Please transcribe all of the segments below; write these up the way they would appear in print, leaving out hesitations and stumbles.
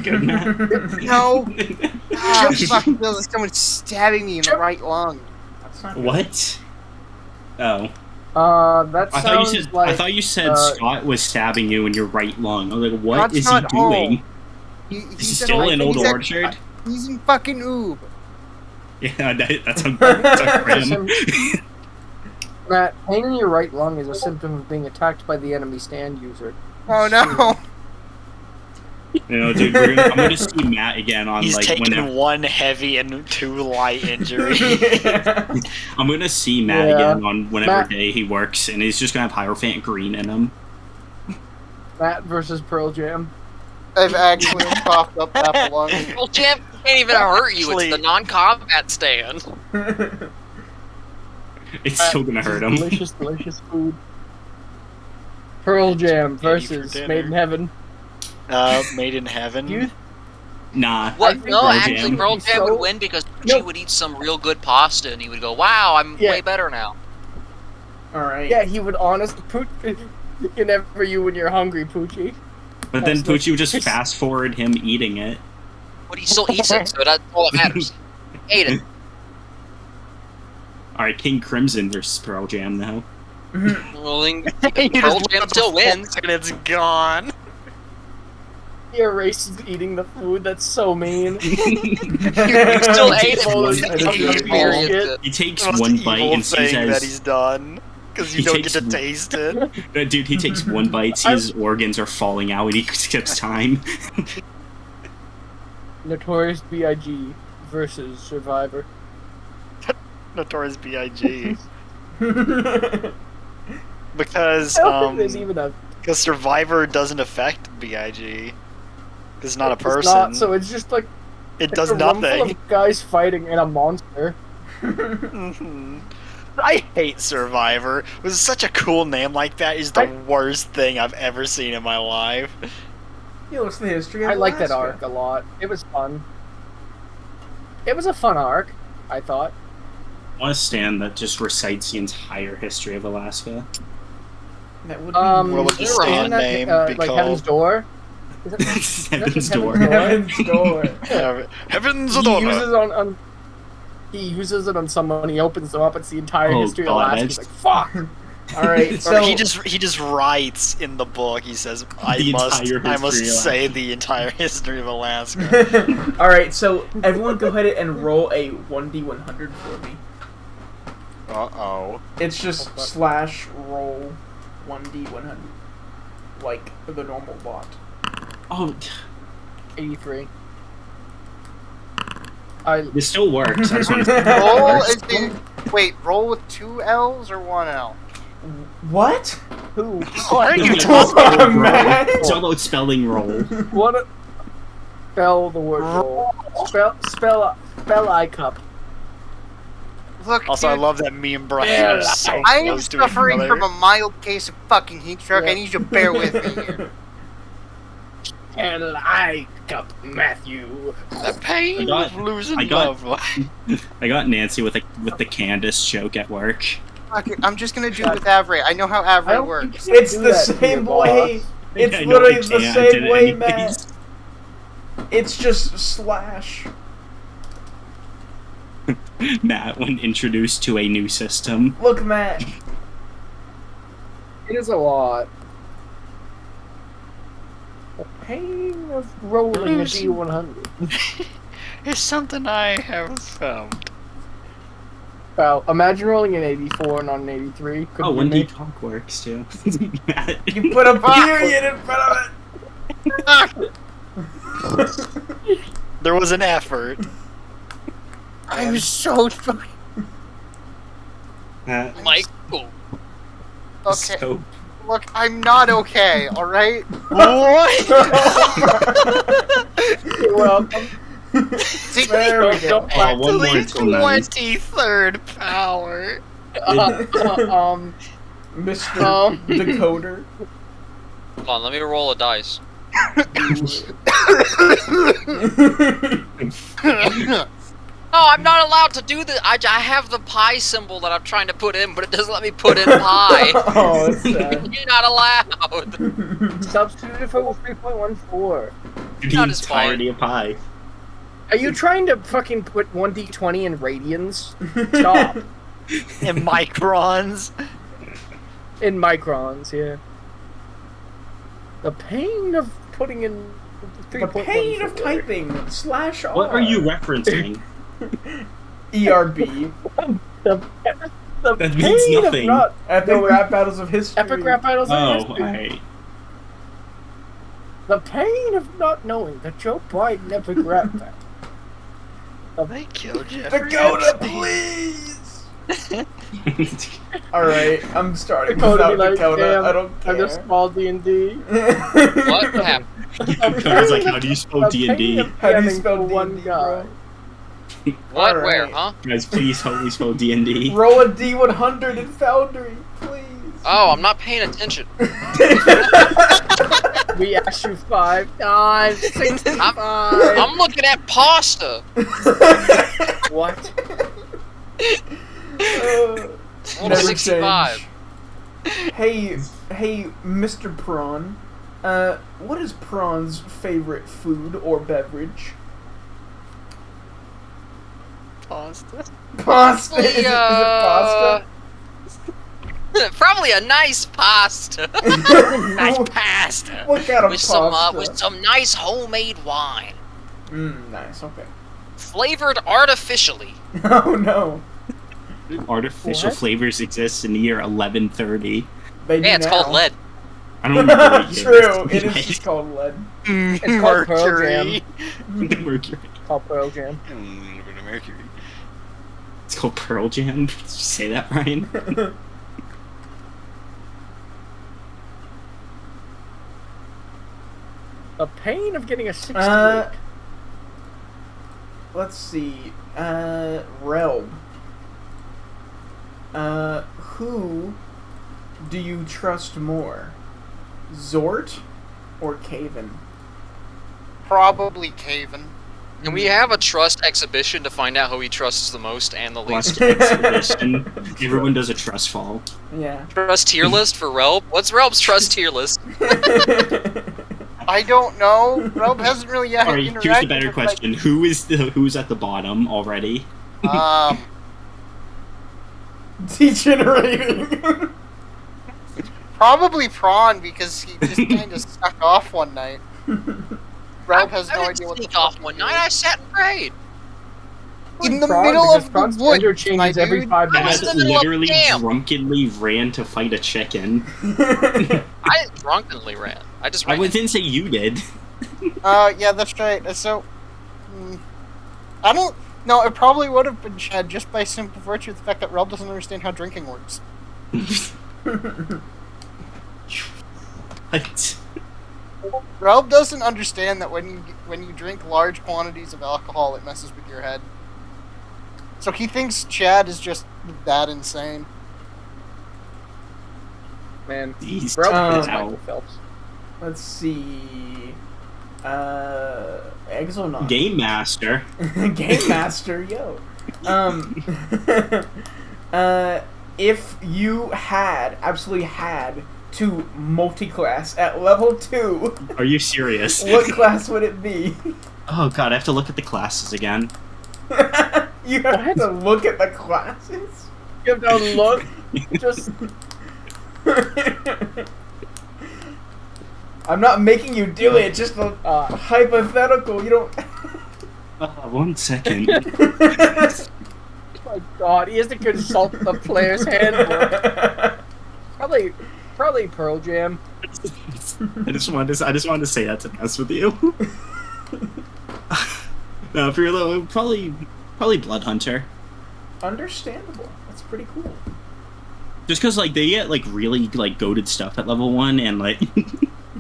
Good man. No! Ah, fuck, there's someone stabbing me in the right lung. That's not good. What? Oh. That I sounds like... I thought you said Scott was stabbing you in your right lung. I was like, what Scott's is he not doing? home. Is he He's still in Old he's Orchard? He's in fucking Oob. Yeah, that's a grim. Matt, pain in your right lung is a symptom of being attacked by the enemy stand user. Oh no! You know, dude, I'm gonna see Matt again on He's like taken whenever. 1 heavy and 2 light injury. I'm gonna see Matt Yeah. again on whenever Matt- day he works, and he's just gonna have Hierophant Green in him. Matt versus Pearl Jam. I've actually coughed up half a lung. Well, Jam can't even hurt you. Actually- It's the non-combat stand. It's still gonna hurt him. Delicious, delicious food. Pearl Jam Candy for versus dinner. Made in Heaven. Made in Heaven. You- Nah. What? think No, Pearl actually, Jam. Pearl Jam So- would win because No. she would eat some real good pasta, and he would go, "Wow, I'm Yeah. way better now." Alright. Yeah, he would honest whenever you when you're hungry, Poochie. But then That's Poochie would like- just fast forward him eating it. But he still eats it, so that's all that matters. Ate it. Alright, King Crimson versus Pearl Jam now. Well, then You Pearl just Jam look still at the fork wins. and it's gone. He erases eating the food. That's so mean. You still ate it. Well, You I don't experienced bullshit. it. He takes Most one bite evil and thing sees that he's done. Because you He don't takes get to taste it. dude, he takes one bite, sees his organs are falling out, and he skips time. Notorious B.I.G. versus Survivor. Notorious B.I.G. Because I don't think there's even a. because Survivor doesn't affect B.I.G. Because it's not a It's person. not, so it's just like It does a room full nothing. of guys fighting and a monster. Mhm. I hate Survivor. Was such a cool name like that is the worst thing I've ever seen in my life. Yo, what's the history of I like that Alaska? arc a lot. It was fun. It was a fun arc, I thought. I want a stand that just recites the entire history of Alaska. That would be What would the isn't stand that, name be like called? Heaven's Door? Is it, Heaven's Door. Heaven's Door. Heaven's he Door. uses it on he uses it on someone. He opens them up. It's the entire Oh, history of God, Alaska. that's- He's like, "Fuck." Alright, Or so he just writes in the book. He says, "I The must entire history of say Alaska." the entire history of Alaska." Alright, so everyone go ahead and roll a 1d100 for me. Uh-oh. It's just slash roll 1d100. Like the normal bot. Oh, 83. this still works. I just want to say Roll it is the wait. Roll with 2 L's or 1 L. What? Who? What are you works. talking Man. It's all about spelling roll. What? Spell the word roll. Spell I cup. Look, Also, I dude, love that me and Brian Yeah, are so I am close to each suffering other. from a mild case of fucking heat stroke. Yeah. I need you to bear with me here. Spell I cup, Matthew. The pain I got- of losing I got- love. I got Nancy with the Candace joke at work. Fuck it, I'm just gonna do it with Avery. I know how Avery works. think you It's can the do that to your same way. boss. It's I know I literally the can't. I did same it way, anyways. man. It's just slash. Matt, when introduced to a new system. Look, Matt. It is a lot. The pain of rolling a D100. It's something I have found. Well, imagine rolling an 84 and not an 83. Could Oh, be 1D me. talk works too. Matt. You put a period in front of it. There was an effort. I'm so fucking Matt. Michael. okay. So, Look, I'm not okay. All right. What? You're welcome. See, There we go. oh, one more The till 9. 23rd power. Mr. Decoder. Hold on, let me roll a dice. No, I'm not allowed to do this. I have the pi symbol that I'm trying to put in, but it doesn't let me put in pi. Oh, that's sad. You're not allowed. Substituted for 3.14. The Not his entirety of pi. Are you trying to fucking put 1d20 in radians? Stop. In microns. In microns, yeah. The pain of putting in The 3.14. pain of typing /R. What are you referencing? ERB. The That pain means of nothing. not Epic Rap Battles of History. epic rap battles of Oh, history. alright. The pain of not knowing that Joe Biden epic rap battle. They killed Jeffrey Dakota, Epstein. please! Alright, I'm starting Dakota without be like, Dakota. damn, I don't I'm care. just small D&D. What happened? Dakota's like, how do you spell D&D? How do you DMing spell for one D&D, guy. What? Alright. Where? Huh? Guys, please help me spell D&D. Roll a D100 in Foundry, please. Oh, I'm not paying attention. We asked you 5 times, 65. I'm looking at pasta. What? Roll Never 65. change. Hey, Mr. Prawn. What is Prawn's favorite food or beverage? Pasta. Pasta. Is it pasta? Probably a nice pasta. Nice pasta. What kind of With pasta? some nice homemade wine. Nice. Okay. Flavored artificially. Oh no. Artificial What? flavors exist in the year 1130. They do Yeah, it's now. called lead. I don't remember what year True. this It is just called lead. It's called Pearl Jam. Mercury. Called Pearl Jam. Mercury. It's called Pearl Jam. Did you say that, Ryan? The pain of getting a 68. Let's see. Relb. Who do you trust more? Zort or Caven? Probably Caven. And we have a trust exhibition to find out who he trusts the most and the least. Last expedition. Everyone does a trust fall. Yeah. Trust tier list for Relb? What's Relb's trust tier list? I don't know. Rob hasn't really yet Alright, interacted here's the better with, question. Who's at the bottom already? Like, Degenerating. probably Prawn because he just kind of stuck off one night. Rob has no I idea what the sneak off fuck one he night. did. I sat and prayed. In the Prawn, middle because of Prawn's the woods, gender my changes every dude. 5 I was minutes. in the middle of Literally camp. drunkenly ran to fight a chicken. I drunkenly ran. I just I ran. didn't say you did. Yeah, that's right. So, I don't. No, it probably would have been Chad just by simple virtue of the fact that Rob doesn't understand how drinking works. What? Rob doesn't understand that when you drink large quantities of alcohol, it messes with your head. So he thinks Chad is just that insane. Man, He's Relb is ow. Michael Phelps. Let's see. Exonaut. Game Master. Game Master, yo. If you absolutely had to multi-class at level 2, Are you serious? what class would it be? Oh god, I have to look at the classes again. You have to look at the classes? You have to look. Just. I'm not making you do it, just a hypothetical. You don't. 1 second. Oh my god, he has to consult the player's handbook. Probably Pearl Jam. I just wanted to say that to mess with you. No, if you're low, probably Blood Hunter. Understandable. That's pretty cool. Just because like they get like really like goated stuff at level 1 and like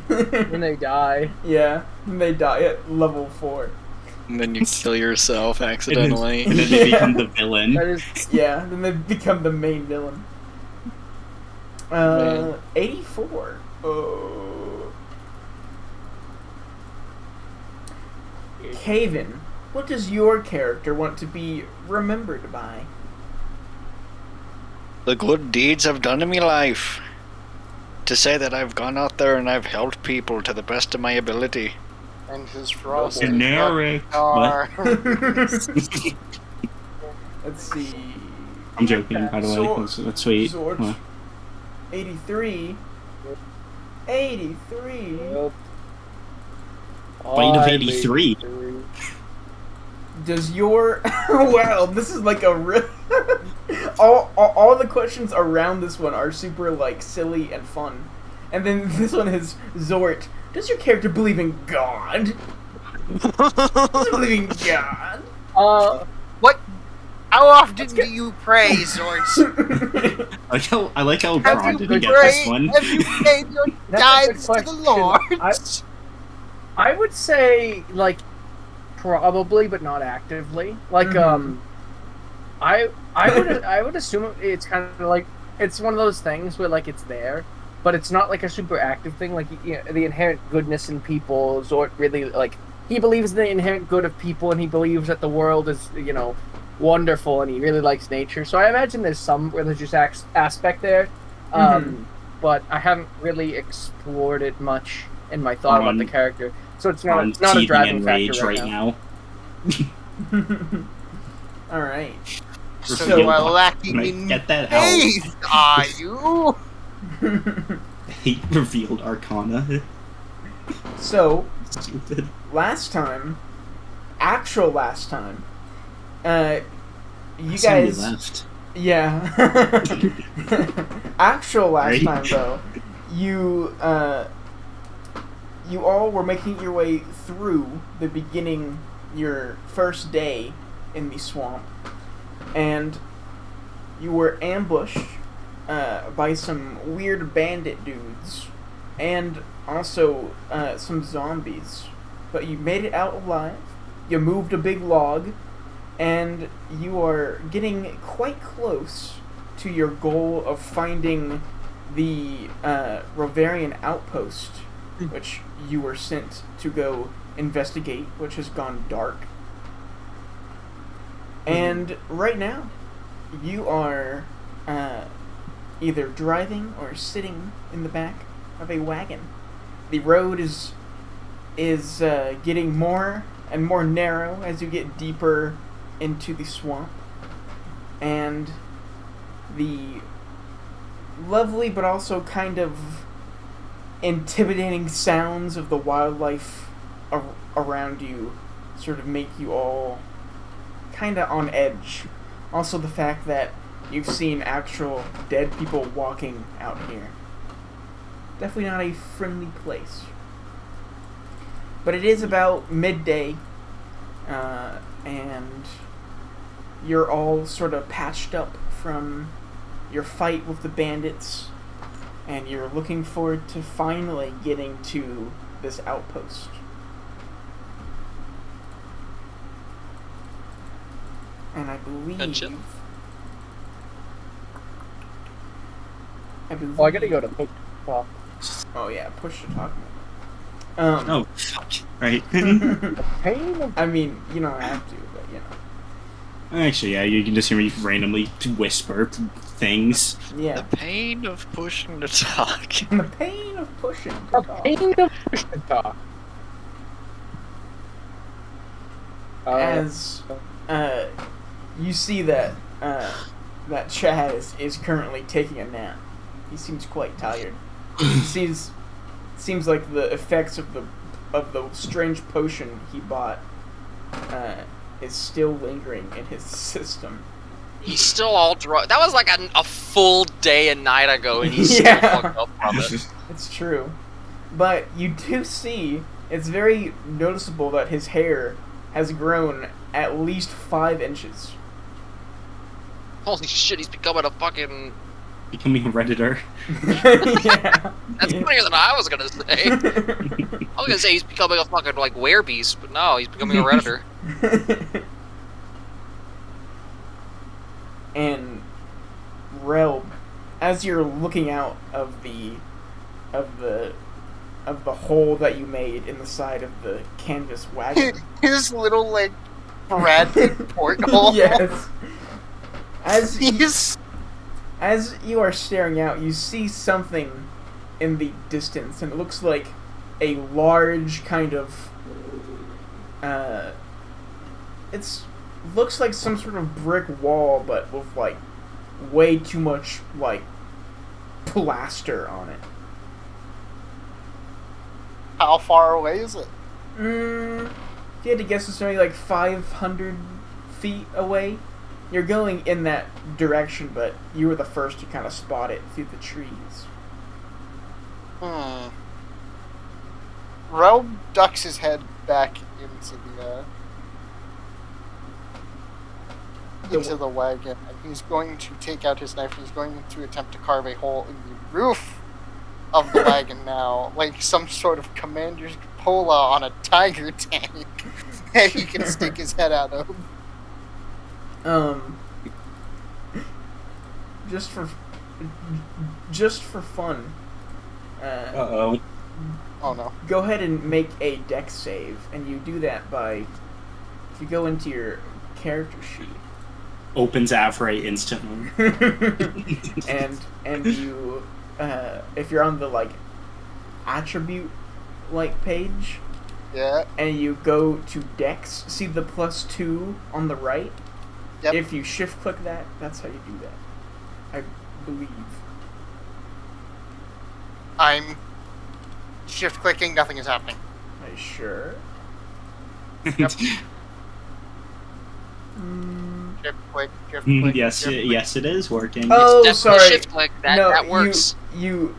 When they die. Yeah, they die at level 4. And then you kill yourself and accidentally. then they become the villain. That is. Yeah, then they become the main villain. Man. 84. Oh. Caven, what does your character want to be remembered by? The good deeds I've done in my life. To say that I've gone out there and I've helped people to the best of my ability. And his frost Generic. are. Let's see. I'm joking, by the way. So- That's sweet. Zorch. Huh. 83. 83. Bite of 83. Does your wow? This is like a all the questions around this one are super like silly and fun, and then this one is Zort. Does your character believe in God? Does he believe in God? What? How often do you pray, Zorch? I like how Have Braun you didn't get prayed? this one. Have you paid your That's a good tithes to the question. Lord? I would say like probably, but not actively. Like I would assume it's kind of like it's one of those things where like it's there, but it's not like a super active thing. Like the inherent goodness in people. Zort really like he believes in the inherent good of people, and he believes that the world is wonderful, and he really likes nature. So I imagine there's some religious aspect there, but I haven't really explored it much in my thought about the character. So it's not Braun's not a teething driving in factor rage right now. All right. So Reveal you are Arcana. lacking in Get that out. faith, are you? Hate revealed Arcana. So Stupid. last time, last time, you Somebody guys. left. Yeah. Actual last Right? time though, you all were making your way through the beginning, your first day in the swamp, and you were ambushed by some weird bandit dudes, and also some zombies. But you made it out alive. You moved a big log, and you are getting quite close to your goal of finding the Rovarian outpost, which you were sent to go investigate, which has gone dark. And right now, you are either driving or sitting in the back of a wagon. The road is getting more and more narrow as you get deeper into the swamp, and the lovely but also kind of intimidating sounds of the wildlife around you sort of make you all kind of on edge. Also the fact that you've seen actual dead people walking out here. Definitely not a friendly place. But it is about midday, and you're all sort of patched up from your fight with the bandits, and you're looking forward to finally getting to this outpost. And I believe... Gotcha. Oh, I gotta go to Poke Talk. Oh yeah, push to talk. Oh, fuck. Right. Pain of I mean, you don't have to, but you know. Actually, yeah, you can just hear me randomly whisper things. Yeah. The pain of pushing the talk. The pain of pushing to talk. pain of push to talk. As you see that that Chad is currently taking a nap. He seems quite tired. Seems like the effects of the strange potion he bought is still lingering in his system. He's still all drunk. That was like a full day and night ago, and he's Yeah. still fucked up from it. It's true. But you do see, it's very noticeable that his hair has grown at least 5 inches. Holy shit, he's becoming a fucking... Becoming a Redditor. Yeah. That's funnier than I was gonna say. I was gonna say he's becoming a fucking, like, werebeast, but no, he's becoming a redditor. And Relb, as you're looking out of the hole that you made in the side of the canvas wagon. His little, like, Brad Pitt porthole. Yes. As He's As you are staring out, you see something in the distance, and it looks like a large kind of. It's looks like some sort of brick wall, but with like way too much like plaster on it. how far away is it? If you had to guess, it's only like 500 feet away. You're going in that direction, but you were the first to kind of spot it through the trees. Rob ducks his head back into the wagon, and he's going to take out his knife and he's going to attempt to carve a hole in the roof of the wagon now, like some sort of commander's cupola on a tiger tank that he can stick his head out of. Just for fun. Uh-oh. Oh no. Go ahead and make a dex save, and you do that by if you go into your character sheet. Opens Avray instantly. and you if you're on the like attribute like page, Yeah. and you go to dex, see the +2 on the right? Yep. If you shift click that, that's how you do that. I believe. I'm shift clicking, nothing is happening. Are you sure? Yep. Shift click, shift click. yes, shift click. yes, it is working. Oh, Definitely sorry. shift click. That No, that works. You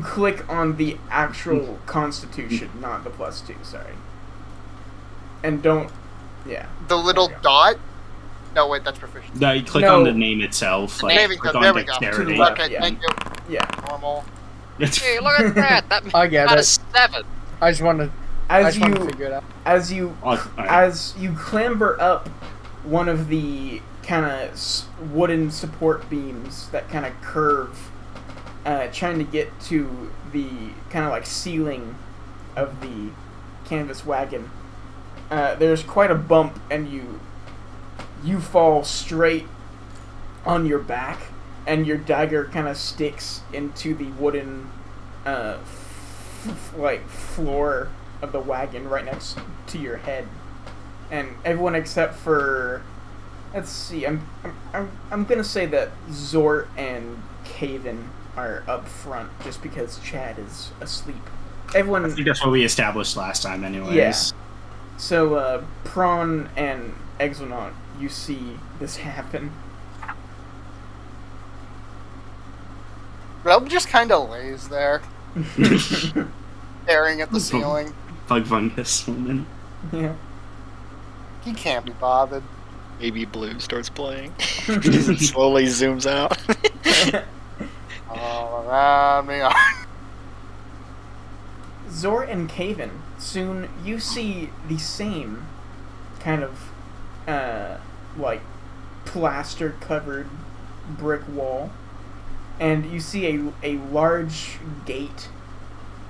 click on the actual constitution, not the +2, sorry. And don't yeah. The little There we go. dot? No, wait, that's proficient. No, you click No. on the name itself. Like, There we click go, on there we go. dexterity. To the left. Okay, Yeah. thank you. Yeah. Normal. Hey, look at that. That I get got a it. 7. I just wanted to As you figure it out. as you Oh, alright. as you clamber up one of the kind of wooden support beams that kind of curve, trying to get to the kind of like ceiling of the canvas wagon, there's quite a bump, and you fall straight on your back, and your dagger kind of sticks into the wooden like floor of the wagon right next to your head, and everyone except for, let's see, I'm gonna say that Zort and Caven are up front just because Chad is asleep. Everyone, I think that's what we established last time, anyways. Yeah. So Prawn and Exonaut, you see this happen. Rob just kind of lays there, staring at the ceiling. Bug fungus woman. Yeah. He can't be bothered. Baby Blue starts playing. It slowly zooms out. All around me. Zor and Caven, soon you see the same kind of like plaster covered brick wall, and you see a large gate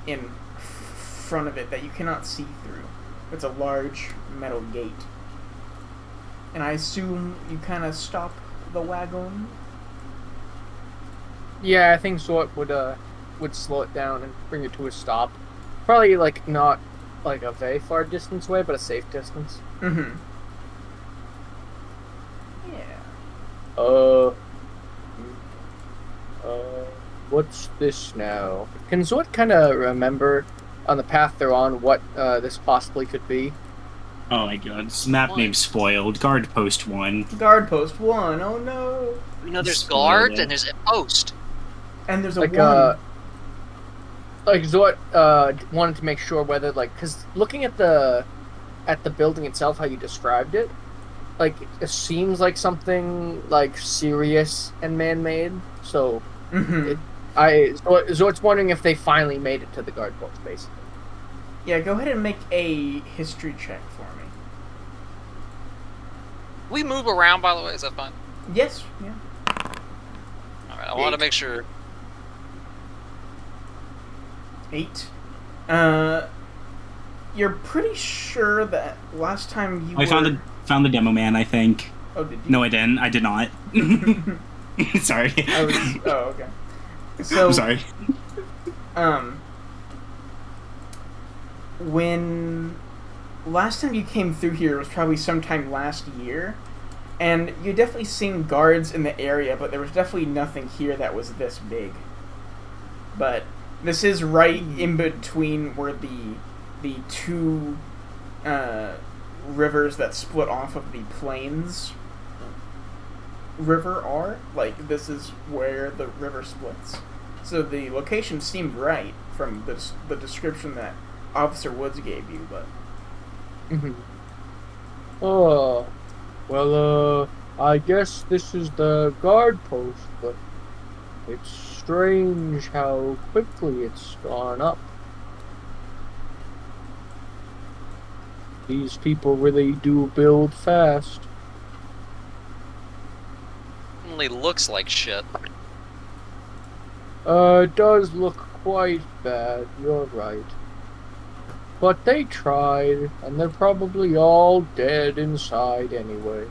in front of it that you cannot see through. It's a large metal gate, and I assume you kind of stop the wagon. Yeah, I think Zort would slow it down and bring it to a stop. Probably like not like a very far distance away, but a safe distance. Mm-hmm. Yeah. What's this now? Can Zort kind of remember on the path they're on what this possibly could be? Oh my god, this map name spoiled. Guard post 1. Guard post 1. Oh no. You know, there's Spoiled guards it. and there's a post. And there's a Like 1. Like Zort wanted to make sure whether because looking at the building itself, how you described it, like it seems like something like serious and man-made. So Mm-hmm. Zort's wondering if they finally made it to the guard post, basically. Yeah, go ahead and make a history check for me. We move around, by the way. Is that fine? Yes. Yeah. All right. I want to make sure. 8. you're pretty sure that last time you I found the demo man, I think. Oh, did you? No, I didn't. I did not. Sorry. I was. Oh, okay. So. I'm sorry. When last time you came through here was probably sometime last year, and you definitely seen guards in the area, but there was definitely nothing here that was this big. But this is right in between where the two rivers that split off of the plains river are. Like, this is where the river splits. So the location seemed right from the description that Officer Woods gave you, but... Oh, well, I guess this is the guard post, but it's strange how quickly it's gone up. These people really do build fast. Only looks like shit. It does look quite bad, you're right. But they tried, and they're probably all dead inside anyway.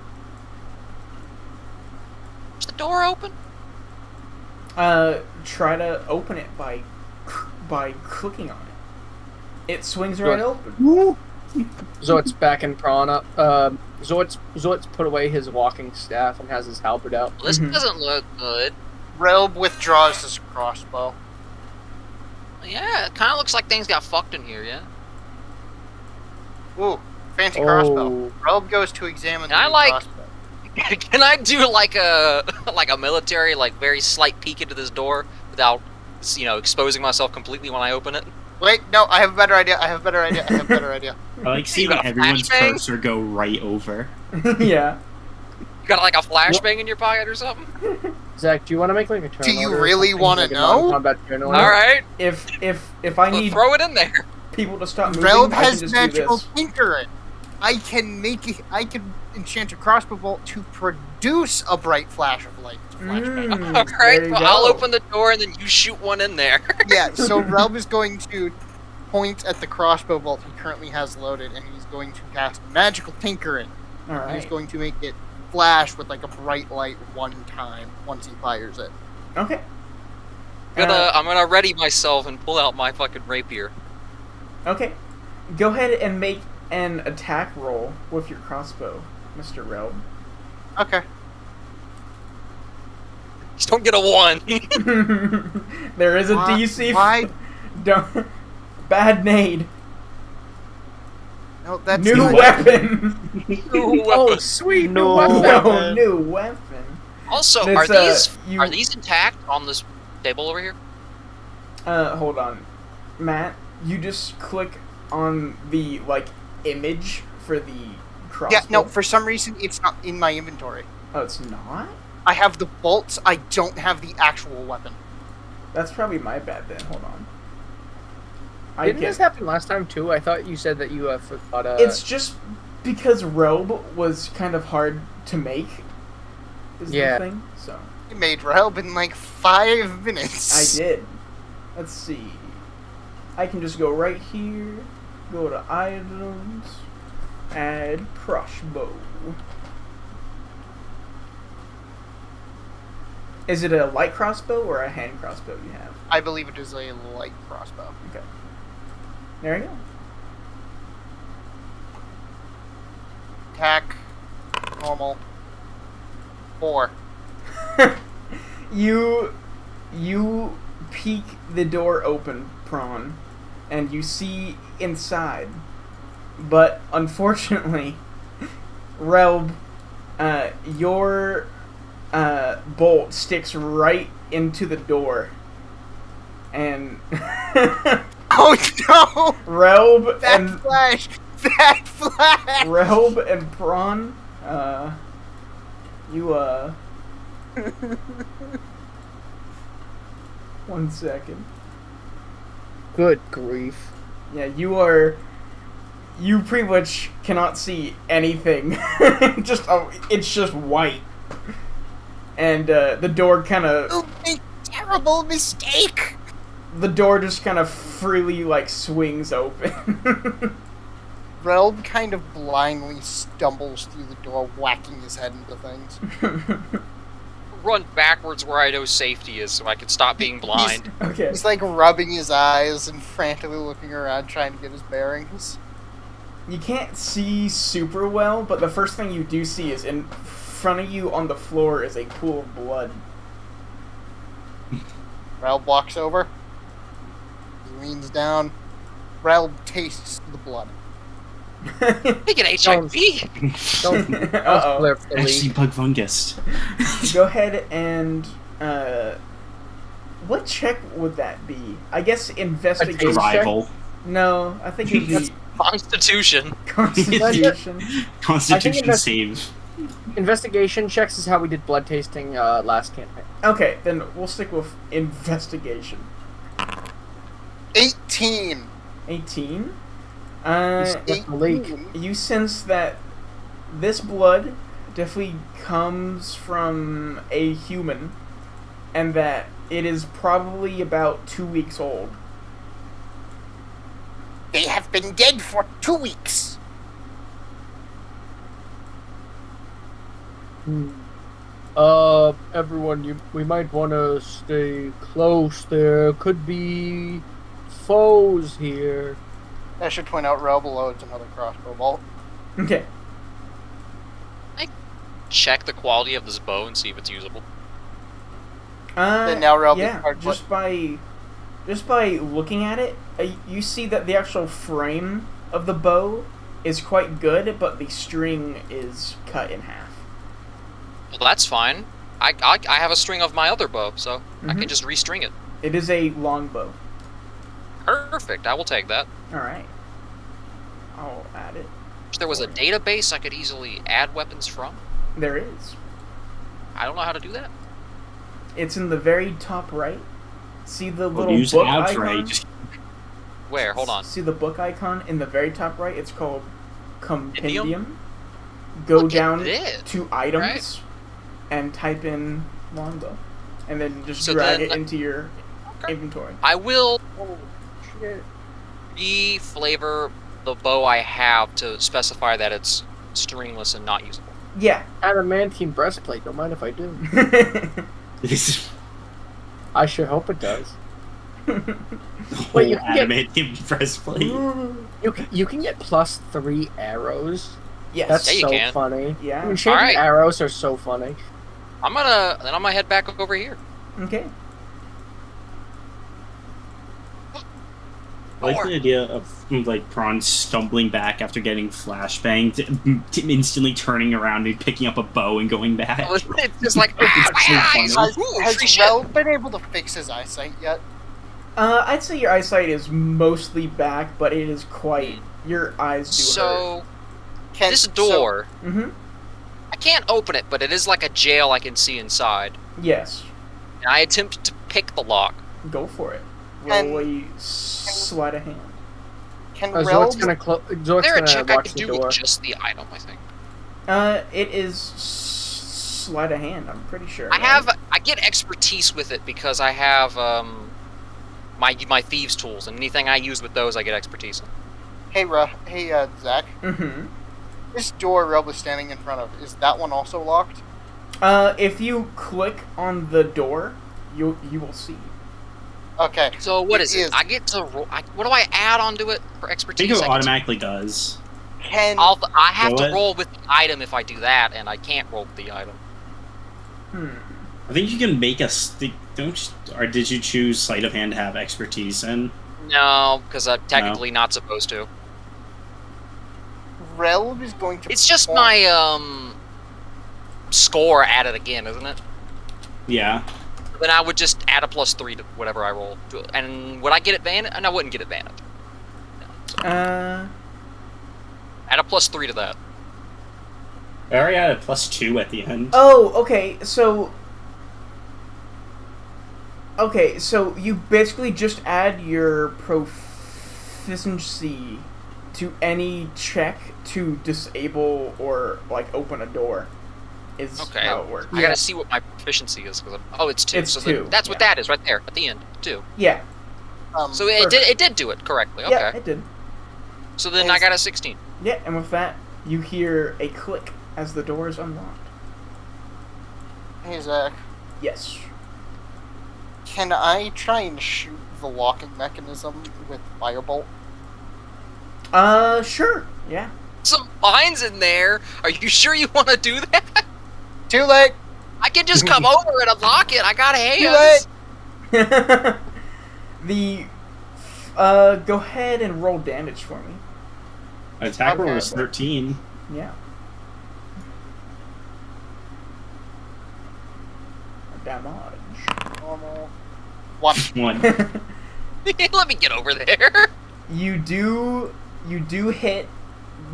Is the door open? Try to open it by clicking on it. It swings right open. Zoid's backing Prawn up. Zoid's put away his walking staff and has his halberd out. Well, this doesn't look good. Relb withdraws his crossbow. Yeah, it kind of looks like things got fucked in here, yeah? Ooh, fancy crossbow. Oh. Relb goes to examine the I new like- crossbow. Can I do like a military, like very slight peek into this door without, exposing myself completely when I open it? Wait, no, I have a better idea. I I like seeing got a everyone's flashbang? cursor go right over. Yeah. You got like a flashbang in your pocket or something? Zach, do you want to make like a turn Do you order or really something? wanna Like a know? non-combat turn order? All right, If I well, need throw it in there. people to stop moving, Relb I can has just magical do this. tinkering. I can enchant a crossbow bolt to produce a bright flash of light. To flashbang. Mm, All there right, you well, I'll go. open the door and then you shoot one in there. Yeah, so Relb is going to point at the crossbow bolt he currently has loaded, and he's going to cast magical tinkering. All right. He's going to make it flash with like a bright light one time once he fires it. Okay. I'm gonna ready myself and pull out my fucking rapier. Okay. Go ahead and make an attack roll with your crossbow, Mr. Relb. Okay. Just don't get a 1. There is a Why- DC. why- Don't. Bad nade. No, that's New good. weapon. Oh, sweet! No. New weapon. No, new weapon. Also, It's, are these intact on this table over here? Hold on, Matt. You just click on the image for the crossbow. Yeah, no, for some reason it's not in my inventory. Oh, it's not. I have the bolts, I don't have the actual weapon. That's probably my bad then. Hold on. Didn't this happen last time too? I thought you said that you forgot. It's just because robe was kind of hard to make. Is Yeah. the thing. So I made Relb in like 5 minutes. I did. Let's see. I can just go right here. Go to items. Add crossbow. Is it a light crossbow or a hand crossbow you have? I believe it is a light crossbow. Okay. There you Attack. Normal. 4. go. You peek the door open, Prawn, and you see inside. But unfortunately, Relb, your bolt sticks right into the door. And Oh no! Relb That and flash! That flash! Relb and Prawn, you 1 second. Good grief! Yeah, you pretty much cannot see anything. It's just white. And the door kind of You make terrible mistake! the door just kind of freely swings open. Relb kind of blindly stumbles through the door, whacking his head into things. Run backwards where I know safety is, so I can stop being blind. Okay. He's like rubbing his eyes and frantically looking around, trying to get his bearings. You can't see super well, but the first thing you do see is in front of you on the floor is a pool of blood. Relb walks over. He leans down. Relb tastes the blood. They get HIV. Don't Uh-oh. flip the Actually, leak. bug fungus. Go ahead and what check would that be? I guess investigation. Survival. No, I think it'd be Constitution. Constitution. Constitution invest- save. Investigation checks is how we did blood tasting last campaign. Okay, then we'll stick with investigation. 18. 18. Flip the leak. You sense that this blood definitely comes from a human, and that it is probably about 2 weeks old. They have been dead for 2 weeks. Everyone, we might want to stay close. There could be foes here. I should point out Relb loads another crossbow bolt. Okay. Check the quality of this bow and see if it's usable. Then now Relb is yeah, hard just by looking at it, you see that the actual frame of the bow is quite good, but the string is cut in half. Well, that's fine. I have a string of my other bow, so I Mhm. can just restring it. It is a long bow. Perfect. I will take that. All right. I'll add it. If there was a database I could easily add weapons from, There is. I don't know how to do that. It's in the very top right. See the Well, little use book abs, icon? right? Just Where? Hold on. See the book icon in the very top right? It's called Compendium. Compendium? Go Look at down this, to items right? and type in longbow. And then just So drag then- it into your Okay. inventory. I will Oh, shit. re-flavor the bow I have to specify that it's stringless and not usable. Yeah. Adamantine breastplate. Don't mind if I do. I sure hope it does. the Wait, whole you can get- adamantium breastplate. You can get +3 arrows. Yes. That's Yeah, you so can. funny. Yeah. Enchanted Alright. arrows are so funny. I'm gonna head back over here. Okay. I like the idea of like Prawn stumbling back after getting flashbanged, instantly turning around and picking up a bow and going back. It's just like It's so eyes. funny. Ooh, Has free shit. Relb been able to fix his eyesight yet? I'd say your eyesight is mostly back, but it is quite. Your eyes do hurt. So Can, this door, Mm-hmm. I can't open it, but it is like a jail I can see inside. Yes. And I attempt to pick the lock. Go for it. And- Roll a sleight of hand. Can Zork's Relb... gonna Is Zork's there a gonna check I watch can the do door. with just the item? I think It is sleight of hand. I'm pretty sure. I get expertise with it because I have my thieves tools, and anything I use with those, I get expertise in. Hey, Zach. Mm-hmm. This door Relb is standing in front of, is that one also locked? If you click on the door, you will see. Okay. So what is It it? is. I get to roll. What do I add onto it for I expertise? think it I get to- automatically does. Can... I have Roll to it? roll with the item if I do that, and I can't roll with the item. I think you can make a stick. Or did you choose sleight of hand to have expertise in? No, because I'm technically not supposed to. Relb is going to... It's just perform- my score added again, isn't it? Yeah. Then I would just add a +3 to whatever I roll. And would I get advantage? And I wouldn't get advantage. No. So add a +3 to that. I already had a +2 at the end. Oh, okay. So you basically just add your proficiency to any check to disable or like open a door. Is Okay. how it works. I gotta see what my proficiency is. It's 2. It's so 2, That's what yeah. that is right there at the end. 2. Yeah. So it did do it correctly. Okay. Yeah, it did. So then I Is- got a 16. Yeah, and with that, you hear a click as the door is unlocked. Hey, Zach. Yes. Can I try and shoot the locking mechanism with firebolt? Sure. Yeah. Some vines in there. Are you sure you want to do that? Too late! I can just come over and unlock it. I got Too hands. late! Go ahead and roll damage for me. Attack roll Okay. was 13. Yeah. Damage. Normal. 1. 1. Let me get over there. You do hit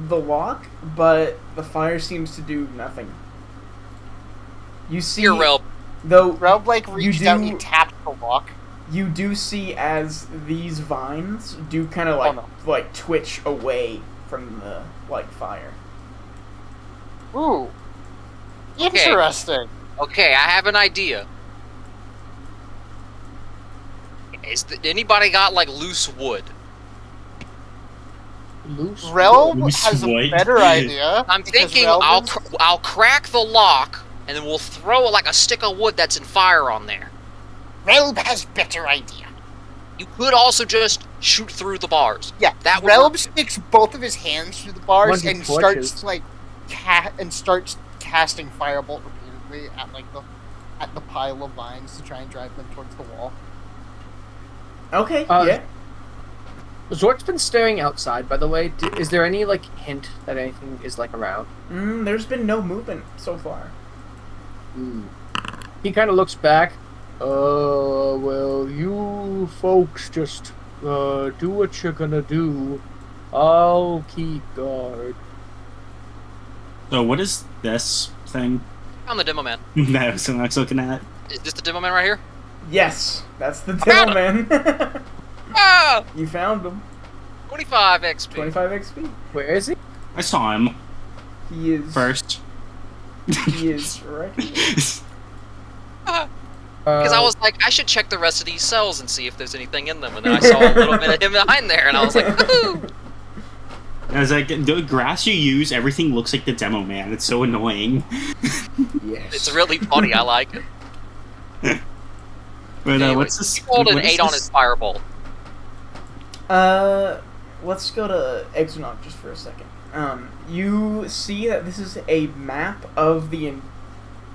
the lock, but the fire seems to do nothing. You see, Here, Relb. though, Rob, like, reached out and he do- tapped the lock. you do see as these vines do kind of Oh, no. like twitch away from the fire. Ooh. Interesting. Okay, I have an idea. Anybody got like loose wood? Loose. Relb Loose has a wood. better idea. I'm because thinking Relb is- I'll crack the lock and then we'll throw like a stick of wood that's in fire on there. Relb has better idea. You could also just shoot through the bars. Yeah, That would Relb work. sticks both of his hands through the bars Bunch of and torches. starts like starts casting firebolt repeatedly at the pile of vines to try and drive them towards the wall. Okay. Uh, yeah. Zort's been staring outside, by the way. Is there any hint that anything is around? There's been no movement so far. He kind of looks back. Well, you folks just do what you're gonna do. I'll keep guard. So what is this thing? I'm the demo man. That was what I was looking at. Is this the demo man right here? Yes, that's the found demo man. Ah! You found him. 25 XP. 25 XP. Where is he? I saw him He is first. He is right here. Because I was like, I should check the rest of these cells and see if there's anything in them. And then I saw a little bit of him behind there, and I was like, ooh. I was like, the grass you use, everything looks like the demo man. It's so annoying. Yes. It's really funny. I like it. But Anyway, what's this? He rolled an what is 8 on this? his firebolt. Let's go to Exonaut just for a second. You see that this is a map of the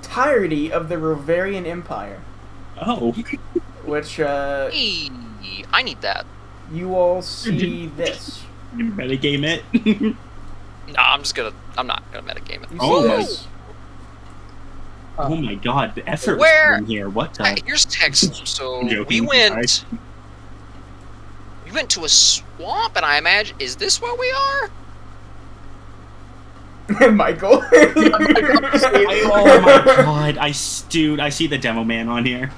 entirety of the Rovarian Empire, Oh. which, Hey, I need that. you all see this. You metagame it? Nah, I'm not gonna metagame it. You Oh see my- this. Oh my god, the effort Where- was in here. What the? Here's text. So I'm joking, we went to a swamp, and I imagine, is this where we are? Michael. Oh my god, dude, I see the demo man on here.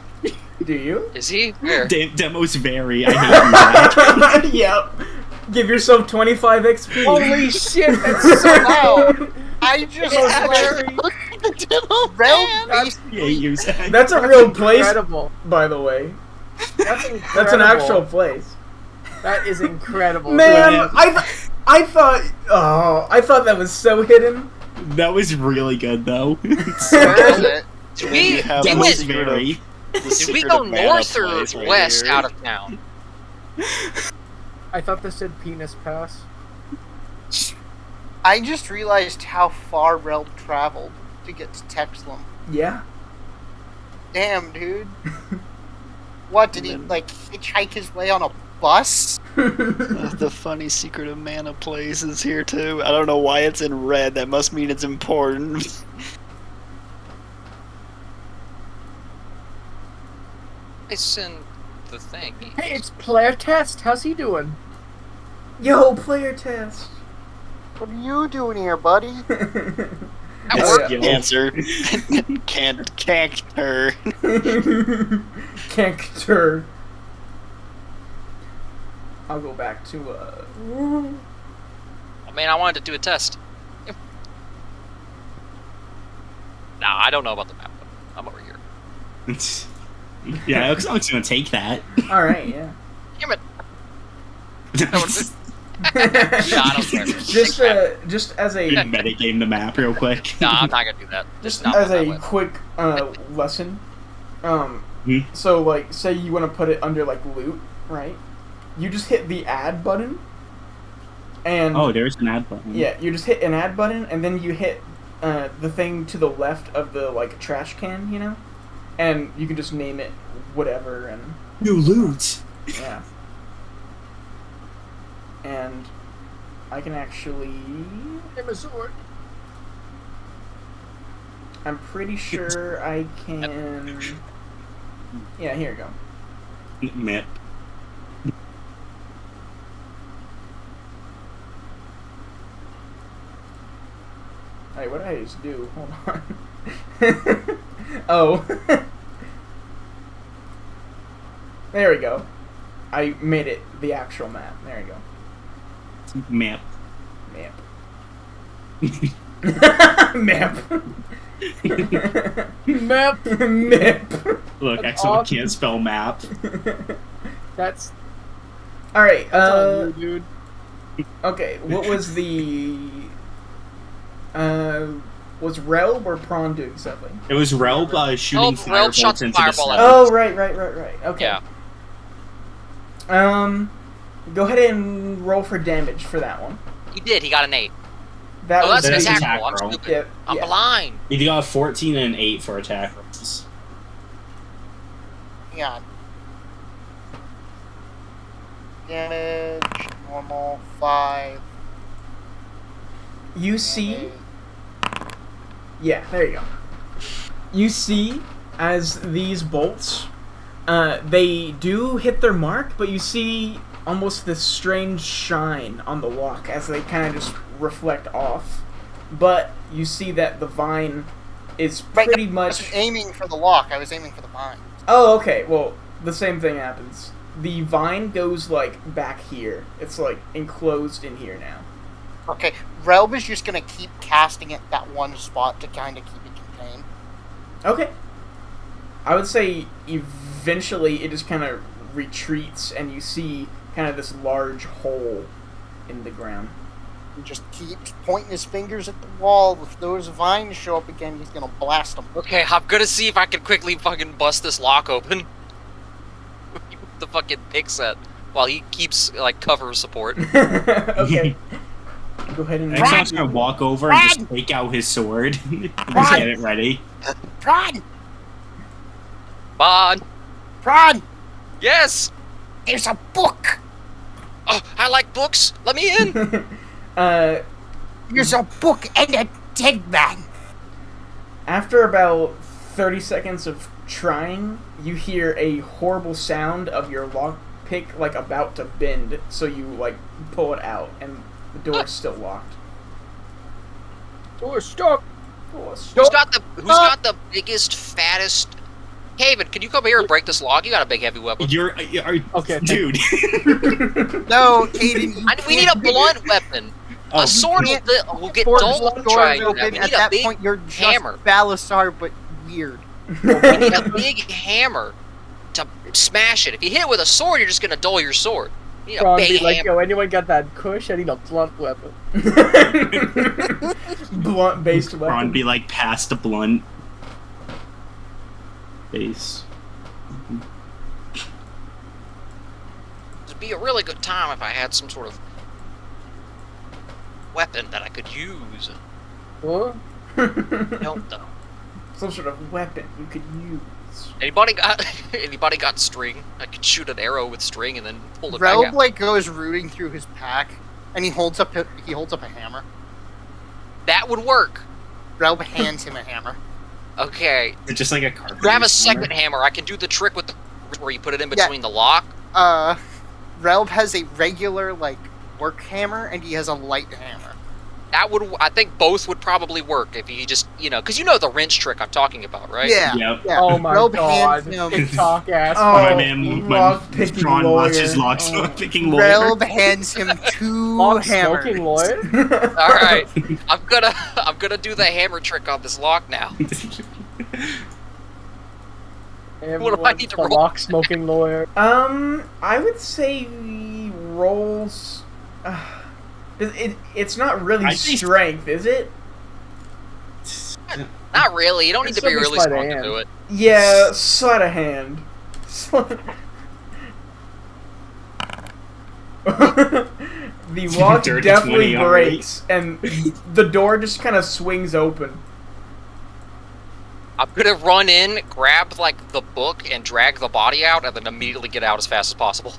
Do you? Is he? Where? Demo's very. I hate you, Zach. Yep. Give yourself 25 XP. Holy shit! That's so Wow. I just Very- Relb I hate you, Zach. That's a real place, incredible. by the way. That's incredible. That's an actual place. That is incredible. Man, Yeah. I thought that was so hidden. That was really good, though. Where is it? Did We we, have we the went, secret very. did we go north or west out of town? I thought this said penis pass. I just realized how far Relb traveled to get to Texlam. Yeah. Damn, dude. What, did he, hitchhike his way on a bus? The funny secret of mana place is here too. I don't know why it's in red. That must mean it's important. I send the thing. Hey, it's player test. How's he doing? Yo, player test. What are you doing here, buddy? That Oh, worked. yeah. Answer. Can't her. Canctor. I'll go back to I mean, I wanted to do a test. Nah, I don't know about the map, but I'm over here. Yeah, Oxal's gonna take that. All right, yeah. Damn it! I don't care. Just as a Metagame the map real quick. No, I'm not gonna do that. just Not as that a way. quick lesson. Hmm? So like, say you want to put it under like loot, right? You just hit the add button, and Oh, there's an ad button. yeah, you just hit an add button, and then you hit the thing to the left of the like trash can, you know, and you can just name it whatever, and New loot. yeah. And I can actually. I'm pretty sure I can. Yeah, here you go. Map. Hey, what did I just do? Hold on. Oh. There we go. I made it the actual map. There you go. Map. Map. Map. Map. Map. Look, That's Exo awesome. can't spell map. That's Alright, on you, dude. okay, what was the was Relb or Prawn doing something? It was Relb shooting Relb shot firebolts the into the fireball sun. at Oh, right. Okay. Yeah. Go ahead and roll for damage for that one. He did. He got an 8. That Oh, was that's an an attack attack roll. I'm roll. stupid. Yeah, I'm yeah. blind. He got a 14 and an 8 for attack rolls. Hang on. Damage, normal, 5. You see, eight. yeah, there you go. You see, as these bolts, they do hit their mark, but you see almost this strange shine on the walk as they kind of just reflect off. But you see that the vine is Right, pretty I much. was aiming for the lock. I was aiming for the vine. Oh, okay. Well, the same thing happens. The vine goes like back here. It's like enclosed in here now. Okay, Relb is just gonna keep casting it that one spot to kind of keep it contained. Okay. I would say eventually it just kind of retreats and you see kind of this large hole in the ground. He just keeps pointing his fingers at the wall. If those vines show up again, he's gonna blast them. Okay, I'm gonna see if I can quickly fucking bust this lock open. The fucking pick set while he keeps like cover support. Okay. Go ahead and Exo's gonna walk over and just take out his sword. Just get it ready. Prawn! Bon, Prawn! yes. There's a book! Oh, I like books. Let me in. There's a book and a dead man! After about 30 seconds of trying, you hear a horrible sound of your lockpick like about to bend, so you like pull it out and the door is still locked. Door stuck. Who's got the biggest, fattest? Haven, can you come here and break this log? You got a big, heavy weapon. You're Okay. dude. No, Aiden, you We need a blunt weapon. Oh, A sword can't will get force dull the trying doors to do that. open. We At need a that big point, you're just hammer. Balasar, but weird. We need a big hammer to smash it. If you hit it with a sword, you're just gonna dull your sword. You need a Prawn be big like, hammer. yo, anyone got that kush? I need a blunt weapon. Blunt based Ron weapon. be like past the blunt base. It'd be a really good time if I had some sort of weapon that I could use. Huh? Don't though. Some sort of weapon you could use. Anybody got string? I could shoot an arrow with string and then pull it back Relb out. like goes rooting through his pack, and he holds up a hammer. That would work. Relb hands him a hammer. Okay. It's just like a carpet. Grab a second hammer. I can do the trick with the where you put it in between the lock. Relb has a regular like work hammer, and he has a light hammer. That would. I think both would probably work if you just because you know the wrench trick I'm talking about, right? Yeah. Yep. Yeah. Oh my Relb god. hands him. TikTok ass. Oh, My man, lock-picking John watches lawyer. locksmith picking lawyer. Relb hands him 2 Lock hammers. smoking lawyer. All right. I'm gonna do the hammer trick on this lock now. What do I need to The roll? lock smoking lawyer. I would say rolls. It's not really I think- strength, is it? Not really. You don't need It's to be still really sleight of strong to hand. do it. Yeah, sleight of hand. The lock Dirty definitely 20 already. breaks, and the door just kind of swings open. I'm gonna run in, grab like the book, and drag the body out, and then immediately get out as fast as possible.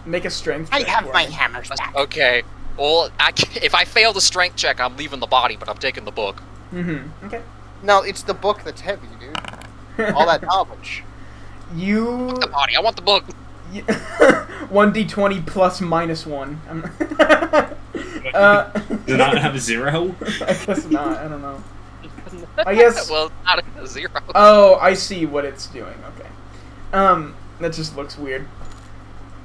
Make a strength I check have for my me. hammers back. Okay. Well, if I fail the strength check, I'm leaving the body, but I'm taking the book. Mm-hmm. Okay. No, it's the book that's heavy, dude. All that knowledge. You The body. I want the book. 1d20 plus minus 1. Does it not have a 0? I guess not. I don't know. I guess. Well, it's not a 0. Oh, I see what it's doing. Okay. That just looks weird.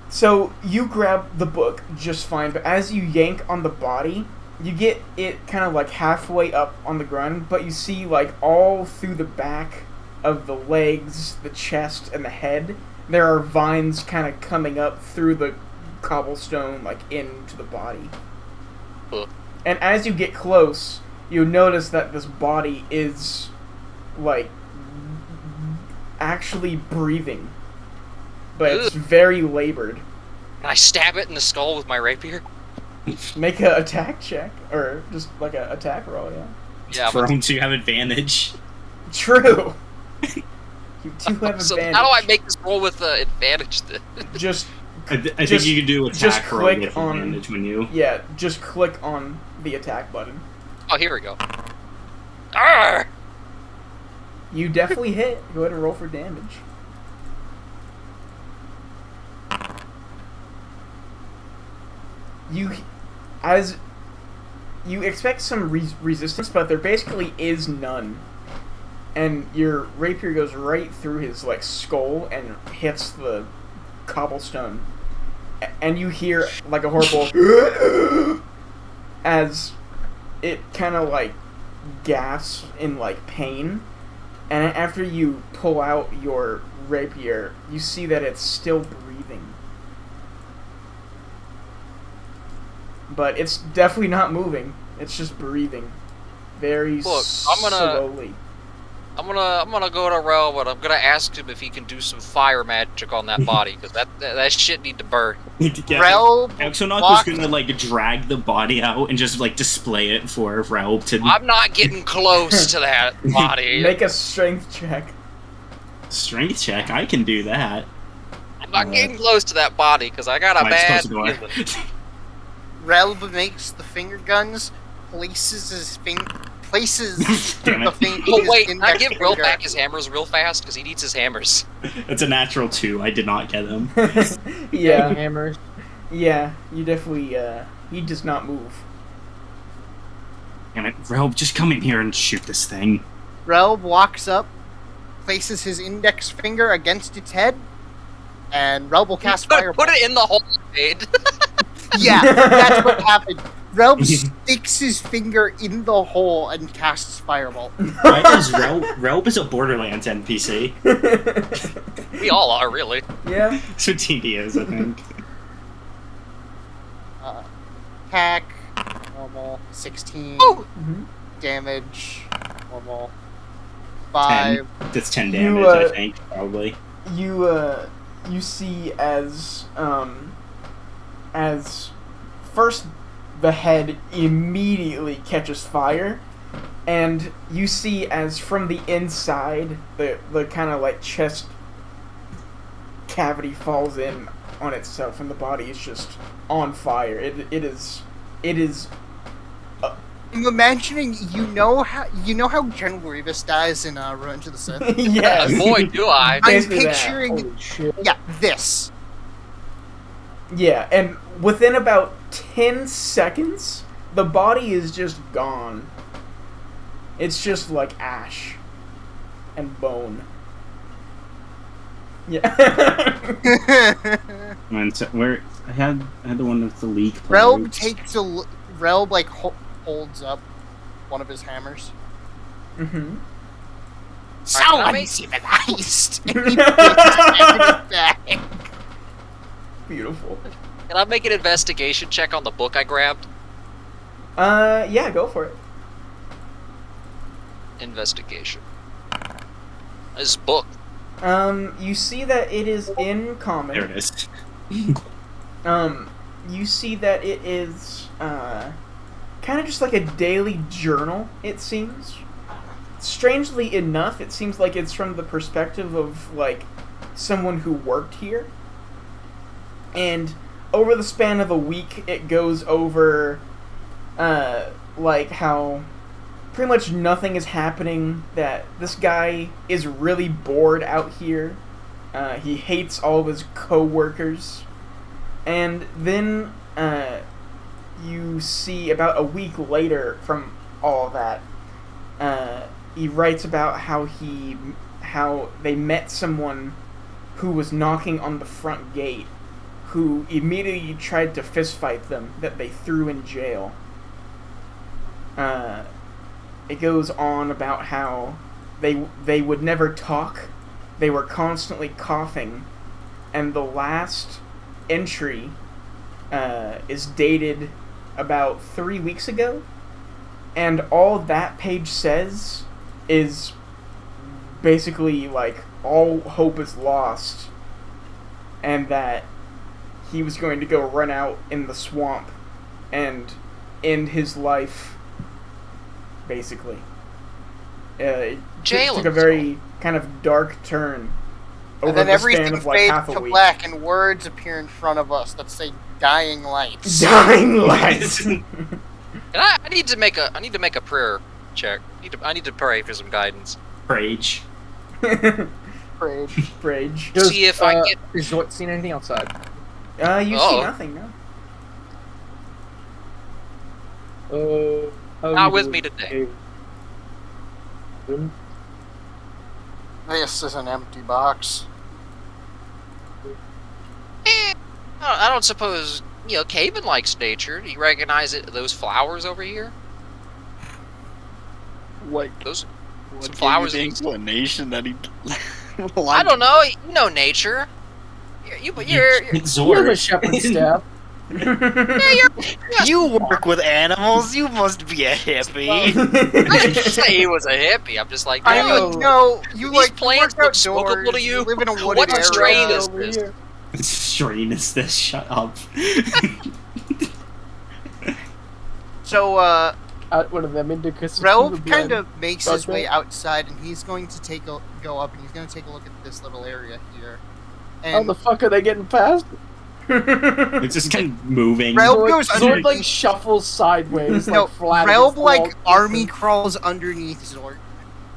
So you grab the book just fine, but as you yank on the body, you get it kind of like halfway up on the ground, but you see like all through the back of the legs, the chest, and the head, there are vines kind of coming up through the cobblestone, like into the body. Ugh. And as you get close, you notice that this body is like actually breathing, but it's Ugh. very labored. Can I stab it in the skull with my rapier? Make a attack check, or just like a attack roll. Yeah. Yeah. Prone to have advantage. True. You do have So advantage. how do I make this roll with advantage then? Just I think Just- you can do just attack roll click with on- advantage when you. yeah, just click on the attack button. Oh, here we go. Arr! You definitely hit. Go ahead and roll for damage. As you expect some resistance, but there basically is none. And your rapier goes right through his like skull and hits the cobblestone. And you hear like a horrible as it kind of like gasps in like pain. And after you pull out your rapier, you see that it's still breathing. But it's definitely not moving. It's just breathing. Very Look, I'm gonna- slowly. I'm gonna go to Rel, but I'm gonna ask him if he can do some fire magic on that body, because that shit need to burn. Rel Exonoc was walk- gonna like drag the body out and just like display it for Relb to I'm not getting close to that body. Make a strength check. strength check. I can do that. I'm not getting close to that body because I got a Am I bad supposed to feeling. Relb makes the finger guns, places Damn the it. finger. Oh wait, his can I index give Rel finger. back his hammers real fast because he needs his hammers. That's a natural 2. I did not get him. Yeah, Hammers. yeah, you definitely, he does not move. Damn it, Relb, just come in here and shoot this thing. Relb walks up, places his index finger against its head, and Relb will cast Fireball. Put it in the hole, Wade. Yeah, that's what happened. Relb sticks his finger in the hole and casts Fireball. Why is Relb is a Borderlands NPC. We all are, really. Yeah. So TD is, I think. Attack, normal, 16. Ooh. Mhm. Damage, normal, 10. 5. That's 10 You, damage, I think, probably. You see as first the head immediately catches fire, and you see as from the inside the kind of like chest cavity falls in on itself, and the body is just on fire. It is I'm imagining you know how General Grievous dies in Revenge of the Sith. yes. Boy, do I. I'm Basically that. picturing Holy shit. this. Yeah, and within about 10 seconds, the body is just gone. It's just like ash and bone. Yeah. And so, where I had the one with the leak. Relb takes Relb like holds up one of his hammers. Mm-hmm. So let me- uncivilized. And he puts his hammer back. Beautiful. Can I make an investigation check on the book I grabbed? Yeah, go for it. Investigation. This book. You see that it is in common. There it is. You see that it is, kind of just like a daily journal, it seems. Strangely enough, it seems like it's from the perspective of, like, someone who worked here. And over the span of a week, it goes over, like, how pretty much nothing is happening, that this guy is really bored out here. He hates all of his co-workers. And then, you see about a week later from all that, he writes about how they met someone who was knocking on the front gate, who immediately tried to fistfight them, that they threw in jail. It goes on about how they would never talk, they were constantly coughing, and the last entry is dated about 3 weeks ago, and all that page says is basically like all hope is lost, and that he was going to go run out in the swamp and end his life, basically. It took a very kind of dark turn over And then the everything span of like fades half a to week. black, and words appear in front of us that say "dying lights." Dying lights. And I need to make a prayer check. I need to pray for some guidance. Rage. Rage. Rage. See if I get. Is Zort seen anything outside? You see nothing, no. Not with me today. This is an empty box. I don't suppose Caven likes nature. Do you recognize those flowers over here? Like, Those what some gave flowers. you the inclination that he. I don't know. You know nature. You're You have a shepherd's staff. You work with animals. You must be a hippie. I didn't say he was a hippie. I'm just like, I no. mean, no, you These like plants work look smokable outdoors, to you? live in a wooded What area. strain is Over this? here. What strain is this? Shut up. So, Out one of them indicus. Relv kind of makes his Okay. way outside, and he's going to go up, and he's going to take a look at this little area here. How And the fuck are they getting past? It's just kind of moving. Relv goes Zord underneath. like shuffles sideways, No, like flat. Relv against like the wall. army crawls underneath Zord.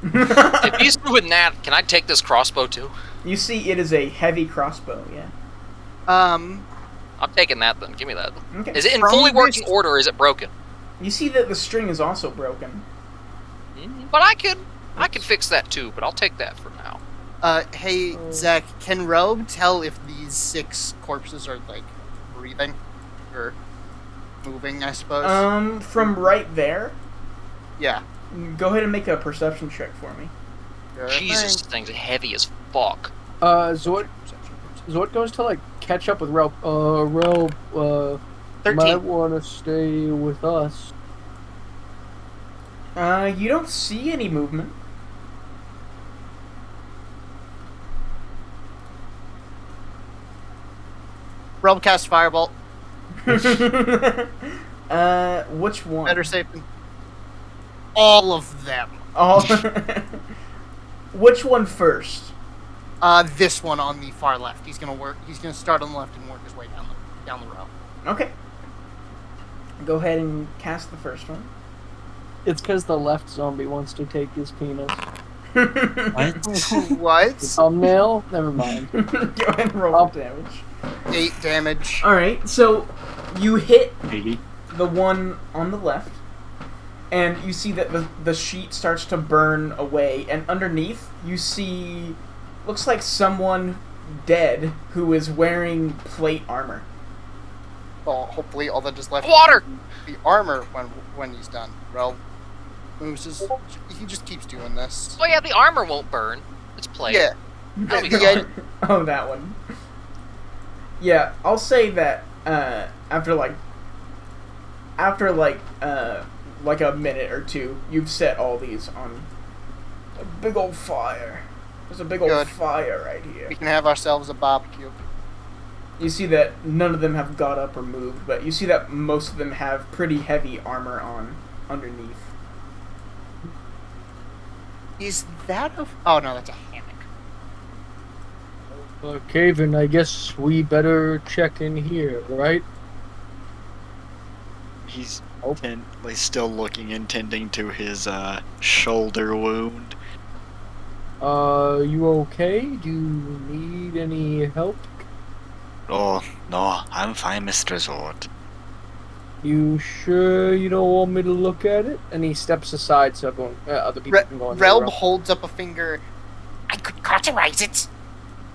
If he's doing that, can I take this crossbow too? You see, it is a heavy crossbow. Yeah. I'm taking that then. Give me that. Okay. Is it in From fully this- working order or is it broken? You see that the string is also broken. But I could fix that too, but I'll take that for now. Hey, Zach, can Relv tell if these 6 corpses are, like, breathing? Or moving, I suppose? From right there, Yeah. go ahead and make a perception check for me. Sure Jesus, this thing. thing's heavy as fuck. Zord goes to like catch up with Relp. Relp, 13. might want to stay with us. You don't see any movement. Relv cast Firebolt. Which one? Better safe than... All of them. All. Which one first? This one on the far left. He's gonna start on the left and work his way down the row. Okay. Go ahead and cast the first one. It's because the left zombie wants to take his penis. What? What? Thumbnail? Never mind. Go ahead and roll damage. 8 damage. Alright, so you hit Maybe. the one on the left, and you see that the sheet starts to burn away, and underneath you see, looks like someone dead who is wearing plate armor. Well, hopefully all that is left Water! is the armor when he's done. Relv moves his... He just keeps doing this. Oh yeah, the armor won't burn. It's plate. Yeah. That'll be The fine. end- Oh, that one. Yeah, I'll say that after after like a minute or two, you've set all these on a big old fire. There's a big old Good. fire right here. We can have ourselves a barbecue. You see that none of them have got up or moved, but you see that most of them have pretty heavy armor on underneath. Is that a... Oh, no, that's a hammock. Caven, I guess we better check in here, right? He's still looking and tending to his shoulder wound. You okay? Do you need any help? Oh, no, I'm fine, Mr. Zord. You sure you don't want me to look at it? And he steps aside so everyone, other people can go in the Relb room. holds up a finger. I could cauterize it.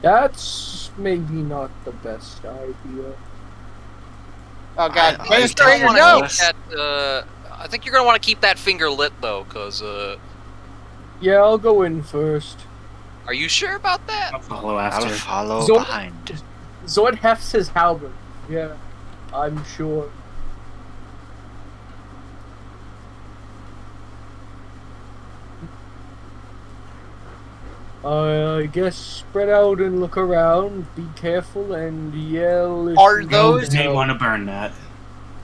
That's maybe not the best idea. Oh, God. I Minister, don't your wanna nose! I think you're gonna want to keep that finger lit though, cause Yeah, I'll go in first. are you sure about that? I'll follow I'll after. follow Zord- behind. Zord hefts his halberd. Yeah, I'm sure. I guess spread out and look around, be careful, and yell if Are you those- need May help. want to burn that.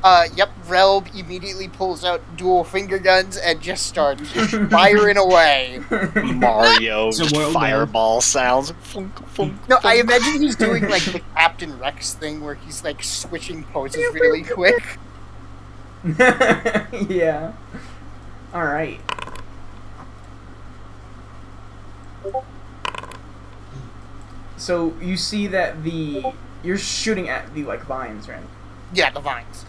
Yep, Relb immediately pulls out dual finger guns and just starts firing away. Mario So just we're- fireball sounds. Funk, funk, No, I funk. imagine he's doing like the Captain Rex thing where he's like switching poses really quick. Yeah. Alright. So you see that you're shooting at the like vines, right? Yeah, the vines.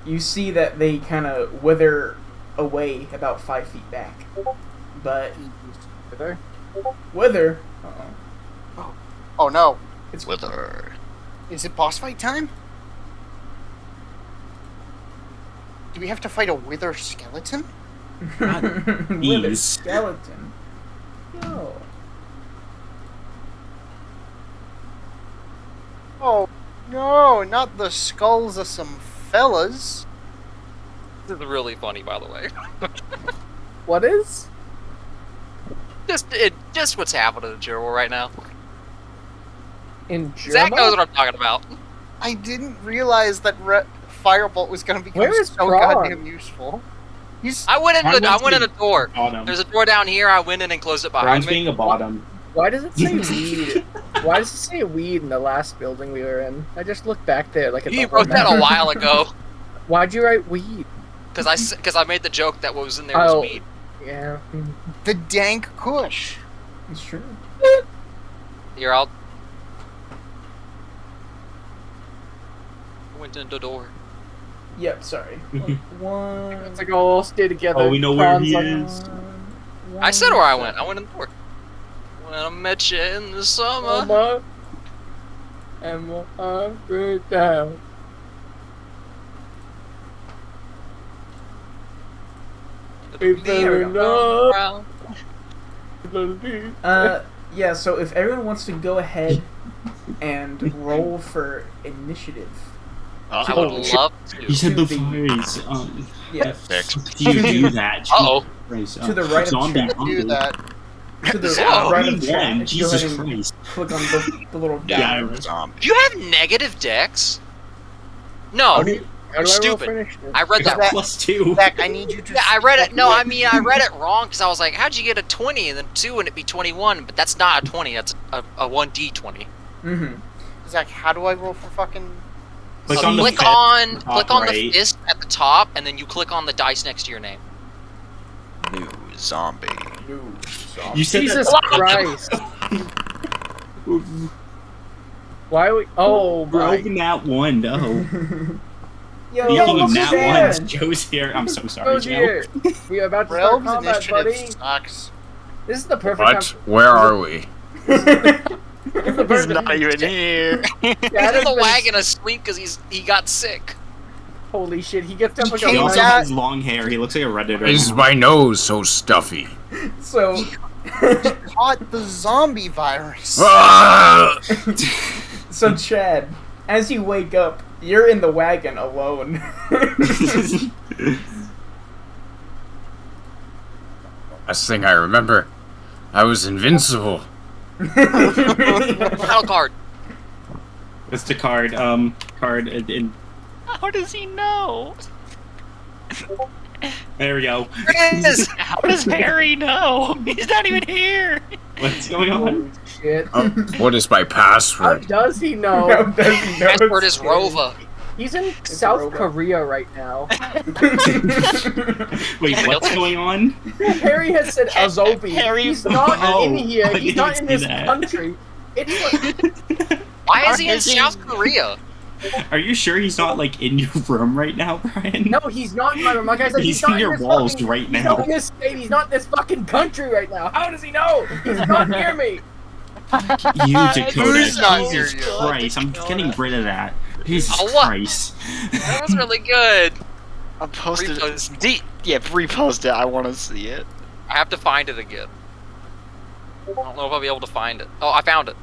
You see that they kind of wither away about 5 feet back. But There? wither. Uh-oh. Oh no. It's Wither. Is it boss fight time? Do we have to fight a wither skeleton? wither These. skeleton. No. Oh no, not the skulls of some fellas. This is really funny, by the way. What is? Just what's happening in Gerwell right now. In Zach German? knows what I'm talking about. I didn't realize that Firebolt was going to become Where is so Prawn? goddamn useful. He's I went in a door. Bottom. There's a door down here. I went in and closed it behind Bronze me. being a bottom. Why does it say weed? Why does it say weed in the last building we were in? I just looked back there like it's You a whole wrote that map. a while ago. Why'd you write weed? Because I made the joke that what was in there was Oh. weed. Yeah. the dank Kush. It's true. Here, I'll. Went in the door. Yep, sorry. One. It's like all stay together. Oh, we know where Fran's he like, is. I said where I went. I went in the door. When I met you in the summer. Mama, and my arm break down. We fell in love. Yeah, so if everyone wants to go ahead and roll for initiative. I would love to. You said To the the- phrase. Yeah, Do you do that? Uh-oh. Phrase, To the right of zombie chat. Do that. to the Oh, right of we chat. won. Go Jesus ahead and Christ. click on the little Yeah, down. right. Zombie. Do you have negative dex? No. How do I roll Stupid. for initiative? I read that wrong. +2. Zach, I need you to. Yeah, I read it. No, I mean I read it wrong because I was like, "How'd you get a 20 and then 2 and it be 21?" But that's not a 20. That's a 1d20. Mm-hmm. Zach, how do I roll for fucking? Click on the click fifth, on top click on the right. fist at the top, and then you click on the dice next to your name. New zombie. You said Jesus that. Christ! Why are we? Oh We're my! open that one, no. Yo, Speaking look of nat who's ones, there. Joe's here. I'm so sorry, Goes Joe. here. We are about to start Relb's combat, initiative buddy. sucks. This is the perfect What? time. Where are we? This is the He's perfect not even here. Yeah, He's there's in the been- wagon asleep because he got sick. Holy shit! He gets up like He He came a also out- has long hair. He looks like a redditor. Is my nose so stuffy? So, Caught the zombie virus. Ah! so Chad, as you wake up, You're in the wagon alone. Last thing I remember, I was invincible. Battle card. It's the card. Card in. How does he know? There we go. There it is. How does Harry know? He's not even here. What's going on? Shit. What is my How password? does he How know? does he know Password it's is Rova. He's in a South robot. Korea right now. Wait, what's going on? Harry has said Azobi. Harry- He's not Oh, in here. I He's didn't not in see this that. country. It's like, Why is he in Is he- South Korea? Are you sure he's not like in your room right now, Brian? no, he's not in my room. Like I said, He's he's not in your this walls fucking, right he's now. not in this state. He's not in this fucking country right now. How does he know? He's not near me. You, Dakota. Who's not Jesus here yet? Christ, I'm getting rid of that. Jesus Oh, what? Christ. That was really good. I'm posted. Repost. Yeah, repost it. I want to see it. I have to find it again. I don't know if I'll be able to find it. Oh, I found it.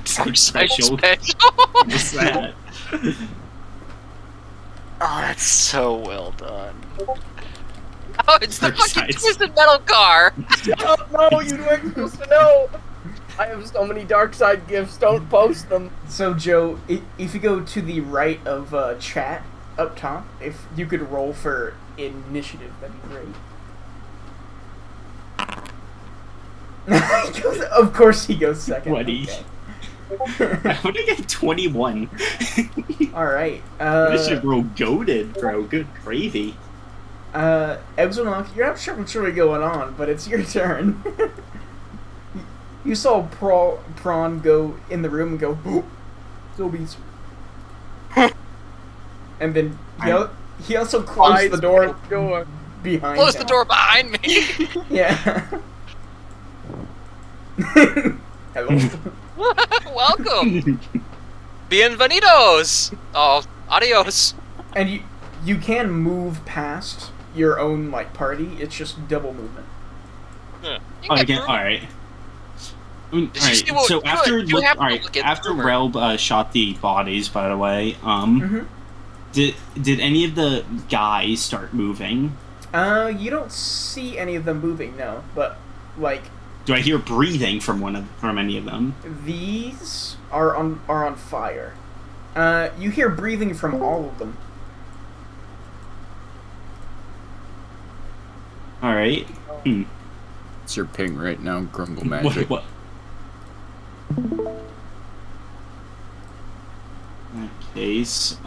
Special. Special. What's that? Oh, that's so well done. Oh, it's the Dark fucking sides. twisted metal car. Oh, no, you weren't supposed to know. I have so many dark side gifts. Don't post them. So, Joe, if you go to the right of chat up top, if you could roll for initiative, that'd be great. Of course he goes second. 20. Okay. How did I get 21? Alright. This should roll goaded, bro. Good gravy. Exonox, you're not sure what's really going on, but it's your turn. You saw Prawn go in the room and go, "Oh, zombies." And then he also closed the door behind Close him. the door behind me. Yeah. Hello. Welcome. Bienvenidos. Oh, adios. And you can move past your own like party. It's just double movement. You Oh, can get again, through. alright. Did you see what- So you after have to look at after the Relb shot the bodies, by the way, Mm-hmm. did any of the guys start moving? You don't see any of them moving, no. But like Do I hear breathing from any of them? these are on fire. You hear breathing from all of them. All right. It's your ping right now, Grumble What? Magic. What? In that case,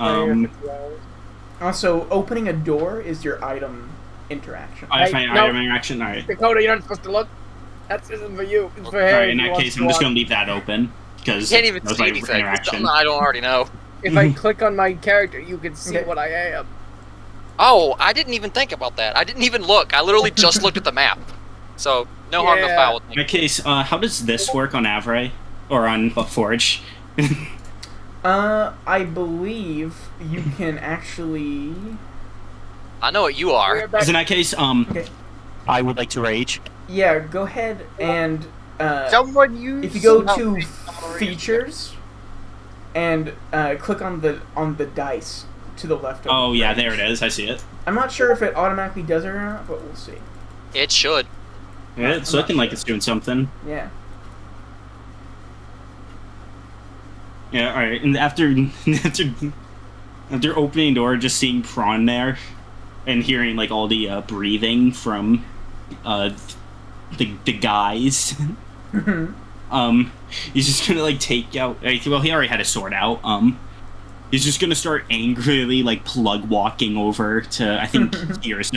Also, opening a door is your item interaction. I find no. item interaction. All right. Dakota, you're not supposed to look. That isn't for you. It's for All Harry. right. In if he that wants case, to I'm just watch. gonna leave that open because You can't even that was see my anything. It's interaction. something I don't already know. If I click on my character, you can see Okay. what I am. Oh, I didn't even think about that. I didn't even look. I literally just looked at the map. So, no harm, no Yeah. foul with In me. that case, how does this work on Avray or on Forge? I believe you can actually. I know what you are. We're back- Because in that case, Okay. I would like to rage. Yeah, go ahead and Someone use. if you go to something. features and click on the dice to the left. Of oh the yeah, range. there it is. I see it. I'm not sure if it automatically does it or not, but we'll see. It should. Yeah, it's I'm not looking like sure. it's doing something. Yeah. Yeah, all right. And after opening the door, just seeing Prawn there, and hearing like all the breathing from the guys, he's just gonna like take out. Well, he already had his sword out. He's just gonna start angrily like plug walking over to I think here's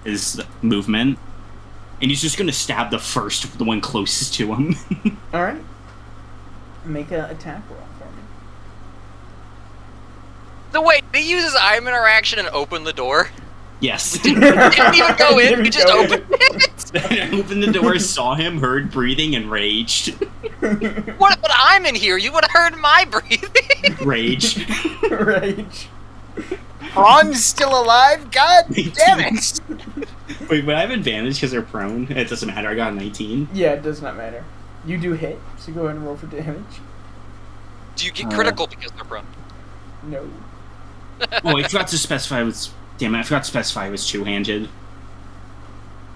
his movement, and he's just gonna stab the one closest to him. All right. Make an attack roll for me. So wait, they use his item interaction and open the door? Yes. Didn't even go in, Didn't you just go in. opened it? I opened the door, saw him, heard breathing, and raged. What? But I'm in here. You would have heard my breathing. Rage. Rage. Prawn's still alive? God damn it! Wait, would I have advantage because they're prone? It doesn't matter, I got a 19. Yeah, it does not matter. You do hit, so go ahead and roll for damage. Do you get critical because they're prone? No. Oh, I forgot to specify it was. Damn it! I forgot to specify it was two-handed.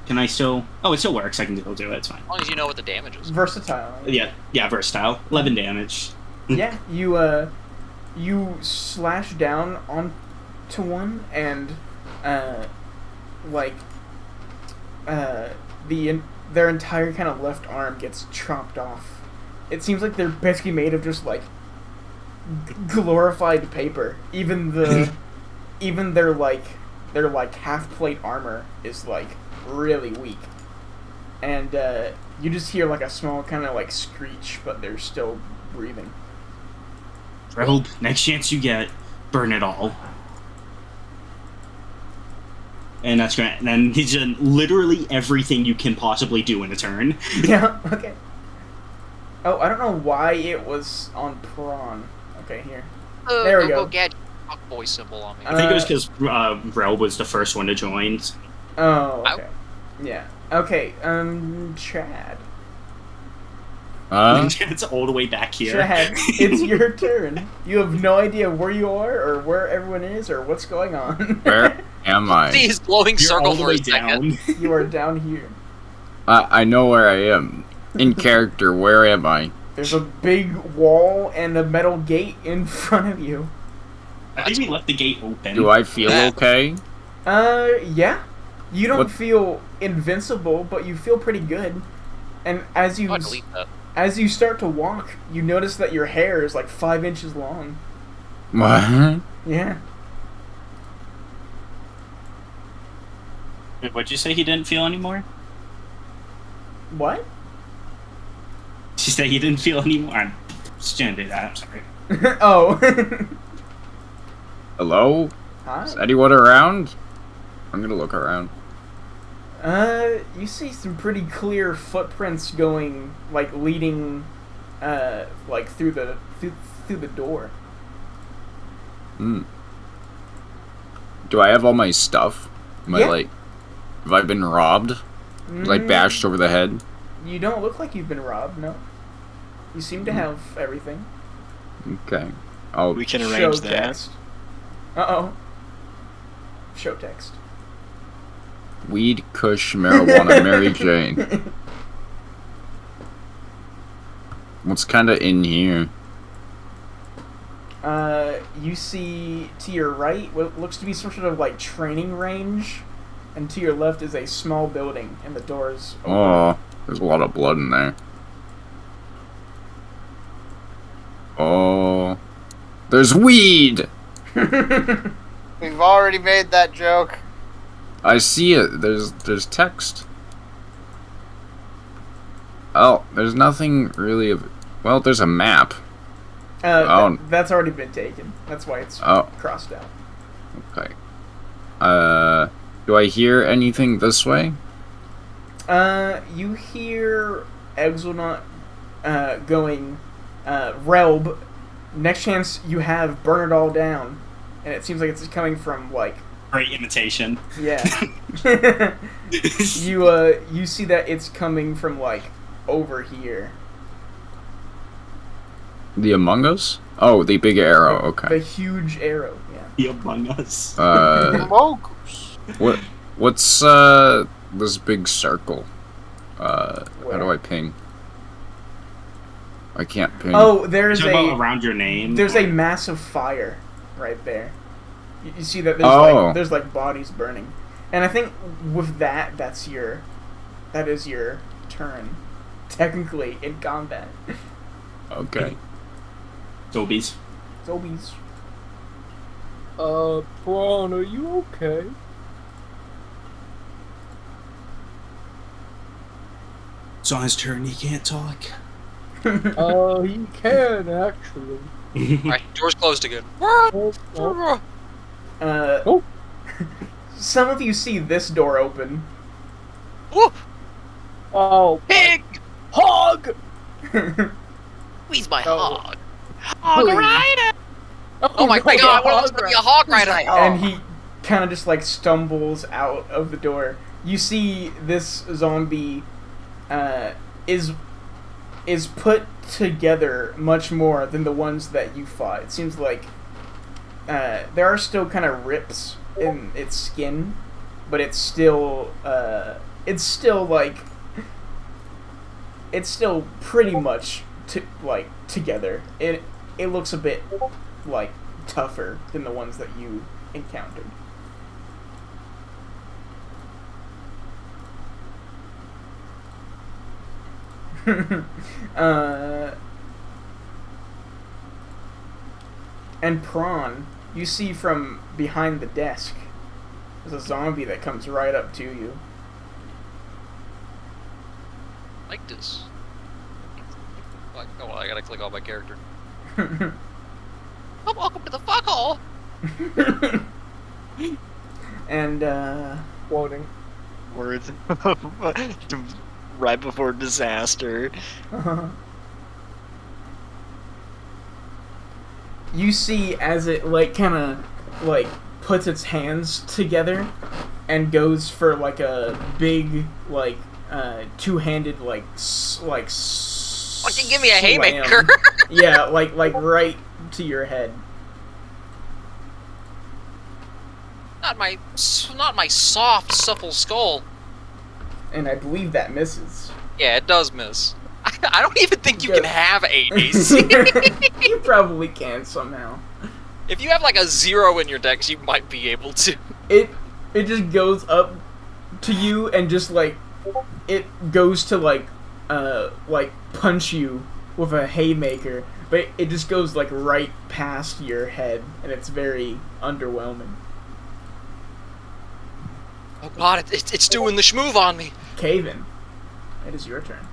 Can I still? Oh, it still works. I can still do it. It's fine. As long as you know what the damage is. Versatile. Yeah, versatile. 11 damage. Yeah, you slash down onto one, and their entire kind of left arm gets chopped off. It seems like they're basically made of just like glorified paper. Even their half plate armor is like really weak, and you just hear like a small kind of like screech, but they're still breathing. Rebel, next chance you get, burn it all. And that's great. And then he's done literally everything you can possibly do in a turn. Yeah. Okay. Oh, I don't know why it was on prawn. Okay, here. There we go. Gadget fuckboy symbol on me. I think it was because Rel was the first one to join. Oh, okay. Yeah. Okay. Chad. It's all the way back here. Chad, it's your turn. You have no idea where you are, or where everyone is, or what's going on. Where am I? See his glowing You're circle all the for way a second. down. You are down here. I know where I am. In character, where am I? There's a big wall and a metal gate in front of you. I think we left the gate open. Do I feel okay? Yeah. You don't What- feel invincible, but you feel pretty good. And as you I'll delete that. as you start to walk, you notice that your hair is like 5 inches long. What? Yeah. What'd you say he didn't feel anymore? What? Did you say he didn't feel anymore? I'm just gonna do that, I'm sorry. Oh. Hello? Hi. Is anyone around? I'm gonna look around. You see some pretty clear footprints going, like, leading, like, through the door. Hmm. Do I have all my stuff? Am Yeah. I like... Have I been robbed? Like bashed over the head? You don't look like you've been robbed, no. You seem to have everything. Okay. I'll... We can Show arrange that. text. Uh-oh. Show text. Weed, kush, marijuana, Mary Jane. What's kinda in here? You see to your right what looks to be some sort of, like, training range, and to your left is a small building, and the doors open. Oh, there's a lot of blood in there. Oh... There's weed! We've already made that joke. I see it. There's text. Oh, there's nothing really of... Well, there's a map. That's already been taken. That's why it's Oh, crossed out. okay. Do I hear anything this way? You hear Exonaut going, Relb, next chance you have, burn it all down. And it seems like it's coming from, like... Great imitation. Yeah. You see that it's coming from, like, over here. The Among Us? Oh, the big arrow, The okay. huge arrow, yeah. He Among Us. Mogus. What's, this big circle? How do I ping? I can't ping. Oh, there's Talk about a... around your name. There's a massive fire right there. You see that there's like bodies burning, and I think with that, that is your turn, technically in combat. Okay. Zombies. Zombies. Prawn, are you okay? It's on his turn, he can't talk. He can actually. Alright, door's closed again. Oh, oh. Oh. Some of you see this door open. Woo! Oh, Pig! hog! Squeeze my Oh. hog. Hog Please. rider! Oh my god, I want to be a hog rider! And he kind of just like stumbles out of the door. You see this zombie is put together much more than the ones that you fought. It seems like there are still kind of rips in its skin, but it's still like it's still pretty much together. It looks a bit like tougher than the ones that you encountered. And Prawn, you see from behind the desk, there's a zombie that comes right up to you. Like this. Like, oh, well, I gotta click on my character. Oh, welcome to the fuckhole! And, Quoting. Words right before disaster. You see as it, like, kind of, like, puts its hands together and goes for, like, a big, like, two-handed, like, Fucking give me a slam. haymaker! Yeah, like right to your head. Not my soft, supple skull. And I believe that misses. Yeah, it does miss. I don't even think you Good. can have 8 AC. You probably can somehow. If you have like a 0 in your decks, you might be able to. It just goes up to you and just like it goes to like punch you with a haymaker, but it just goes like right past your head, and it's very underwhelming. Oh god, it's doing the schmoove on me. Caven, it is your turn.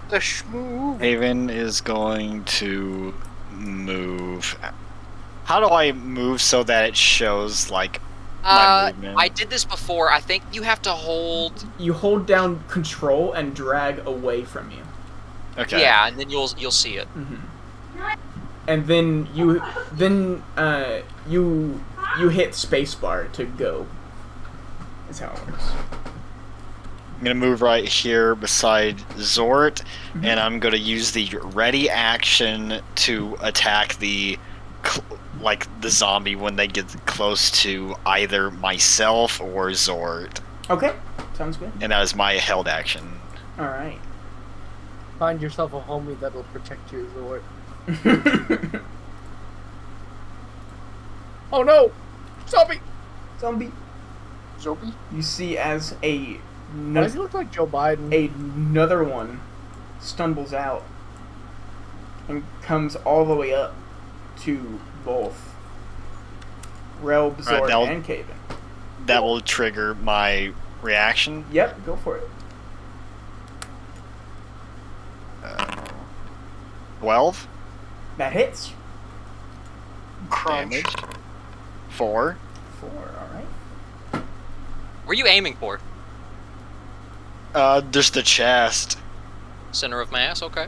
The schmoo. Haven is going to move. How do I move so that it shows like my movement? I did this before. I think you have to hold. You hold down control and drag away from you. Okay. Yeah, and then you'll see it. Mm-hmm. And then you hit spacebar to go. That's how it works. I'm gonna move right here beside Zort, and I'm gonna use the ready action to attack the zombie when they get close to either myself or Zort. Okay, sounds good. And that is my held action. All right. Find yourself a homie that'll protect you, Zord. Oh no! Zombie! Zombie. Zombie. You see as Why does he look like Joe Biden? another one stumbles out and comes all the way up to both Relb, Zord, that'll- and Caven. That will trigger my reaction. Yep, go for it. 12 That hits. Crunch. damage. 4. 4, alright. Were you aiming for? Just the chest. Center of mass. Okay.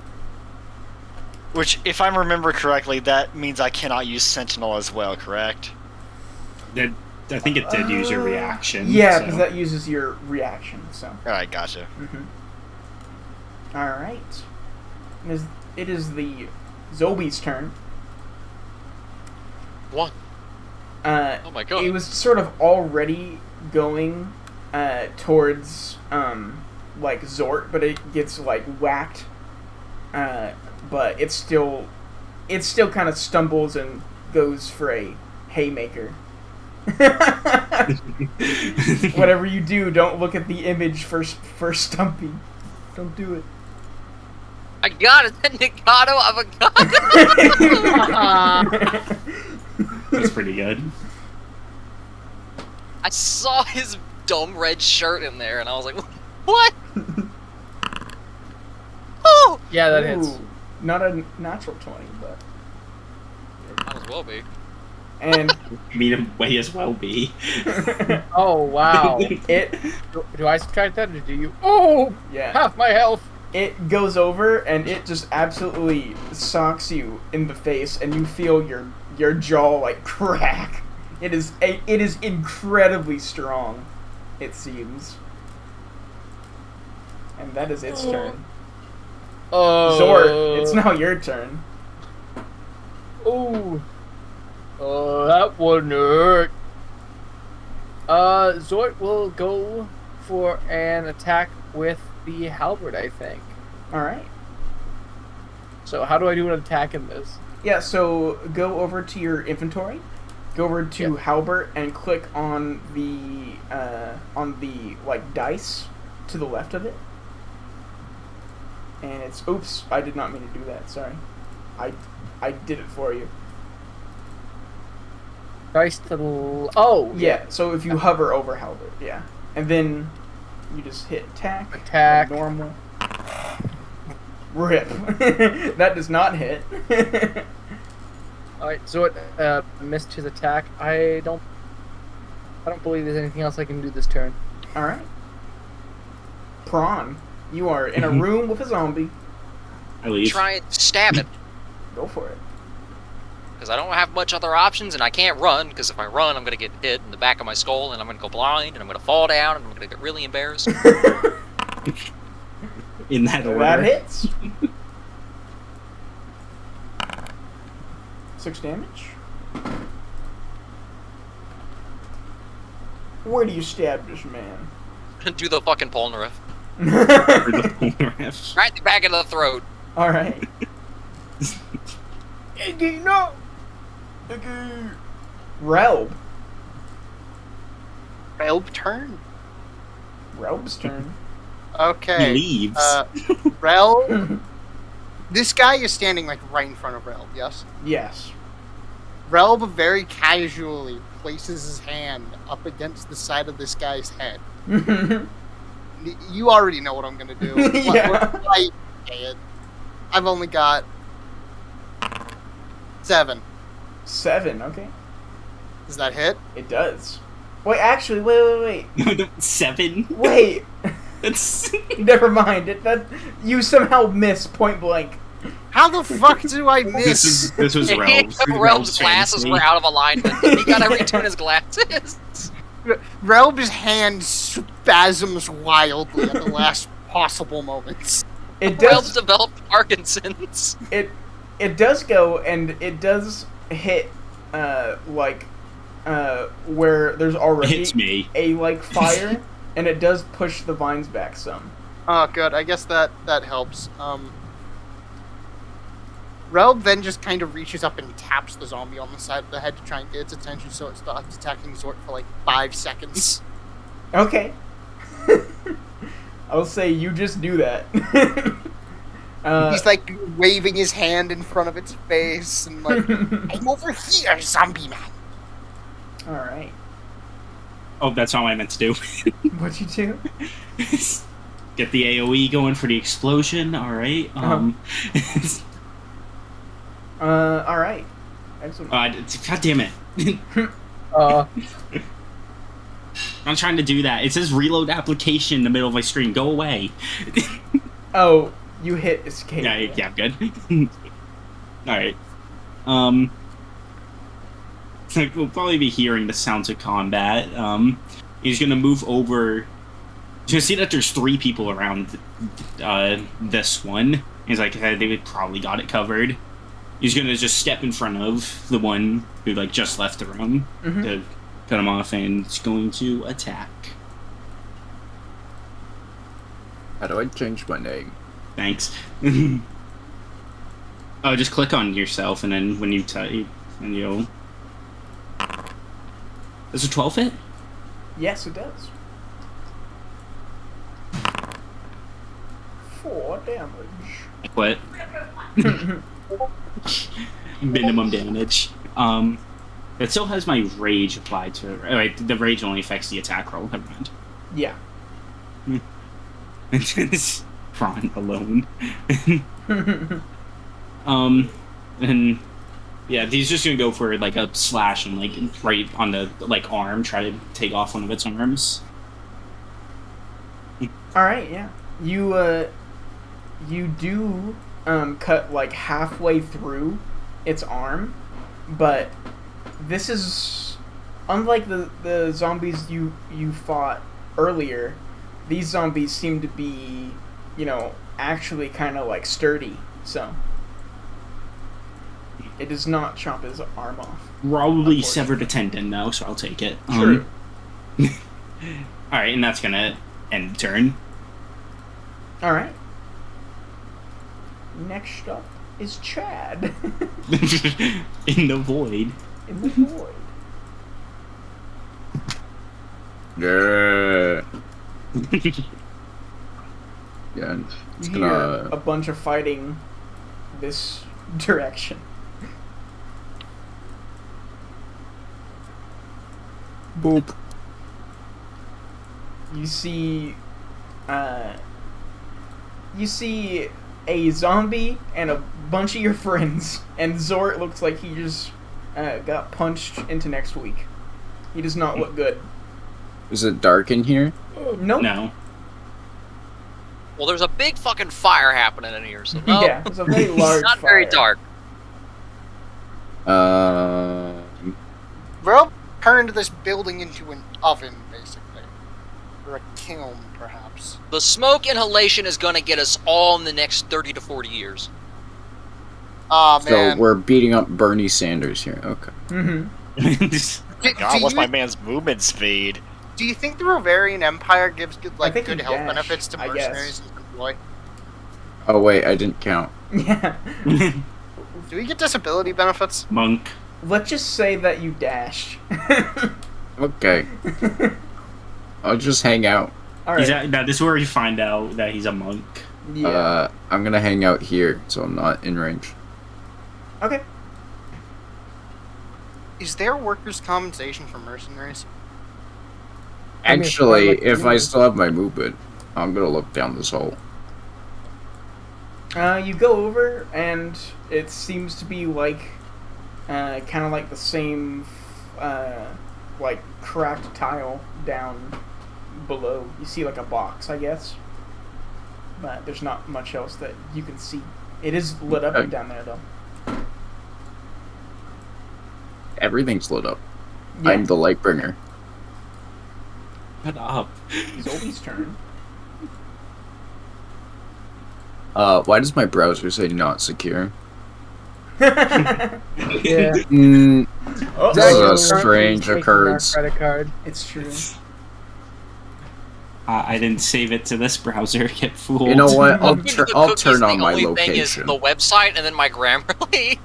Which, if I remember correctly, that means I cannot use Sentinel as well, correct? I think it did use your reaction. Yeah, so. because that uses your reaction, so. Alright, gotcha. Mm-hmm. Alright. It is the Zobi's turn. 1. Oh my god. It was sort of already going towards like Zort, but it gets like whacked. But it still kind of stumbles and goes for a haymaker. Whatever you do, don't look at the image for Stumpy. Don't do it. I got it. Nikado avocado. That's pretty good. I saw his dumb red shirt in there, and I was like, "What?" Oh, Yeah, that hits. Ooh, not a natural 20, but might as well be. and I mean, it may as well be. Oh wow. it Do I subtract that or do you? Oh, yeah. half my health. It goes over and it just absolutely socks you in the face, and you feel your jaw like crack. It is incredibly strong, it seems. And that is its turn. Oh. Zort, it's now your turn. Ooh. Oh, that wouldn't hurt. Zort will go for an attack with the halberd, I think. All right. So how do I do an attack in this? Yeah. So go over to your inventory, go over to Yep. Halbert, and click on the like dice to the left of it. And it's oops, I did not mean to do that. Sorry, I did it for you. Dice to the... Oh! Yeah. So if you hover over Halbert, yeah, and then you just hit attack. Attack. Like normal. Rip. That does not hit. Alright, Zort missed his attack. I don't believe there's anything else I can do this turn. All right. Prawn, you are in a room with a zombie. I leave. Try and stab it. Go for it. Because I don't have much other options, and I can't run, because if I run, I'm going to get hit in the back of my skull, and I'm going to go blind, and I'm going to fall down, and I'm going to get really embarrassed. In that order. That hits. 6 damage. Where do you stab this man? Do the fucking Polnareff. Ref. Right in the back of the throat. All right. Iggy, no. Iggy. Relb. Relb turn. Relb's turn. Okay. He leaves. Relb. This guy is standing like right in front of Relb. Yes. Yes. Relb very casually places his hand up against the side of this guy's head. You already know what I'm gonna do. Yeah. I've only got 7. 7. Okay. Does that hit? It does. Wait. Actually. Wait. No, 7? Wait. That's... Never mind. That you somehow miss point blank. How the fuck do I miss? This was Relb's. Relb's glasses were out of alignment. He gotta retune his glasses. Relb's hand spasms wildly at the last possible moments. It Relb's does. developed Parkinson's. It does go, and it does hit where there's already Hits me. a like fire, and it does push the vines back some. Oh, good. I guess that helps. Relb then just kind of reaches up and taps the zombie on the side of the head to try and get its attention, so it stops attacking Zort for like 5 seconds. Okay. I'll say you just do that. He's like waving his hand in front of its face and like, I'm over here, zombie man. All right. Oh, that's not what I meant to do. What'd you do? Get the AoE going for the explosion. All right. All right. Excellent. God damn it. I'm trying to do that. It says reload application in the middle of my screen. Go away. Oh, you hit escape. Yeah, good. Alright. So we'll probably be hearing the sounds of combat. He's gonna move over. He's gonna see that there's 3 people around this one. He's like, hey, they probably got it covered. He's gonna just step in front of the one who like just left the room to cut him off, and he's going to attack. How do I change my name? Thanks. Oh, just click on yourself, and then when you type, and you'll. Does a 12 hit? Yes, it does. 4 damage. What? Minimum damage. It still has my rage applied to it. Oh, wait, the rage only affects the attack roll. Never mind. Yeah. It's Prawn alone. And yeah, he's just gonna go for like a slash and like right on the like arm, try to take off one of its arms. All right. Yeah. You do cut like halfway through its arm, but this is unlike the zombies you fought earlier. These zombies seem to be, actually kind of like sturdy. So It does not chop his arm off. Probably severed a tendon though, so I'll take it. True. All right, and that's gonna end the turn. All right. Next up is Chad. In the void. In the void. Yeah. Yeah, it's You hear gonna. a bunch of fighting this direction. Boop. You see a zombie and a bunch of your friends, and Zort looks like he just got punched into next week. He does not look good. Is it dark in here? Nope. No. Well, there's a big fucking fire happening in here, so no. Yeah, it's a very large Not fire. very dark. Rob turned this building into an oven, basically. Or a kiln, perhaps. The smoke inhalation is gonna get us all in the next 30 to 40 years. Ah, So man. we're beating up Bernie Sanders here. Okay. Mm-hmm. God, what's my man's movement speed? Do you think the Rovarian Empire gives good, I think good he health dashed, benefits to I mercenaries guess. and employ? Oh wait, I didn't count. Yeah. Do we get disability benefits? Monk. Let's just say that you dashed. Okay. I'll just hang out. All He's right. at, now, this is where you find out that he's a monk. Yeah. I'm gonna hang out here, so I'm not in range. Okay. Is there workers' compensation for mercenaries? I mean, Actually, like, if I still have my movement, I'm gonna look down this hole. You go over, and it seems to be like, kind of like the same, like cracked tile down below. You see like a box, I guess, but there's not much else that you can see. It is lit up Okay. down there, though. Everything's lit up. Yeah. I'm the light bringer. Shut up. Zolby's turn. Why does my browser say not secure? Yeah. Oh, This is a Currently strange taking our occurrence. Credit card. it's true. I didn't save it to this browser. Get fooled. You know what? I'll, Moving to tur- the I'll cookies, turn on the my only location. thing is the website, and then my Grammarly.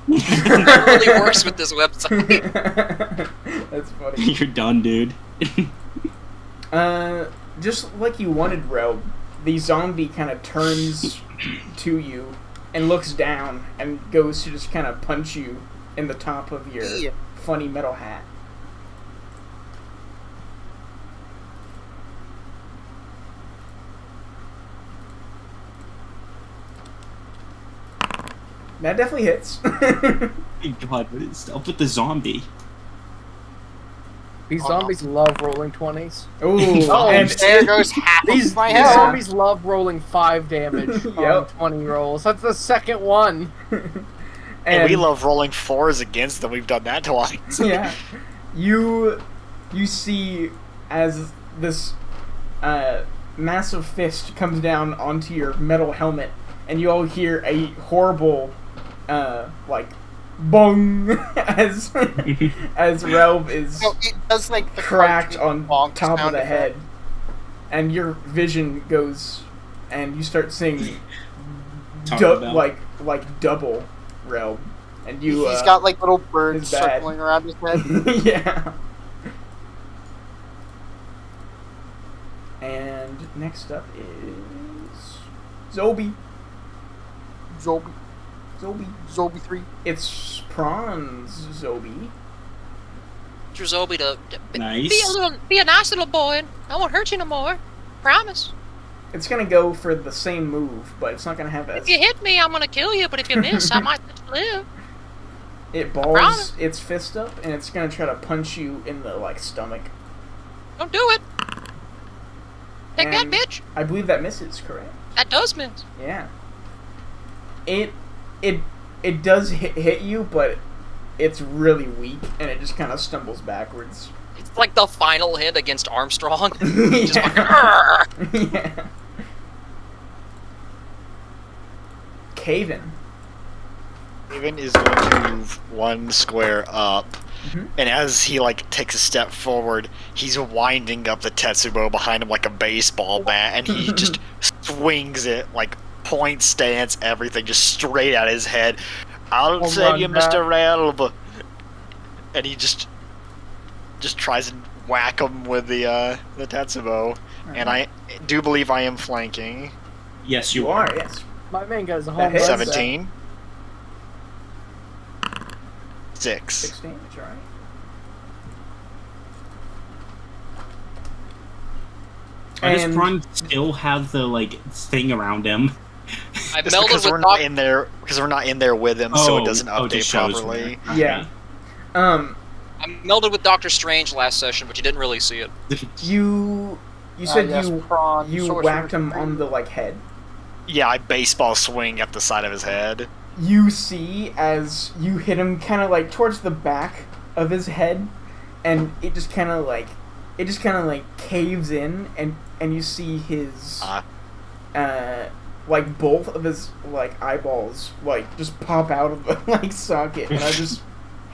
It really works with this website. That's funny. You're done, dude. Just like you wanted, Rel, the zombie kind of turns to you and looks down and goes to just kind of punch you in the top of your Yeah. funny metal hat. That definitely hits. God, what is up with the zombie? These zombies love rolling 20s. Ooh, Oh, and There goes half These, of my these health. zombies love rolling 5 damage on Yep. 20 rolls. That's the second one. And we love rolling 4s against them. We've done that twice. Yeah, you see as this massive fist comes down onto your metal helmet, and you all hear a horrible like bong as Relv is So it does like the cracked cartoon on bonk top of sound the effect. head, and your vision goes, and you start seeing Taco Bell. like double Relv, and you He's got like little birds it's bad. circling around his head. yeah. And next up is Zobi. Zobi, Zobi. Zobi 3. It's Prawns Zobi. Your Zobi to Nice. be a nice little boy. And I won't hurt you no more. Promise. It's gonna go for the same move, but it's not gonna have as If you hit me, I'm gonna kill you. But if you miss, I might live. it balls promise. its fist up, and it's gonna try to punch you in the like stomach. Don't do it. Take And that, bitch. I believe that misses, correct? That does miss. Yeah. It does hit you, but it's really weak, and it just kind of stumbles backwards. It's like the final hit against Armstrong. Yeah. Just fucking, "Arrgh." Yeah. Caven. Raven is going to move one square up, and as he like takes a step forward, he's winding up the Tetsubo behind him like a baseball bat, and he just swings it like point stance, everything just straight at his head. I'll Home save run you, bat. Mr. Relb. And he just tries to whack him with the Tetsubo, and I do believe I am flanking. Yes, You are, yes. My man guy's a That home hits. run. 17. 6. 6 damage, alright. Does Prawn still have the like thing around him? I It's melded because with we're not Doc. in there with him, so it doesn't it update just shows properly. me. Yeah. I melded with Doctor Strange last session, but you didn't really see it. You said yes, you prawn, you sorcerer whacked him supreme. on the like head. Yeah, I baseball swing at the side of his head. You see as you hit him kind of like towards the back of his head, and it just kind of like caves in, and you see his like both of his like eyeballs like just pop out of the like socket and are just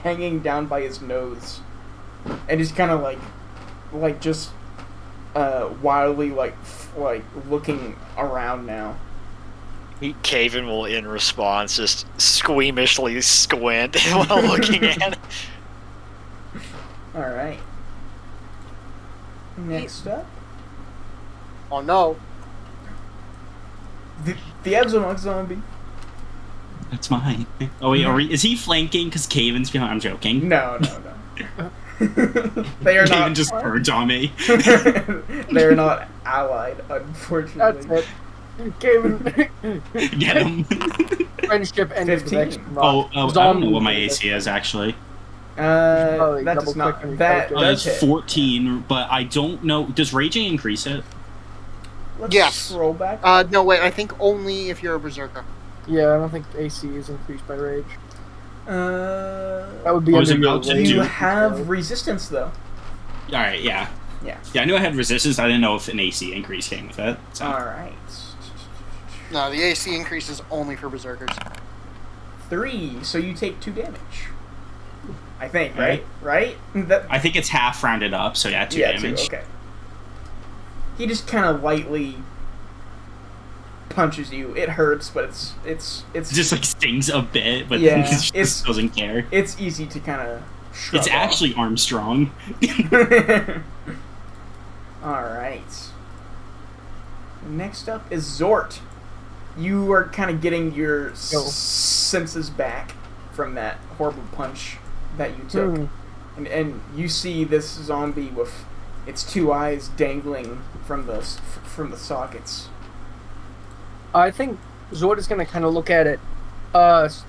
hanging down by his nose, and he's kind of like just wildly like looking around now. Caven will, in response, just squeamishly squint while looking at it. Alright. Next up, Oh no. the Epsilon zombie. That's mine. Oh wait, is he flanking? Because Caven's behind. I'm joking. No. They are Caven not. just purged on me. They are not allied, unfortunately. That's it. Kevin, Get him. friendship ended with 15. exclamation Oh, mark. I don't know what my AC is actually. Probably That does double not. click on your That character. does It's hit. 14, but I don't know. Does raging increase it? Let's Yes. scroll back. No, wait, I think only if you're a berserker. Yeah, I don't think AC is increased by rage. That would be I was under your about to rage. You do- have resistance though. All right, yeah. Yeah. Yeah, I knew I had resistance. I didn't know if an AC increase came with it. So. All right. No, the AC increase is only for berserkers. 3. So you take 2 damage. I think, Right. right? That, I think it's half rounded up, so yeah, 2 yeah, damage. 2. Okay. He just kind of lightly punches you. It hurts, but it's It just like stings a bit, but Yeah, he just it's- doesn't care. it's easy to kind of. It's actually Armstrong. All right. Next up is Zort. You are kind of getting your senses back from that horrible punch that you took, and you see this zombie with its 2 eyes dangling from the sockets. I think Zord is gonna kind of look at it,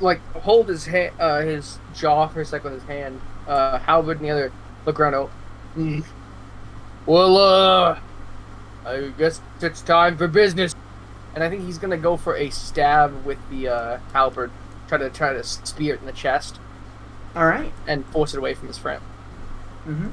like hold his his jaw for a second with his hand, halberd in the other, look around. Well, I guess it's time for business. And I think he's gonna go for a stab with the halberd, try to spear it in the chest All right. and force it away from his friend. Mm-hmm.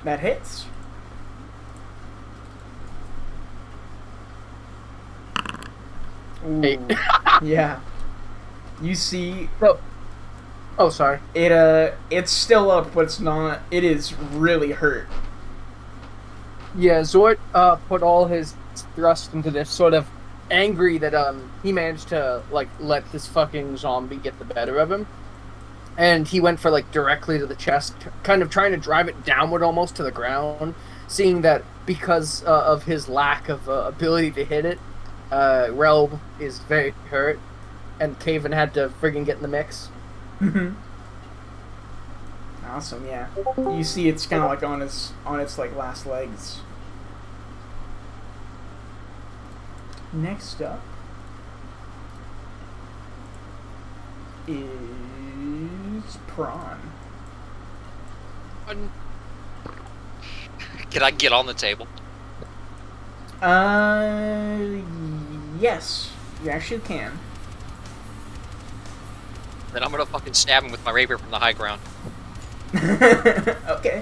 That hits. Ooh. 8. Yeah. You see Oh, sorry. it's still up, but it's not. It is really hurt. Yeah, Zort put all his thrust into this, sort of angry that he managed to like let this fucking zombie get the better of him, and he went for like directly to the chest, kind of trying to drive it downward almost to the ground, seeing that because of his lack of ability to hit it, Relb is very hurt, and Caven had to friggin' get in the mix. Mm-hmm. Awesome, yeah. You see, it's kind of like on its like last legs. Next up is Prawn. Can I get on the table? Yes, you actually can. Then I'm gonna fucking stab him with my rapier from the high ground. Okay.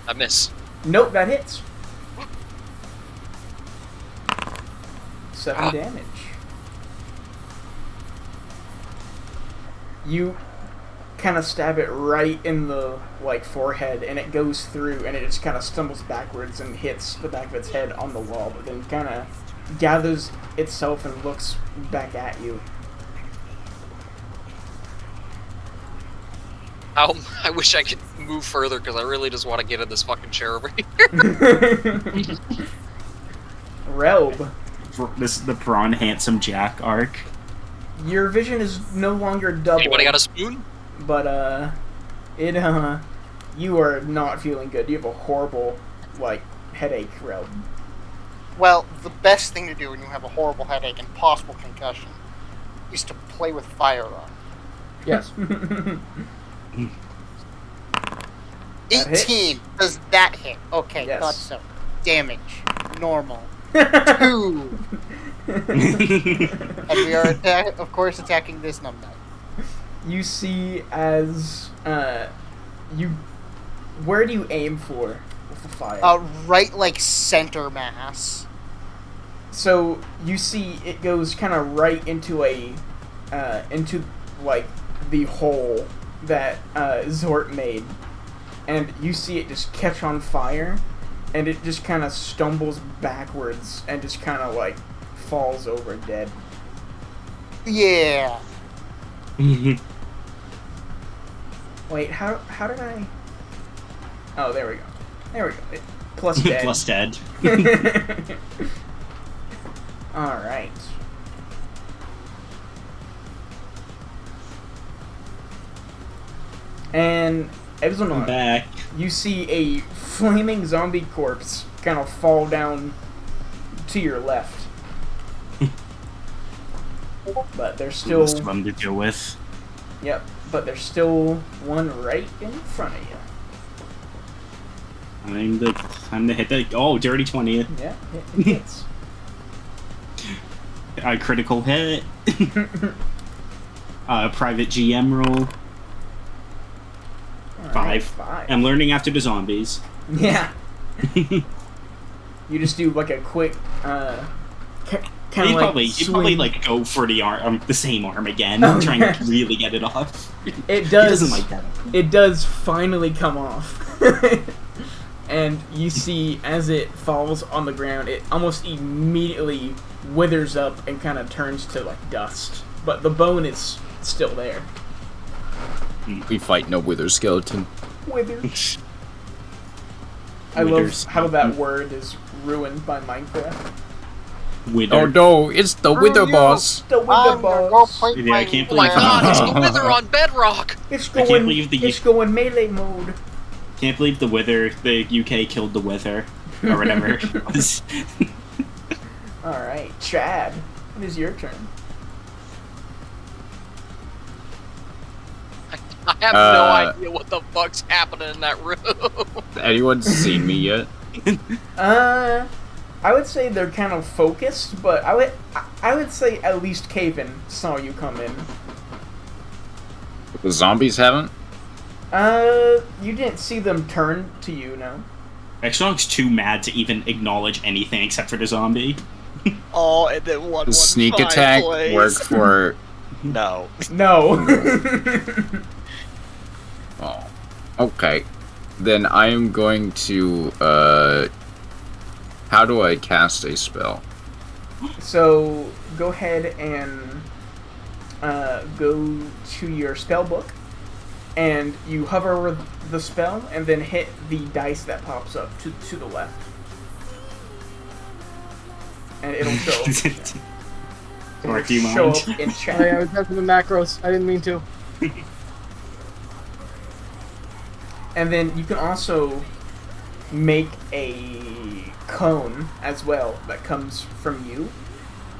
I miss. Nope, that hits. 7 Ah. damage. You kind of stab it right in the forehead, and it goes through, and it just kind of stumbles backwards and hits the back of its head on the wall, but then kind of gathers itself and looks back at you. I wish I could move further because I really just want to get in this fucking chair over here. Relb, This is the Prawn Handsome Jack arc. your vision is no longer double. Anybody got a spoon? But you are not feeling good. You have a horrible headache, Relb. Well, the best thing to do when you have a horrible headache and possible concussion is to play with firearm. Yes. 18. Does that hit? Okay, Yes. thought so. Damage. Normal. 2. And we are, of course, attacking this numbnut. You see as where do you aim for with the fire? Right, center mass. So you see it goes kind of right into into the hole that Zort made, and you see it just catch on fire, and it just kind of stumbles backwards and just kind of falls over dead. Yeah. Wait, how did I? Oh, there we go. There we go. Plus dead. Plus dead. All right. And I'm Epsilon, back. you see a flaming zombie corpse kind of fall down to your left. But there's still Most of them to deal with. Yep, but there's still one right in front of you. Time to hit the dirty 20. Yeah, it hits. A critical hit. Private GM roll. All right, 5. I'm learning after the zombies. Yeah. You just do a quick kind You of probably go for the arm, the same arm again, Oh, trying yeah. to really get it off. It He does. doesn't like that. It does finally come off. And you see as it falls on the ground, it almost immediately withers up and kind of turns to dust. But the bone is still there. We fight no wither skeleton. Wither. I Withers. love how that word is ruined by Minecraft. Wither. Oh no, it's the wither boss. The wither I'm gonna go boss. play Yeah, I can't Oh my believe god, it's the wither on bedrock! It's I can't going. believe the- It's going melee mode. Can't believe the UK killed the Wither. Or whatever it was. All right, Chad. It is your turn. I have no idea what the fuck's happening in that room. Anyone seen me yet? I would say they're kind of focused, but I would say at least Caven saw you come in. The zombies haven't? You didn't see them turn to you, no? Exonic's too mad to even acknowledge anything except for the zombie. Oh, and then one The sneak attack worked for... No. No. Oh. Okay. Then I am going to, how do I cast a spell? So go ahead and go to your spell book, and you hover over the spell, and then hit the dice that pops up to the left, and it'll show. Or do you show mind? up in Sorry, I chat. was messing with macros. I didn't mean to. And then you can also make a cone as well that comes from you.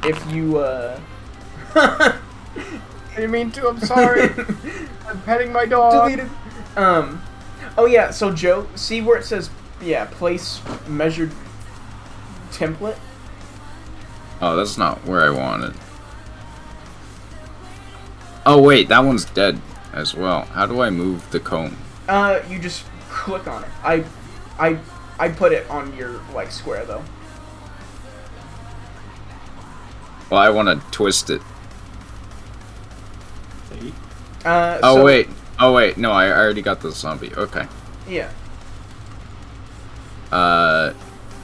If you I didn't mean to, I'm sorry. I'm petting my dog. deleted. Oh yeah. So Joe, see where it says place measured template. Oh, that's not where I wanted. Oh wait, that one's dead as well. How do I move the cone? You just click on it. I put it on your like square though. Well, I want to twist it. So, Oh wait, no, I already got the zombie. Okay. Yeah.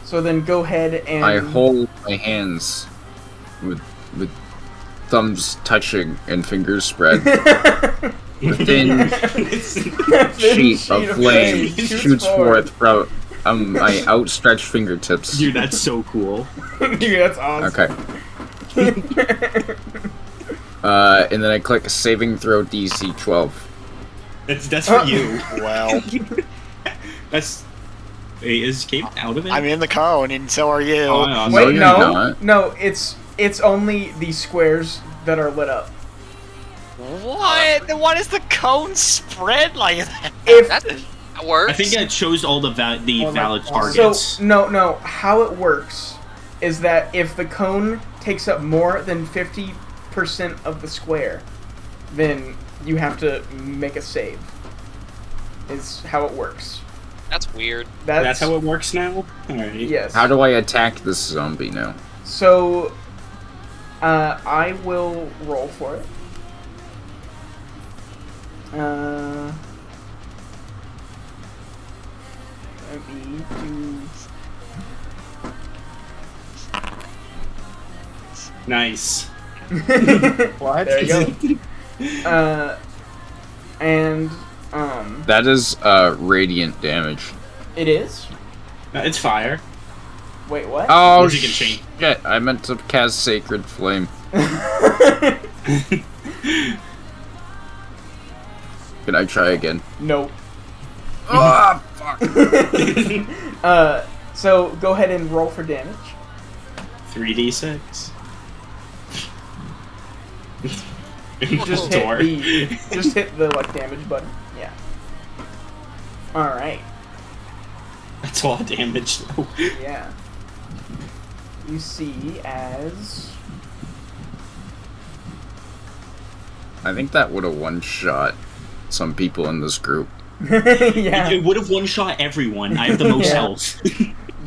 So then go ahead and I hold my hands with thumbs touching and fingers spread. The thin sheet of flame shoots forth from my outstretched fingertips. Dude, that's so cool. Dude, that's awesome. Okay. And then I click saving throw DC 12. That's for you. Well, That's. Wait, is Cape out of it? I'm in the cone, and so are you. Oh, no, Wait, you're no, not. no, it's only the squares that are lit up. What? Then why does the cone spread like that? If That works. I think it shows all the valid so, targets. no, how it works is that if the cone takes up more than 50% of the square, then you have to make a save. Is how it works. That's weird. That's how it works now? Alright. Yes. How do I attack this zombie now? So, I will roll for it. Let me do. Nice. What? There you go. And That is radiant damage. it is. It's fire. Wait, what? Oh Once you can change. shit! I meant to cast Sacred Flame. Can I try again? Nope. Ah, fuck! So go ahead and roll for damage. 3d6. Just Door. hit the like damage button. Yeah. All right. That's a lot of damage, though. Yeah. You see as I think that would have one-shot some people in this group. yeah. It would have one-shot everyone. I have the most Yeah. health.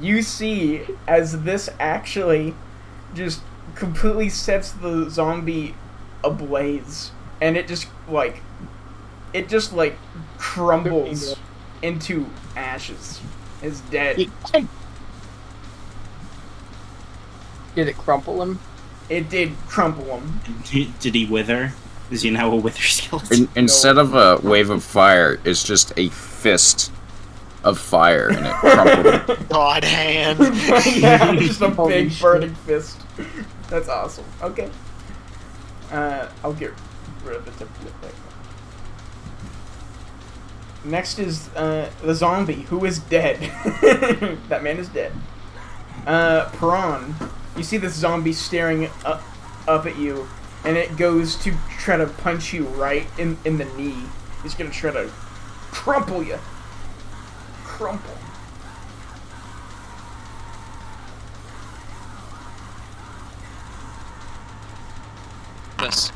You see as this actually just completely sets the zombie ablaze, and it just crumbles into ashes. It's dead. Did it crumple him? It did crumple him. Did he wither? Does he now a wither skeleton? Instead of a wave of fire, it's just a fist of fire, and it crumpled. God hand. Yeah, just a Holy big shit. burning fist. That's awesome. Okay. I'll get rid of the template right now. Next is the zombie, who is dead. That man is dead. Prawn, you see this zombie staring up at you, and it goes to try to punch you right in the knee. He's gonna try to crumple you. Crumple. This.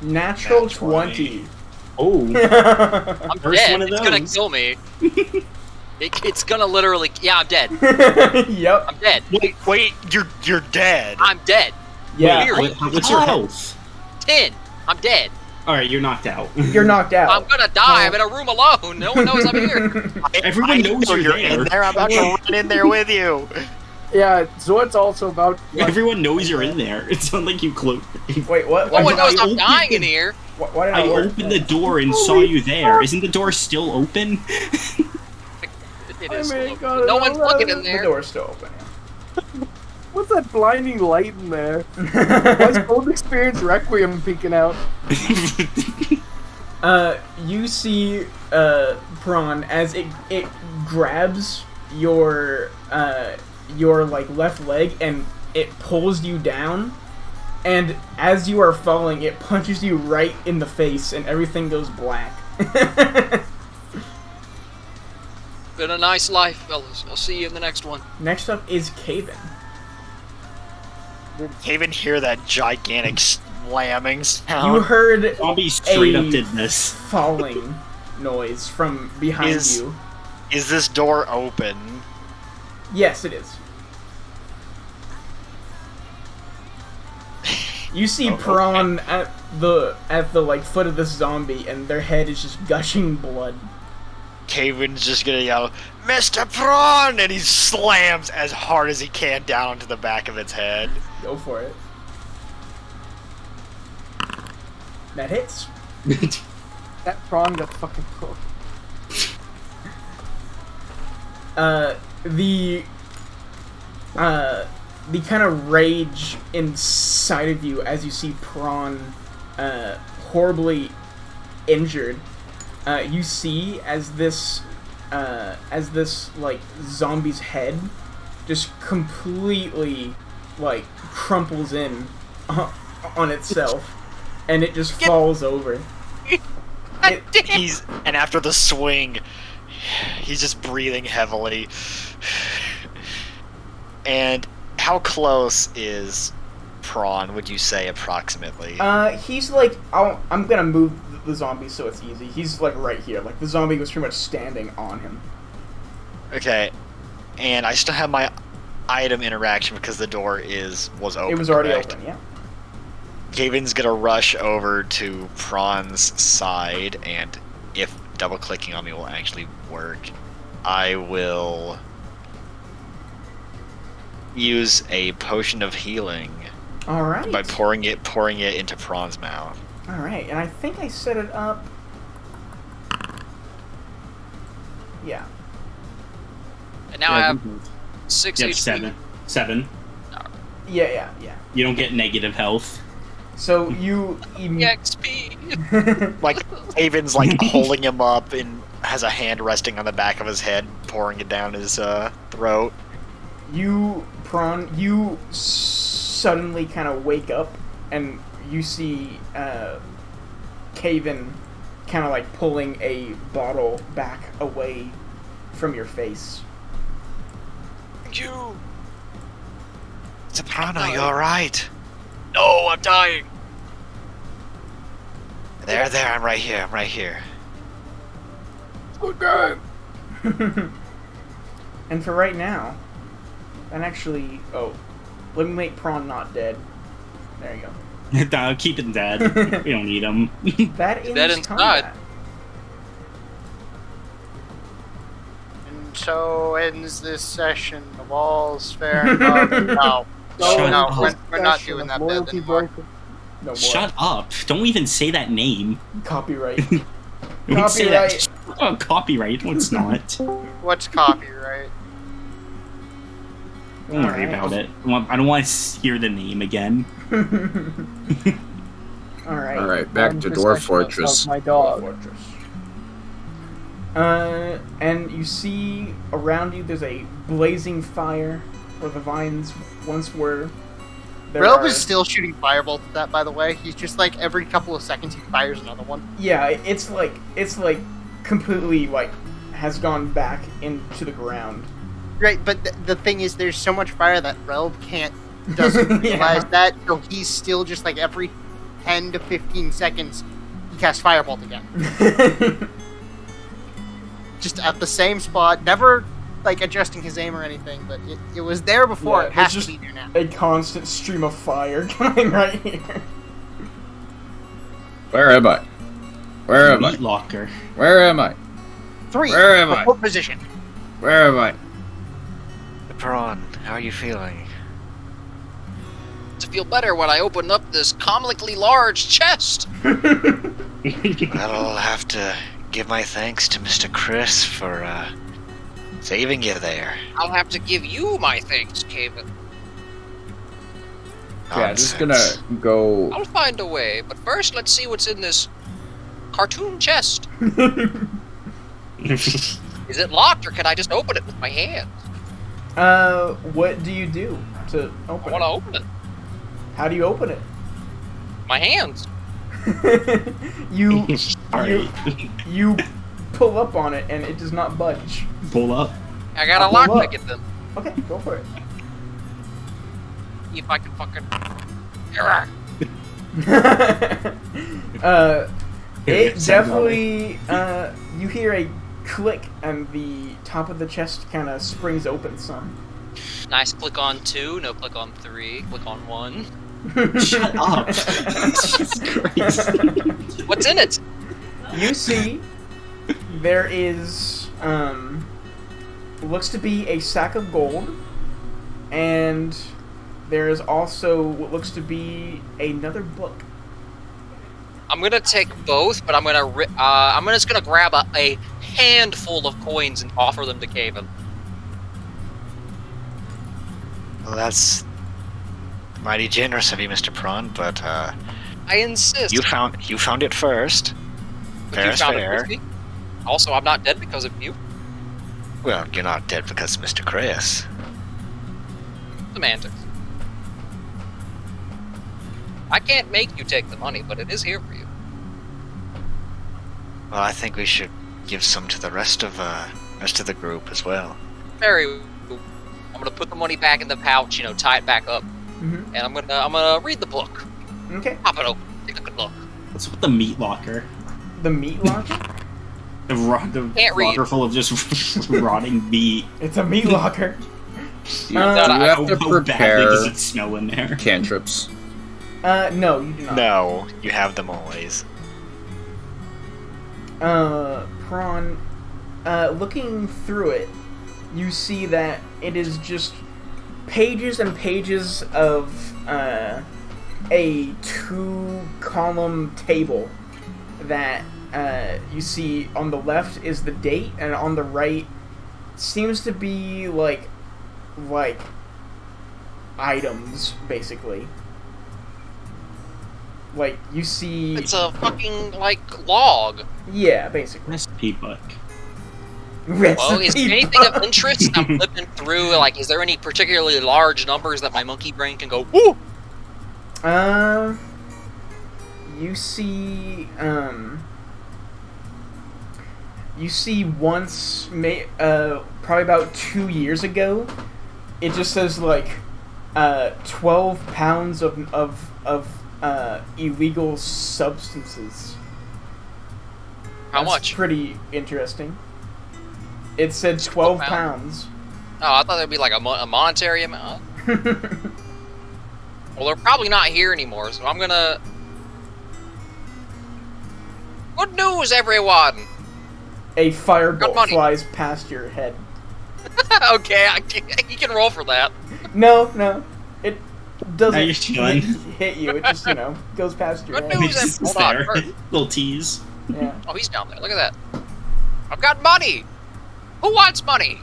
Natural Nat 20. Oh. I'm First dead. one of It's gonna those. kill me. It's gonna literally. Yeah, I'm dead. Yep. I'm dead. Wait, you're dead. I'm dead. Yeah. Weird. What's your health? 10. I'm dead. Alright, you're knocked out. You're knocked out. I'm gonna die. I'm in a room alone. No one knows I'm here. Everyone knows know you're in there. there. I'm about to run in there with you. Yeah, Zord's also about. Everyone knows you're in there. It's not like you closed. Wait, what? No one I knows I'm opened dying the- in here. Why did I I work? opened the door and saw you there. Isn't the door still open? It I is. mean, God, No one's looking in The there. door's still open. What's that blinding light in there? Why's Gold Experience Requiem peeking out? You see, Prawn as it grabs your like left leg and it pulls you down, and as you are falling, it punches you right in the face, and everything goes black. Been a nice life, fellas. I'll see you in the next one. Next up is Caven. Can't even hear that gigantic slamming sound. You heard Zombie straight up a did this. falling noise from behind you. Is this door open? Yes, it is. You see Prawn at the like foot of this zombie, and their head is just gushing blood. Caven's just gonna yell, "Mr. Prawn!" and he slams as hard as he can down onto the back of its head. Go for it. That hits. That prawn got fucking cooked. The kind of rage inside of you as you see Prawn horribly injured. You see as this like zombie's head just completely like crumples in on itself, and it just falls over. And after the swing, he's just breathing heavily. And how close is Prawn, would you say, approximately? He's like, I'm gonna move the zombie so it's easy. He's like right here. Like the zombie was pretty much standing on him. Okay. And I still have my item interaction because the door was open. It was already correct? open, yeah. Gavin's gonna rush over to Prawn's side, and if double clicking on me will actually work, I will use a potion of healing. All right. By pouring it into Prawn's mouth. All right, and I think I set it up. Yeah. And now I have 6 You have HP. seven. Yeah. You don't get negative health. So you. XP. Like Haven's like holding him up and has a hand resting on the back of his head, pouring it down his throat. Prawn, you suddenly kind of wake up and you see Caven kind of like pulling a bottle back away from your face. You. Soprano, you alright? No, I'm dying. There, I'm right here. Okay. And for right now, and actually, let me make Prawn not dead. There you go. Keep it dead. We don't need him. That Dead ends inside. combat. And so ends this session of All's Fair and Love. Shut No, up. we're not doing that bit Loyalty anymore. broken. No more. Shut up. Don't even say that name. Copyright. Don't say that. Copyright. Oh, copyright. No, it's not. What's copyright? Don't worry about it. I don't want to hear the name again. Alright. Alright, back to Dwarf Fortress. My dog. Fortress. And you see around you there's a blazing fire where the vines once were. Relb is still shooting firebolts at that, by the way. He's just like every couple of seconds he fires another one. Yeah, it's like completely like has gone back into the ground. Right, but the thing is, there's so much fire that Relb doesn't realize Yeah. that, so he's still just like every 10 to 15 seconds he casts firebolt again. Just at the same spot, never like adjusting his aim or anything, but it was there before, Yeah, it has it's to just be there now. a constant stream of fire coming right here. Where am I? Where am I? Meat locker. Where am I? 3, Where am I? report position. Where am I? Prawn, how are you feeling? To feel better when I open up this comically large chest. I'll have to give my thanks to Mr. Chris for saving you there. I'll have to give you my thanks, Caven. Yeah, just gonna Nonsense. go. I'll find a way, but first let's see what's in this cartoon chest. Is it locked, or can I just open it with my hand? What do you do to I open want to it? open it. How do you open it? My hands. you Alright. you pull up on it and it does not budge. Pull up. I got a I'll pull lock up. pick it then. Okay, go for it. See if I can fucking. It definitely, you hear a click and the top of the chest kind of springs open some. Nice. Click on 2. No click on 3. Click on 1. Shut up. Jesus Christ. What's in it? You see, there is, looks to be a sack of gold, and there is also what looks to be another book. I'm gonna take both, but I'm just gonna grab a handful of coins and offer them to Caven. Well, that's mighty generous of you, Mr. Prawn, but I insist. you found it first. But Fair you is found it fair. with me. Also, I'm not dead because of you. Well, you're not dead because of Mr. Chris. Semantics. I can't make you take the money, but it is here for you. Well, I think we should give some to the rest of the group as well. Very. I'm gonna put the money back in the pouch, tie it back up, Mm-hmm. and I'm gonna read the book. Okay. Pop it open. Take a good look. What's with the meat locker? The meat locker? The Can't read. locker full of just rotting meat. It's a meat locker. You Uh, have to How badly prepare does it smell in there? cantrips. No, you do not. No, you have them always. Prawn, looking through it, you see that it is just pages and pages of, a 2-column table that, you see on the left is the date, and on the right seems to be, like, items, basically. Like, you see... It's a fucking log. Yeah, basically. Recipe book. Well, is there Recipe anything of book. interest? I'm flipping through. Is there any particularly large numbers that my monkey brain can go woo? You see, once, probably about 2 years ago, it just says, 12 pounds of illegal substances. How That's much? pretty interesting. It said 12 pounds. Oh, I thought there'd be a monetary amount. Well, they're probably not here anymore, so I'm gonna... Good news, everyone! A Got firebolt money. flies past your head. Okay, you can roll for that. No, it Now doesn't you're chilling. hit you. It just, goes past your Good head. news. It's just Hold on, there. first. Little tease. Yeah. Oh, he's down there. Look at that. I've got money! Who wants money?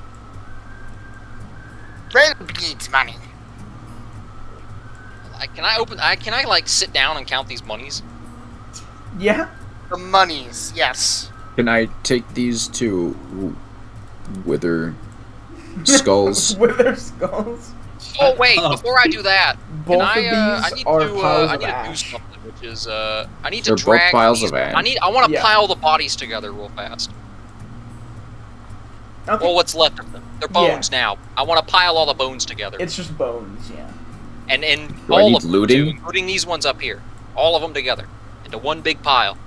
Red needs money. Can I sit down and count these monies? Yeah. The monies, yes. Can I take these to Wither Skulls? Wither skulls. Oh, wait, up. before I do that, Both can I, of I these need are to, piles I of need to do ash. something, which is, I need They're to both drag piles these, of ash. I want to Yeah. pile the bodies together real fast. Okay. Well, what's left of them. They're bones now. I want to pile all the bones together. It's just bones, yeah. And Do I all need of them, looting? too, including these ones up here. All of them together. Into one big pile.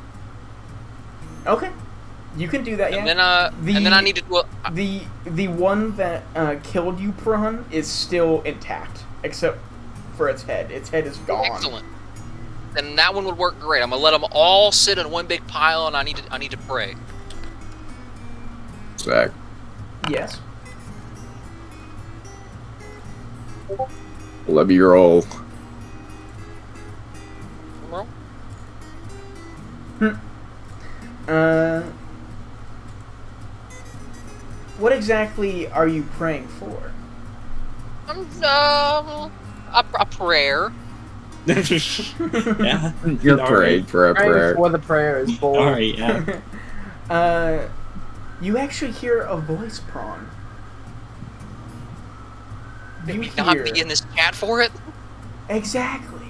Okay. You can do that, yeah. And then, and then I need to do a... The one that killed you, Prawn, is still intact, except for its head. Its head is gone. Excellent. Then that one would work great. I'm gonna let them all sit in one big pile, and I need to pray. Zach. Yes. Let me roll. Roll. What exactly are you praying for? A prayer. Yeah. You're All praying right. for a Praying prayer. for the prayer is bold. All right. Yeah. You actually hear a voice, Prawn. Did You we not hear be in this chat for it? exactly.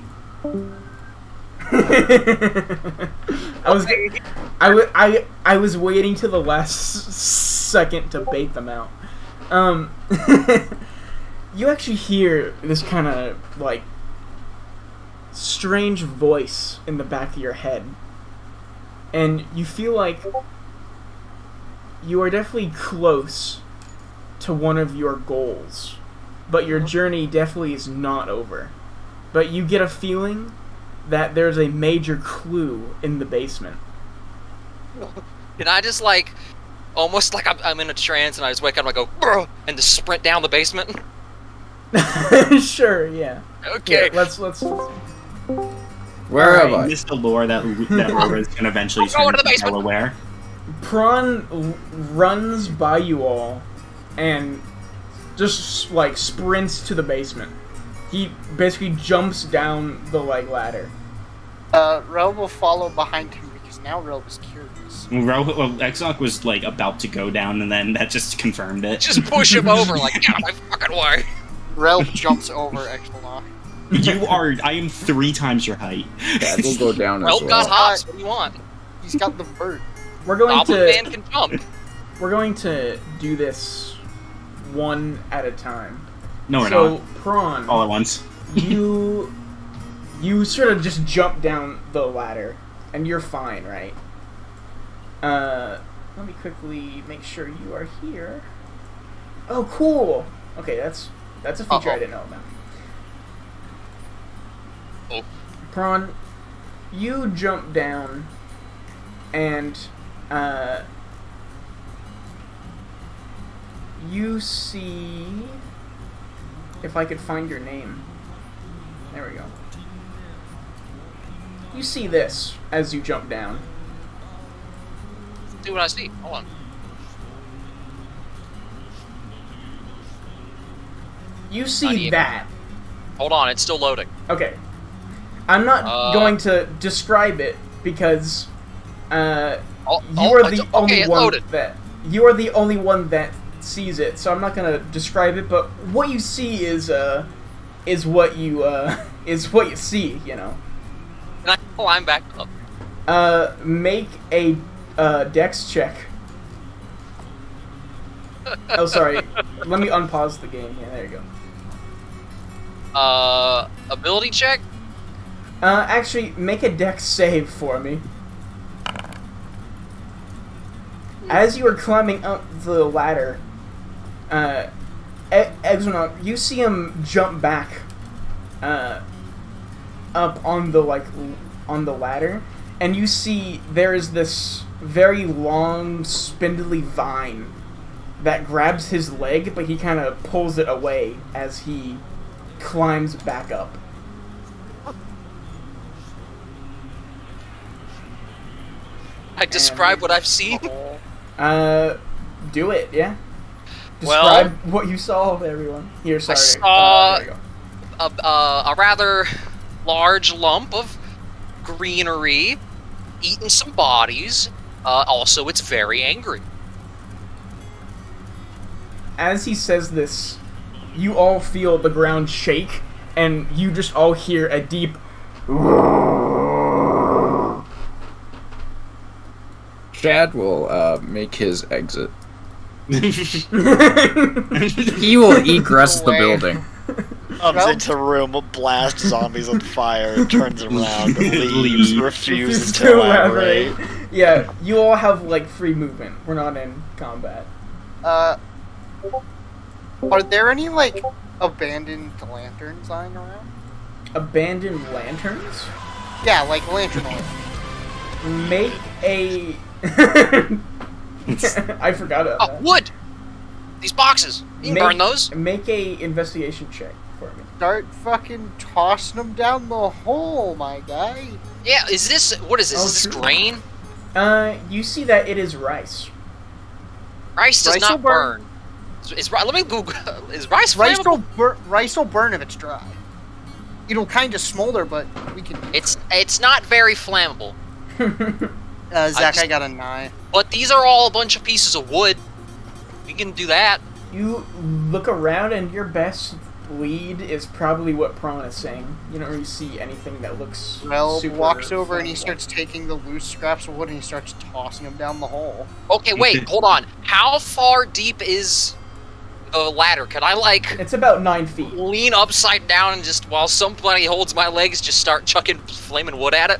I was waiting till the last second to bait them out. You actually hear this kind of strange voice in the back of your head. And you feel like you are definitely close to one of your goals. But your journey definitely is not over. But you get a feeling that there's a major clue in the basement. Can I just like, almost like I'm in a trance and I just wake up and I go, "Bruh," and just sprint down the basement? Sure, yeah. Okay. Yeah, let's Where am I I? missed the lore that Rova is gonna eventually Go turn into the into basement. Delaware. Prawn runs by you all and just like sprints to the basement. He basically jumps down the like ladder. Rel will follow behind him because now Rel was curious. Exoc was like about to go down, and then that just confirmed it. Just push him over, like, get out of my fucking way. Rel jumps over Exelnock. I am 3 times your height. That will go down Well, as well. got hops. What do you want? He's got the vert. We're going Goblin to man can jump. we're going to do this one at a time. No, we're So not. Prawn, All at once. you sort of just jump down the ladder and you're fine, right? Let me quickly make sure you are here. Oh, cool. Okay, that's a feature I didn't know about. Oh. Prawn, you jump down and you see, if I could find your name. There we go. You see this as you jump down. See what I see. Hold on. You see 98. that. Hold on, it's still loading. Okay. I'm not going to describe it because you are the only it one loaded. that you are the only one that sees it. So I'm not going to describe it, but what you see is what you see, you know. Can I climb back up? Make a dex check. Oh, sorry. Let me unpause the game. Yeah, there you go. Ability check? Actually, make a dex save for me. As you are climbing up the ladder, Exonock, you see him jump back, up on the ladder, and you see there is this very long, spindly vine that grabs his leg, but he kind of pulls it away as he climbs back up. I describe what I've seen. Do it, yeah. Well, Describe what you saw, everyone. Here, sorry. saw- There you go. A rather large lump of greenery, eating some bodies. Also, it's very angry. As he says this, you all feel the ground shake, and you just all hear a deep. Chad will make his exit. He will egress the way. building. Comes into a room, blast zombies on fire, turns around, leaves, refuses to elaborate. Yeah, you all have like free movement. We're not in combat. Are there any like abandoned lanterns lying around? Abandoned lanterns? Yeah, like lantern oil. Make a. I forgot about Oh, that. wood! These boxes! You can burn those. Make a investigation check for me. Start fucking tossing them down the hole, my guy. Yeah, is this... What is this? Oh, Is this true. grain? You see that it is rice. Rice does Rice will not burn. Let me Google... Is rice Rice flammable? rice will burn if it's dry. It'll kind of smolder, but we can. It's not very flammable. Zach, I got a 9. But these are all a bunch of pieces of wood. We can do that. You look around, and your best lead is probably what Prawn is saying. You don't really see anything that looks. Rel super walks over and he flammable. starts taking the loose scraps of wood and he starts tossing them down the hole. Okay, wait, hold on. How far deep is the ladder? Can I, like, It's about 9 feet. lean upside down and just, while somebody holds my legs, just start chucking flaming wood at it?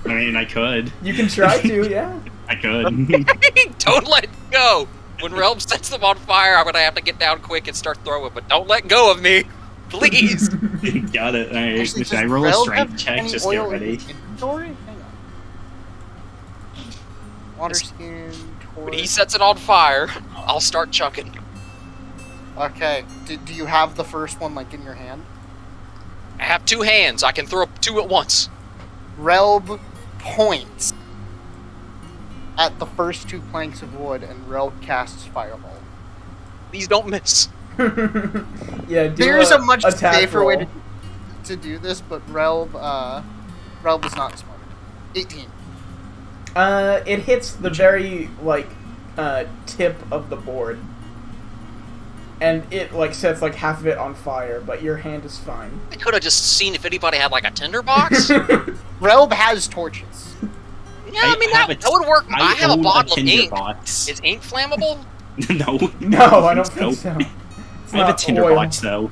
I mean, I could. You can try to, yeah. I could. Don't let go! When Relm sets them on fire, I'm gonna have to get down quick and start throwing, but don't let go of me! Please! Got it. Alright, Actually, should I does roll a Relm strength have check? any Just get oil in ready. his inventory? Hang on. Water skin, When torch. he sets it on fire, I'll start chucking. Okay. Do you have the first one, like, in your hand? I have 2 hands, I can throw 2 at once. Relb points at the first 2 planks of wood, and Relb casts Fireball. Please don't miss. Yeah, do There's a much attack safer way roll. to do this, but Relb is not smart. 18. It hits the very, like, tip of the board. And it, like, sets, like, half of it on fire, but your hand is fine. I could have just seen if anybody had, like, a tinderbox. Relb has torches. Yeah, I mean, have that would work. I have a own bottle of ink. tinderbox. Is ink flammable? No. No, I don't think Nope. so. It's I have a not tinderbox, though.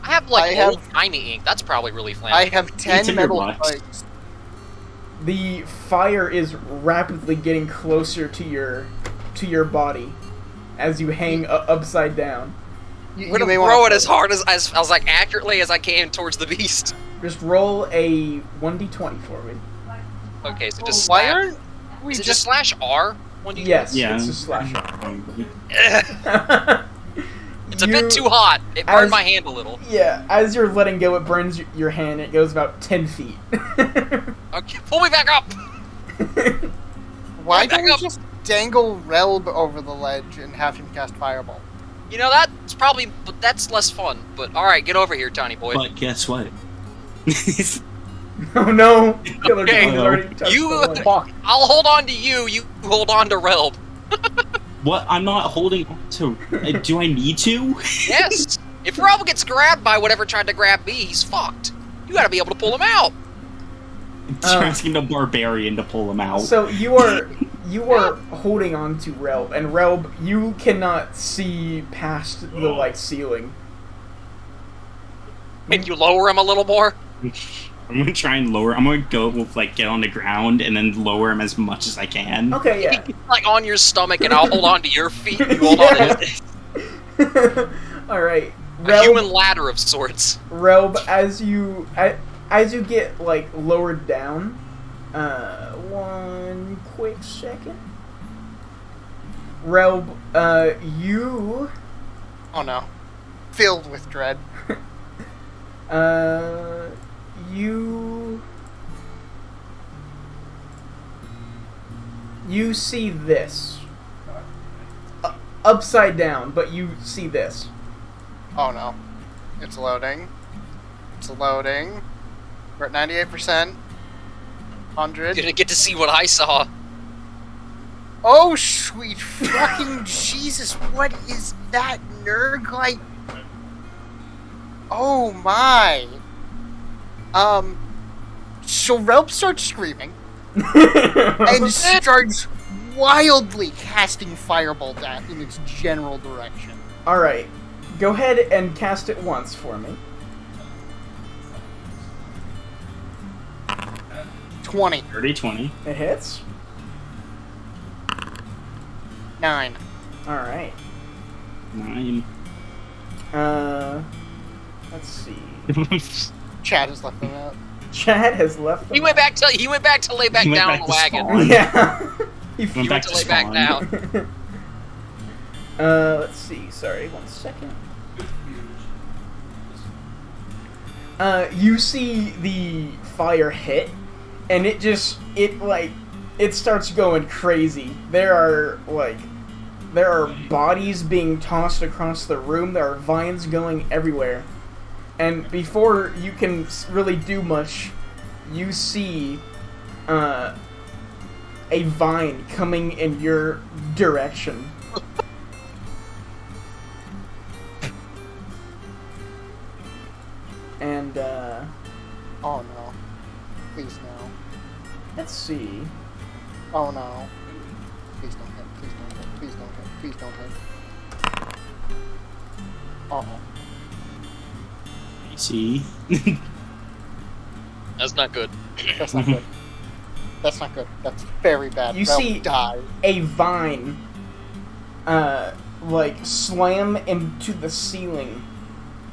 I have, like, I have- old-timey ink. That's probably really flammable. I have 10 metal tinderbox. spikes. The fire is rapidly getting closer to your body as you hang upside down. You, I'm gonna may throw wanna it as hard as like, accurately as I can towards the beast. Just roll a 1d20 for me. Okay, so just Why slash... aren't we Is it just... just /R? When you... Yes, Yeah. it's a slash. It's a bit too hot. It burned my hand a little. Yeah, as you're letting go, it burns your hand. It goes about 10 feet. Okay, pull me back up! Why Back don't we up. just dangle Relb over the ledge and have him cast Fireball? You know, that's probably... But that's less fun. But, alright, get over here, tiny boy. But guess what? Oh no! Killer Okay, Queen has already touched you- the ledge. Fuck. I'll hold on to you, you hold on to Relb. What? I'm not holding on to. Do I need to? Yes! If Relb gets grabbed by whatever tried to grab me, he's fucked. You gotta be able to pull him out. You're asking the barbarian to pull him out. So you are holding on to Relb, and Relb, you cannot see past the like ceiling. Can you lower him a little more? I'm gonna try and lower. I'm gonna go with like get on the ground and then lower him as much as I can. Okay, yeah. Like on your stomach, and I'll hold on to your feet. You hold on to his. All right, A human ladder of sorts. Relb, as you get like lowered down, one quick second. Relb, you, Oh no. Filled with dread. you see this. Upside down, but you see this. Oh no. It's loading. It's loading. We're at 98%. 100. Gonna get to see what I saw. Oh, sweet fucking Jesus. What is that Nurglite? Oh my. So Relp starts screaming and starts wildly casting Fireball in its general direction. Alright, go ahead and cast it once for me. 20. 30-20. It hits. 9. Alright. 9. Let's see. Chad has left them out. Chad has left. He went back to lay back He went down back on to the wagon. spawn. Yeah. he Went He back went to lay back spawn. down. Let's see. Sorry, 1 second. You see the fire hit, and it starts going crazy. There are bodies being tossed across the room. There are vines going everywhere. And before you can really do much, you see a vine coming in your direction. And, Oh no. Please no. let's see. Oh no. Please don't hit. Please don't hit. Please don't hit. Please don't hit. Uh-oh. I see. That's not good. That's not good. That's not good. That's very bad. You Relm see- died. A vine, like slam into the ceiling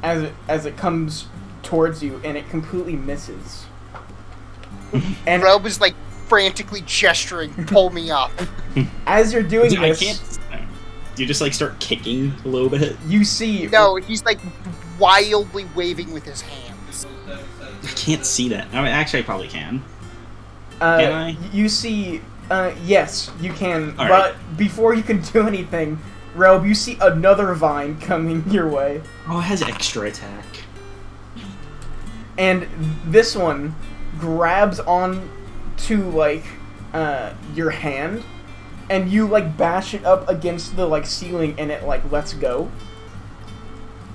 as it comes towards you, and it completely misses. And Relm is like frantically gesturing, pull me up. as you're doing I this, can't. You just like start kicking a little bit. you see No, he's like wildly waving with his hands. I can't see that. I mean, actually, I probably can. Can I? you see, yes, you can. All But before you can do anything, Relb, you see another vine coming your way, Oh, it has extra attack. and this one grabs on to like your hand, and you like bash it up against the like ceiling, and it like lets go.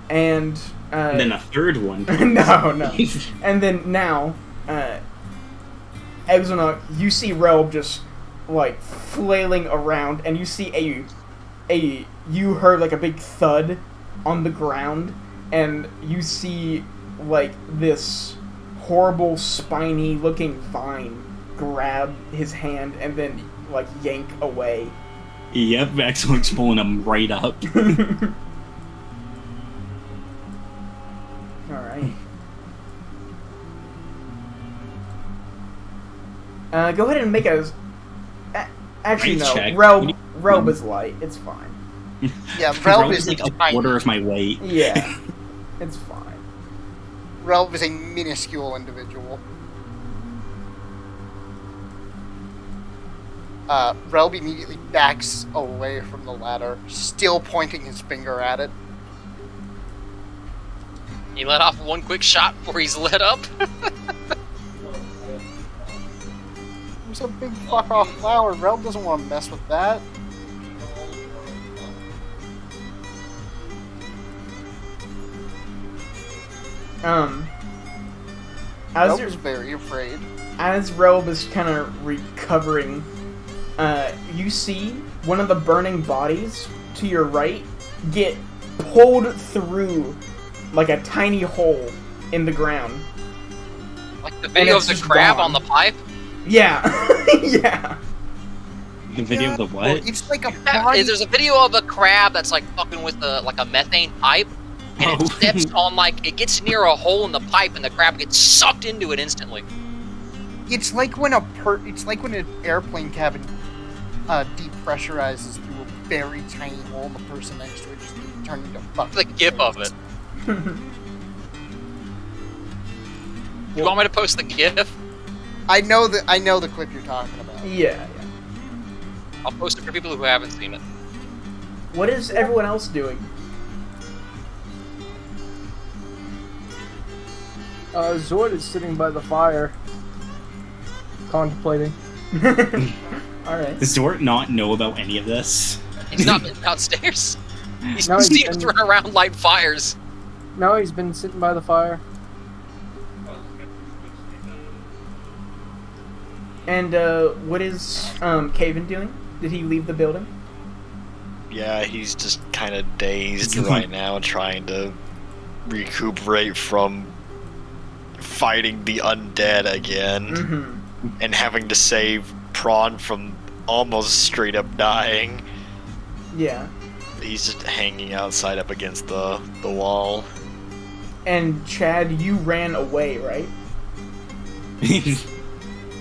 And And then a third one. no. And then now, Exonok, you see Relb just like flailing around, and you see you heard like a big thud on the ground, and you see like this horrible spiny looking vine grab his hand and then like yank away. Yep, Maxwell's pulling him right up. Alright. Go ahead and make actually, Range no. check. Relb is light. It's fine. Yeah, Relm is like a tiny. quarter of my weight. Yeah. It's fine. Relm is a minuscule individual. Relm immediately backs away from the ladder, still pointing his finger at it. He let off one quick shot before he's lit up. There's a big fuck off flower. Relm doesn't want to mess with that. As Relm you're is very afraid. as Relb is kind of recovering, you see one of the burning bodies to your right get pulled through like a tiny hole in the ground. Like the video of it's the just crab gone. on the pipe. Yeah, yeah. The video of the Well, what? it's like a Yeah, body. there's a video of a crab that's like fucking with a methane pipe, and Oh. it steps on like it gets near a hole in the pipe, and the crab gets sucked into it instantly. It's like when it's like when an airplane cabin depressurizes through a very tiny hole, and the person next to it just turns into fucking. The gif of it. You want me to post the gif? I know the clip you're talking about. Yeah. I'll post it for people who haven't seen it. What is everyone else doing? Zord is sitting by the fire, contemplating. Alright. Does Zort not know about any of this? He's not been downstairs. He's No, he's seen us been- run around light fires. No, he's been sitting by the fire. And what is Caven doing? Did he leave the building? Yeah, he's just kind of dazed right now, trying to recuperate from fighting the undead again Mm-hmm. and having to save Prawn from almost straight up dying. Yeah. He's just hanging outside up against the wall. And Chad, you ran away, right?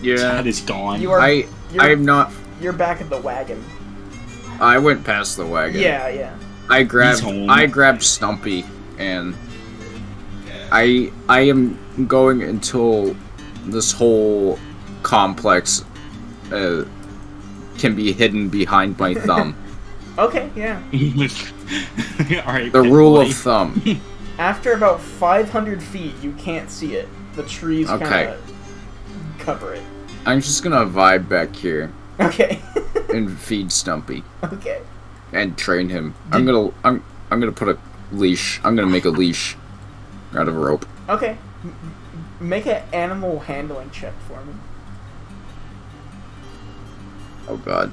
Yeah. Chad is gone. You are. I'm not. You're back at the wagon. I went past the wagon. Yeah. I grabbed home. Stumpy, and I am going until this whole complex can be hidden behind my thumb. Okay. Yeah. Alright. The rule of thumb. After about 500 feet, you can't see it. The trees kind Okay. of cover it. I'm just gonna vibe back here Okay. and feed Stumpy Okay. and train him. I'm gonna put a leash. I'm gonna make a leash out of a rope. Okay. Make an animal handling check for me. Oh god.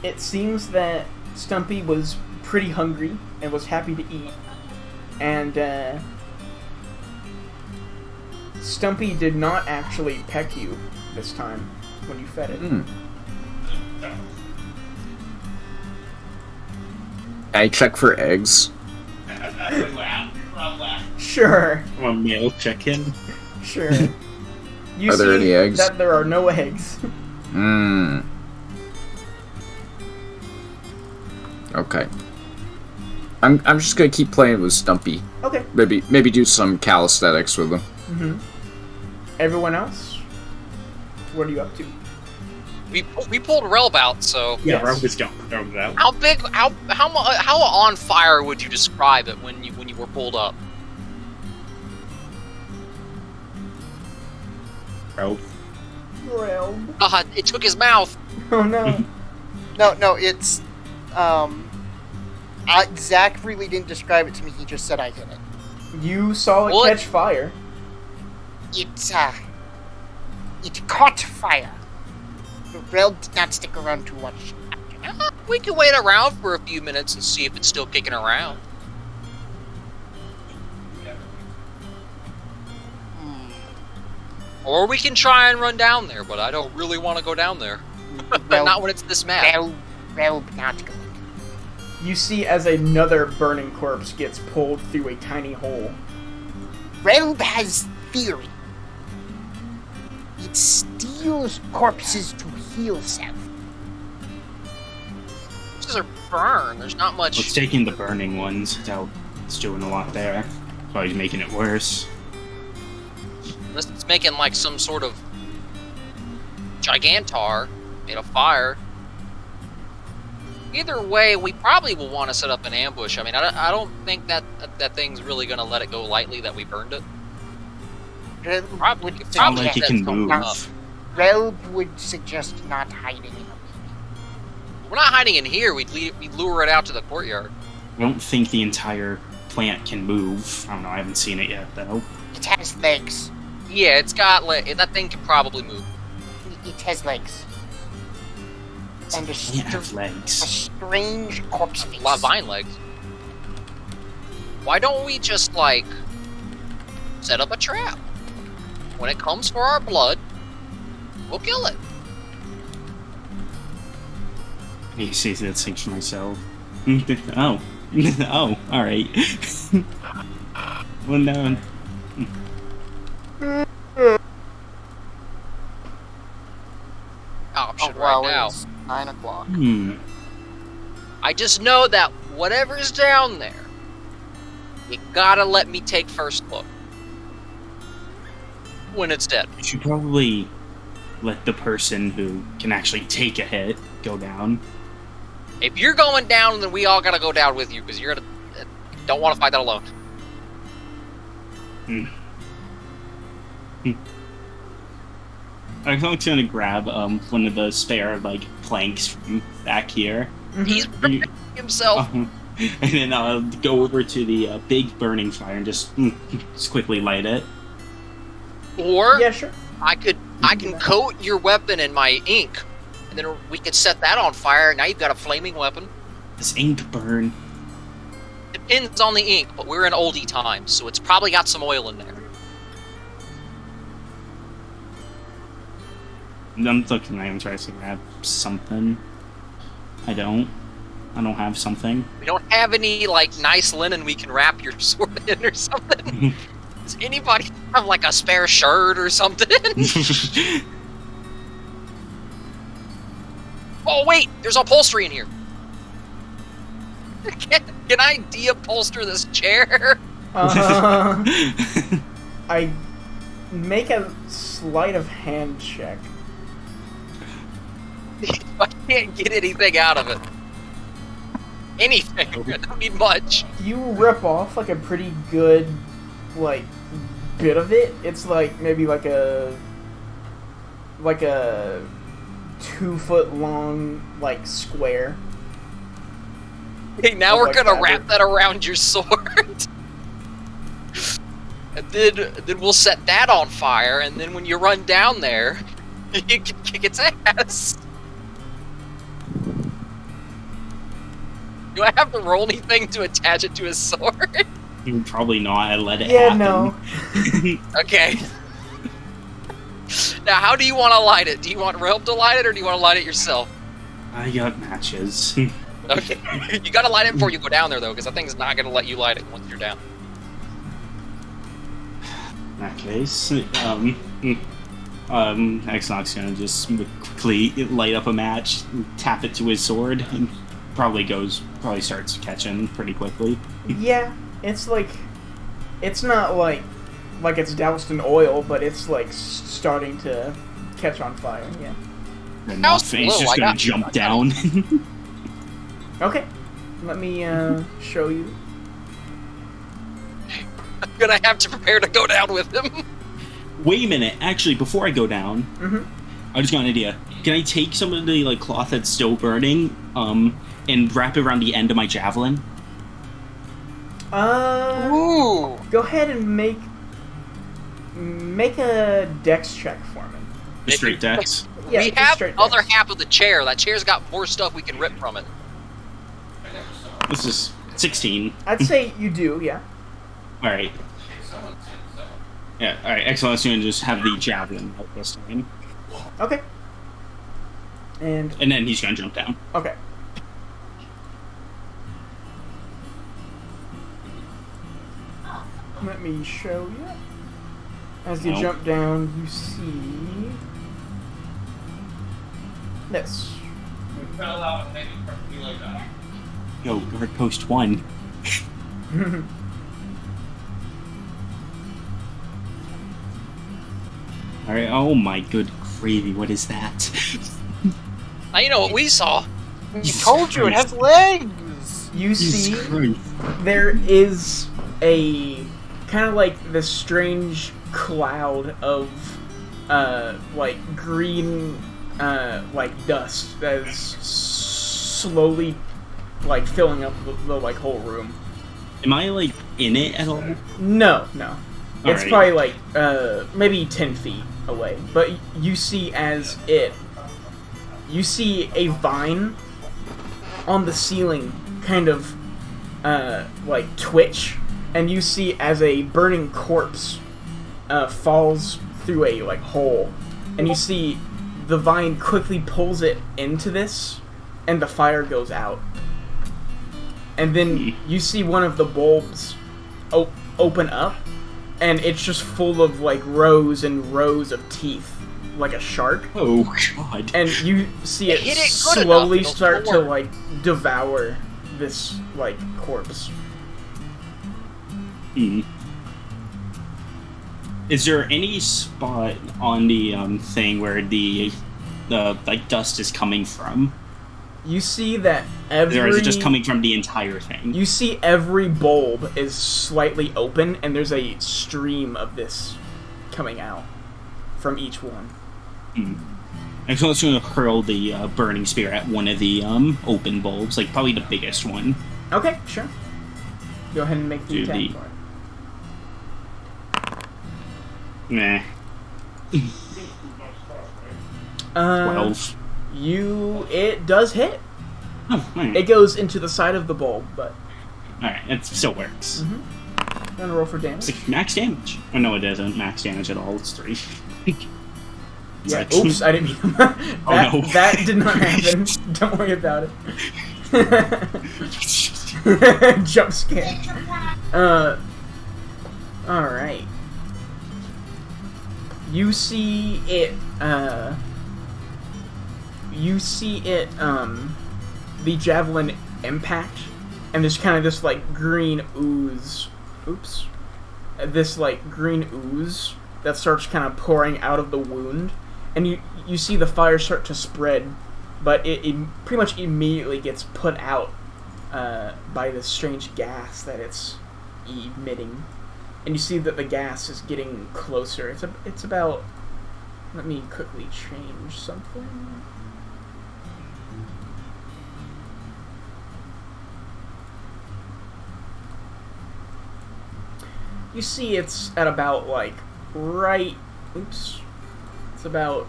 It seems that Stumpy was pretty hungry and was happy to eat. And, Stumpy did not actually peck you this time when you fed it. I check for eggs. Sure. One meal check-in. Sure. You Are there see any eggs? that there are no eggs. Okay. I'm just gonna keep playing with Stumpy. Okay. Maybe do some calisthenics with him. Mm-hmm. Everyone else? What are you up to? We pulled Relb out, so Yeah, Yes. Rob was going over that. how big, how on fire would you describe it when you were pulled up? Rob. Well. God, it took his mouth. Oh no. No, it's Zach really didn't describe it to me. He just said I hit it. You saw it What? catch fire. It caught fire. The rail did not stick around too much. We can wait around for a few minutes and see if it's still kicking around. Or we can try and run down there, but I don't really want to go down there. Not when it's this mad. Rail not going. You see as another burning corpse gets pulled through a tiny hole. Relb has theory. It steals corpses to heal self. Corpses are burned. There's not much. It's taking the burning ones. It's doing a lot there. Probably making it worse. Unless it's making like some sort of gigantar made of fire. Either way, we probably will want to set up an ambush. I mean, I don't think that thing's really going to let it go lightly that we burned it. Probably Sound like it can that's going move. up. Relb would suggest not hiding in a We're not hiding in here. We'd lure it out to the courtyard. I don't think the entire plant can move. I don't know. I haven't seen it yet, though. It has legs. Yeah, it's got that thing can probably move. It has legs. And a, It can't have a legs. strange corpse face. A lot of vine legs. Why don't we just set up a trap? When it comes for our blood, we'll kill it. I need to say that thing for myself. Oh. Oh, alright. Well, no. Option Oh, wow, right now. it's 9 o'clock. I just know that whatever's down there, you gotta let me take first look. When it's dead. You should probably let the person who can actually take a hit go down. If you're going down, then we all gotta go down with you, because you're gonna don't want to fight that alone. I'm going to grab one of the spare planks from back here. He's protecting himself. And then I'll go over to the big burning fire and just quickly light it. Or Yeah, sure. I can coat your weapon in my ink, and then we could set that on fire. Now you've got a flaming weapon. Does ink burn? Depends on the ink, but we're in oldie times, so it's probably got some oil in there. I'm looking. I'm trying to grab something. I don't have something. We don't have any nice linen we can wrap your sword in or something. Does anybody have a spare shirt or something? Oh wait, there's upholstery in here. Can I de-upholster this chair? I make a sleight of hand check. I can't get anything out of it. Anything. I don't need much. You rip off a pretty good bit of it. It's maybe a 2-foot long square. Okay, now Of we're gonna fabric. wrap that around your sword. And then we'll set that on fire, and then when you run down there, you can kick its ass. Do I have to roll anything to attach it to his sword? Probably not. I let it Yeah, happen. no. Okay. Now, how do you want to light it? Do you want Realm to light it, or do you want to light it yourself? I got matches. Okay. You gotta light it before you go down there, though, because that thing's not gonna let you light it once you're down. In that case, Exnock's gonna just quickly light up a match, tap it to his sword, and probably starts catching pretty quickly. Yeah, it's like, it's not like it's doused in oil, but it's like starting to catch on fire. Yeah. Enough, and he's just gonna jump down. Okay, let me show you. I'm gonna have to prepare to go down with him. Wait a minute. Actually, before I go down, I just got an idea. Can I take some of the like cloth that's still burning, and wrap it around the end of my javelin? Ooh. Go ahead and make a dex check for me. Just straight dex. Yeah, We just have straight the other dex. half of the chair. That chair's got more stuff we can rip from it. This is 16. I'd say you do, yeah. All right. Yeah. All right. Excellent. Gonna just have the javelin out this time, Okay. And then he's gonna jump down. okay. Let me show you. As you No. jump down, you see this. Yo, guard post 1. All right. Oh my good gravy! What is that? Now you know what we saw. I told you it has legs. You see, Jesus Christ. there is a kind of like this strange cloud of like green like dust that is slowly like filling up the like whole room. Am I like in it at all? No, it's Alright. probably like maybe 10 feet away. But you see you see a vine on the ceiling kind of like twitch, and you see as a burning corpse falls through a like hole, and you see the vine quickly pulls it into this, and the fire goes out. And then you see one of the bulbs open up, and it's just full of like rows and rows of teeth, like a shark. Oh god. And you see it Hit it good slowly enough, it'll start to form. like devour this like corpse. Is there any spot on the thing where the like dust is coming from? You see that Or is it just coming from the entire thing? You see every bulb is slightly open, and there's a stream of this coming out from each one. I'm just going to hurl the burning spear at one of the open bulbs, like probably the biggest one. Okay, sure. Go ahead and make the Do attack the- for it. Nah. 12. It does hit. Oh, alright. It goes into the side of the bulb, but Alright, it still works. I'm gonna roll for damage. It's like max damage. Oh no, it doesn't max damage at all. It's 3. Yeah. Like- Oops, I didn't mean that. Oh, no. That did not happen. Don't worry about it. Jump scare. Alright. You see it, the javelin impact, and there's kind of this, like, green ooze. Oops. This, like, green ooze that starts kind of pouring out of the wound. And you see the fire start to spread, but it pretty much immediately gets put out by this strange gas that it's emitting. And you see that the gas is getting closer. It's about... Let me quickly change something. You see it's at about, like, right... Oops. It's about...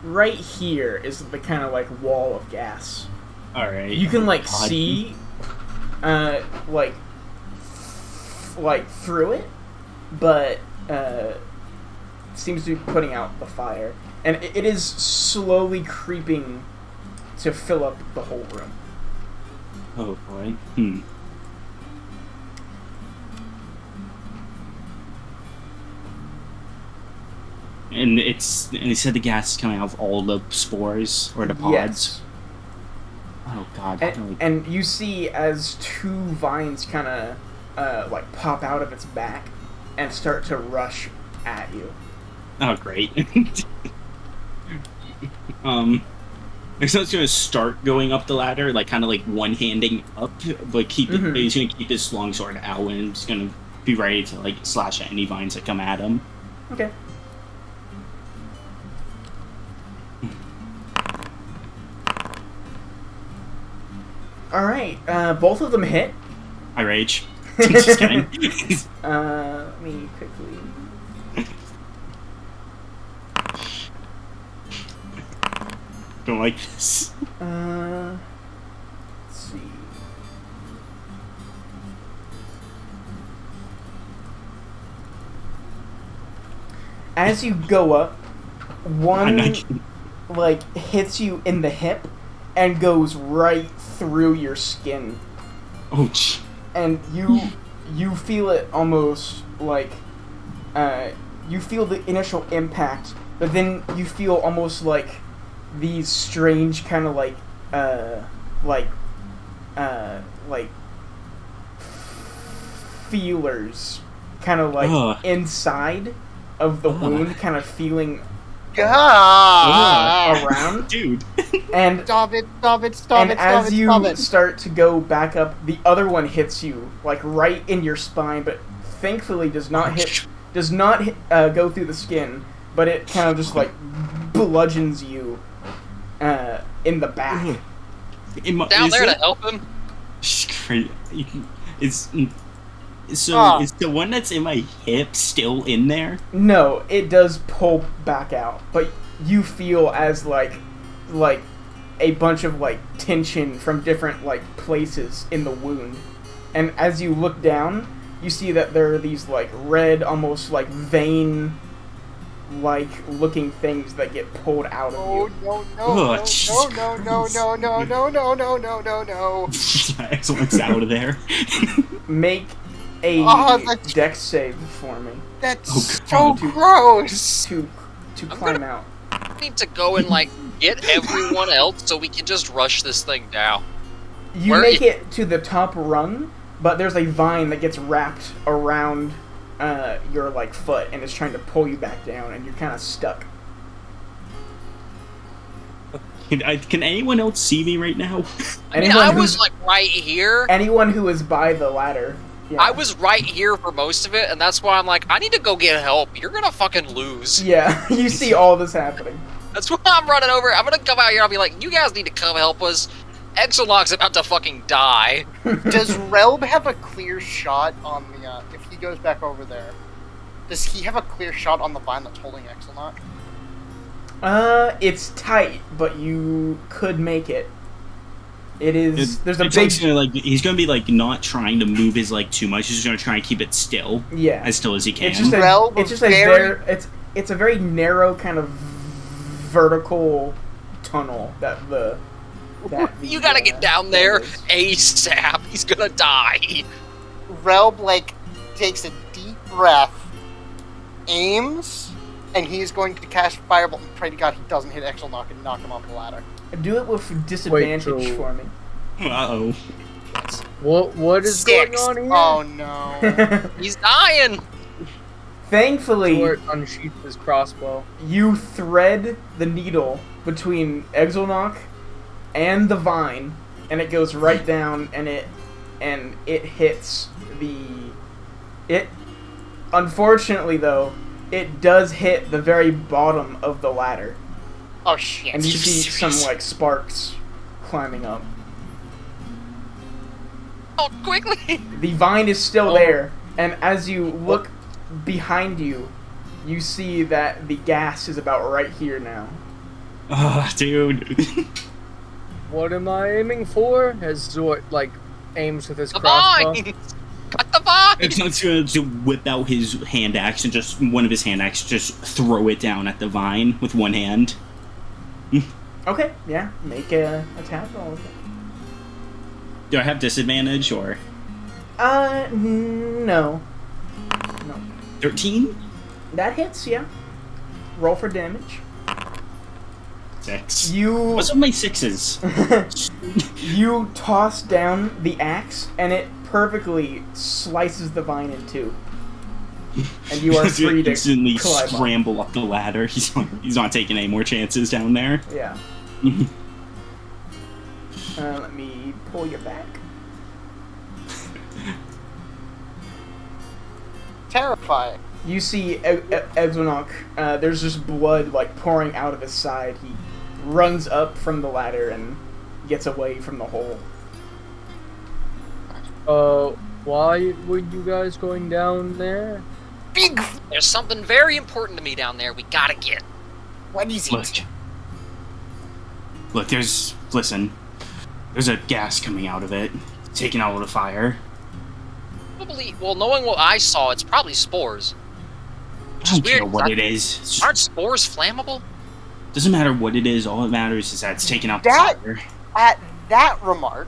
Right here is the kind of, like, wall of gas. All right. You can like God. see, like through it, but seems to be putting out the fire, and it is slowly creeping to fill up the whole room. Oh boy. And he said the gas is coming out of all the spores or the pods. Yes. Oh god. And you see as two vines kind of like pop out of its back and start to rush at you. Oh great. Excel's gonna start going up the ladder, like kind of like one-handing up, but he's gonna keep his longsword out and he's gonna be ready to like slash at any vines that come at him. Okay. Alright, both of them hit. I rage. Just kidding. Let me quickly... Don't like this. Let's see. As you go up, one like hits you in the hip and goes right through your skin, Ouch. and you feel it almost like you feel the initial impact, but then you feel almost like these strange kind of like feelers kind of like inside of the wound, kind of feeling around, Dude. and Stop it! as you start to go back up, the other one hits you like right in your spine, but thankfully does not go through the skin, but it kind of just like bludgeons you in the back. Down there to help him? Is the one that's in my hip still in there? No, it does pull back out, but you feel as like a bunch of like tension from different like places in the wound, and as you look down, you see that there are these like red, almost like vein like looking things that get pulled out of you. No. Excellent's out of there. Make a that's- dex save for me That's Oh, so gross. to climb out. I need to go and like get everyone else so we can just rush this thing down. You Where make i- it to the top rung, but there's a vine that gets wrapped around your like foot and is trying to pull you back down, and you're kind of stuck. Can anyone else see me right now? I mean, I was like right here. Anyone who is by the ladder. Yeah. I was right here for most of it, and that's why I'm like, I need to go get help. You're gonna fucking lose. Yeah, you see all this happening. That's why I'm running over. I'm gonna come out here. I'll be like, you guys need to come help us. Exolog's about to fucking die. Does Relb have a clear shot on the, if he goes back over there, does he have a clear shot on the vine that's holding Exolog? It's tight, but you could make it. It is. There's a It's big. gonna, like, he's gonna be like not trying to move his leg too much. He's just gonna try and keep it still, Yeah. as still as he can. It's just a. Relb It's just was a very- it's a very narrow kind of vertical tunnel that the. You gotta get down there is. ASAP. He's gonna die. Relb, like, takes a deep breath, aims, and he's going to cast Firebolt and pray to God he doesn't hit Exolog and knock him off the ladder. Do it with disadvantage so- for me. Uh-oh. What is 6. going on here? Oh no. He's dying. Thankfully, Stuart unsheathed his crossbow. you thread the needle between Exelnock and the vine, and it goes right down, and it hits the. It. Unfortunately, though, it does hit the very bottom of the ladder, Oh shit. and you see some like sparks climbing up. Oh, quickly. The vine is still Oh. there, and as you look behind you, you see that the gas is about right here now. Dude. what am I aiming for? As Zort, like, aims with his The crossbow. vines! Cut the vines! Exxon's going to whip out his hand axe and just one of his hand axe just throw it down at the vine with one hand. Okay, yeah. Make a attack roll with it. Do I have disadvantage or No. 13? That hits, yeah. Roll for damage. 6. You What's up my 6s? you toss down the axe, and it perfectly slices the vine in two. And you are free to instantly climb up. scramble up the ladder. He's not taking any more chances down there. Yeah. Let me pull you back. Terrifying. You see Evzonok, there's just blood like pouring out of his side. He runs up from the ladder and gets away from the hole. Why were you guys going down there? Big. There's something very important to me down there we gotta get. What is it? Look, there's a gas coming out of it, taking out all the fire. Probably, well, knowing what I saw, it's probably spores. I don't care weird, what aren't- it is. It's just- Aren't spores flammable? doesn't matter what it is. All that matters is that it's taking out That- the fire. At that remark,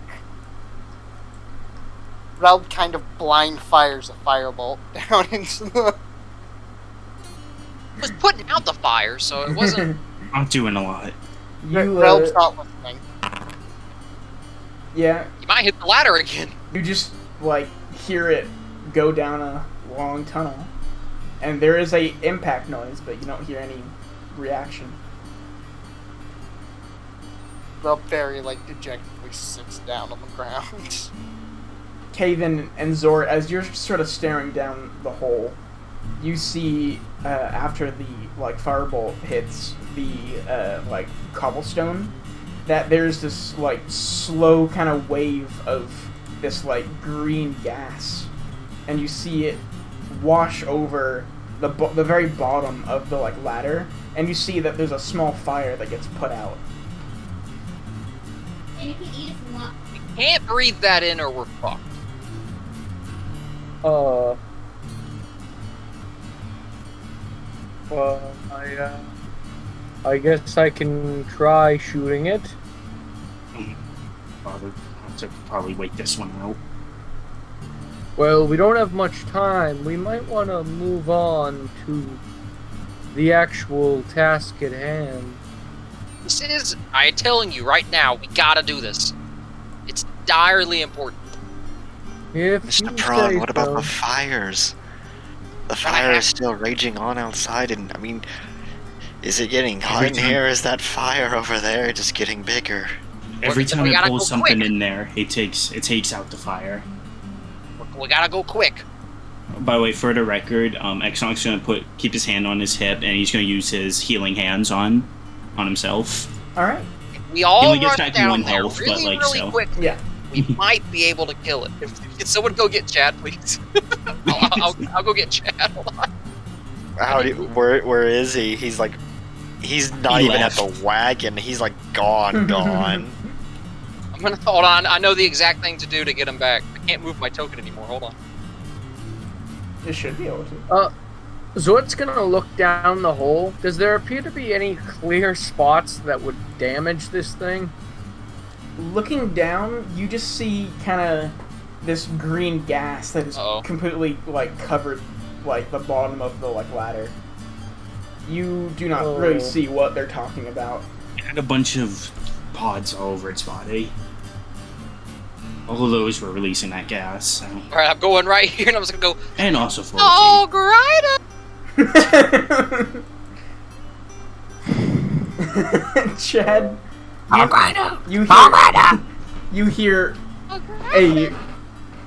Reld kind of blind fires a firebolt down into the. It was putting out the fire, so it wasn't. I'm doing a lot. You, Reld's not listening. yeah, You might hit the ladder again. you just like hear it go down a long tunnel, and there is a impact noise, but you don't hear any reaction. Reld very dejectedly sits down on the ground. Caven and Zor, as you're sort of staring down the hole, you see after the firebolt hits the cobblestone that there's this slow kind of wave of this green gas, and you see it wash over the very bottom of the ladder, and you see that there's a small fire that gets put out. And you can eat it if you want. We can't breathe that in or we're fucked. Well, I guess I can try shooting it. I'll have to probably wait this one out. Well, we don't have much time. We might want to move on to the actual task at hand. This is, I'm telling you right now, we gotta do this. It's direly important. If Mr. you Prawn, say what about so. the fires? The fire is still raging on outside, and I mean, is it getting hot in here? Is that fire over there just getting bigger? Every We time it gotta pulls go something quick. in there, it takes out the fire. We gotta go quick. By the way, for the record, Exxon's gonna keep his hand on his hip, and he's gonna use his healing hands on himself. All right. We all only gets run back down one there health, but, really, really so. quick. Yeah. We might be able to kill it. Can someone go get Chad, please? I'll go get Chad. Hold on. Where is he? He's not He even left. at the wagon. He's gone. I'm gonna hold on. I know the exact thing to do to get him back. I can't move my token anymore. Hold on. You should be able to. Zort's gonna look down the hole. Does there appear to be any clear spots that would damage this thing? Looking down, you just see kind of this green gas that is Uh-oh. completely covered the bottom of the ladder. You do not really see what they're talking about. It had a bunch of pods all over its body. All of those were releasing that gas. So. All right, I'm going right here, and I'm just gonna go. And also for Oh, Grida! Chad, you hear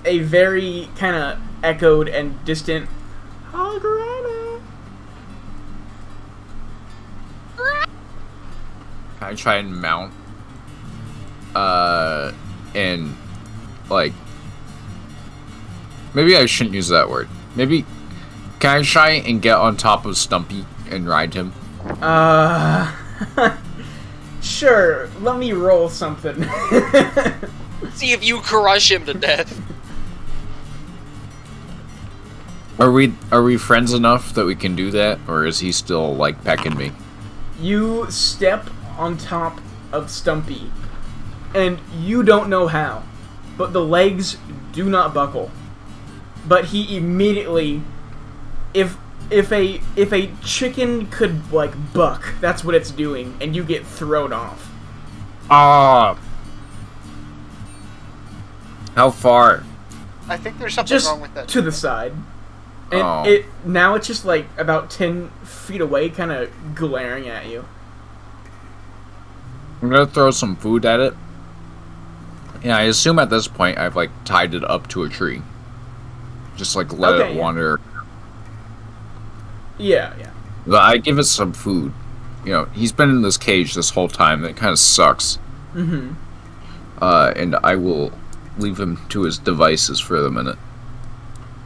a very kind of echoed and distant Algarana. Can I try and mount? And maybe I shouldn't use that word. Maybe can I try and get on top of Stumpy and ride him? Sure, let me roll something. See if you crush him to death. Are we friends enough that we can do that, or is he still like pecking me? You step on top of Stumpy, and you don't know how, but the legs do not buckle. But he immediately, if a chicken could like buck, that's what it's doing, and you get thrown off. Ah. How far? I think there's something Just wrong with that. to the side. And Oh. now it's just like about 10 feet away, kind of glaring at you. I'm gonna throw some food at it. Yeah, I assume at this point I've like tied it up to a tree. Just like let Okay, it yeah. wander. Yeah. But I give it some food. You know, he's been in this cage this whole time. That kind of sucks. Mm-hmm. And I will leave him to his devices for the minute.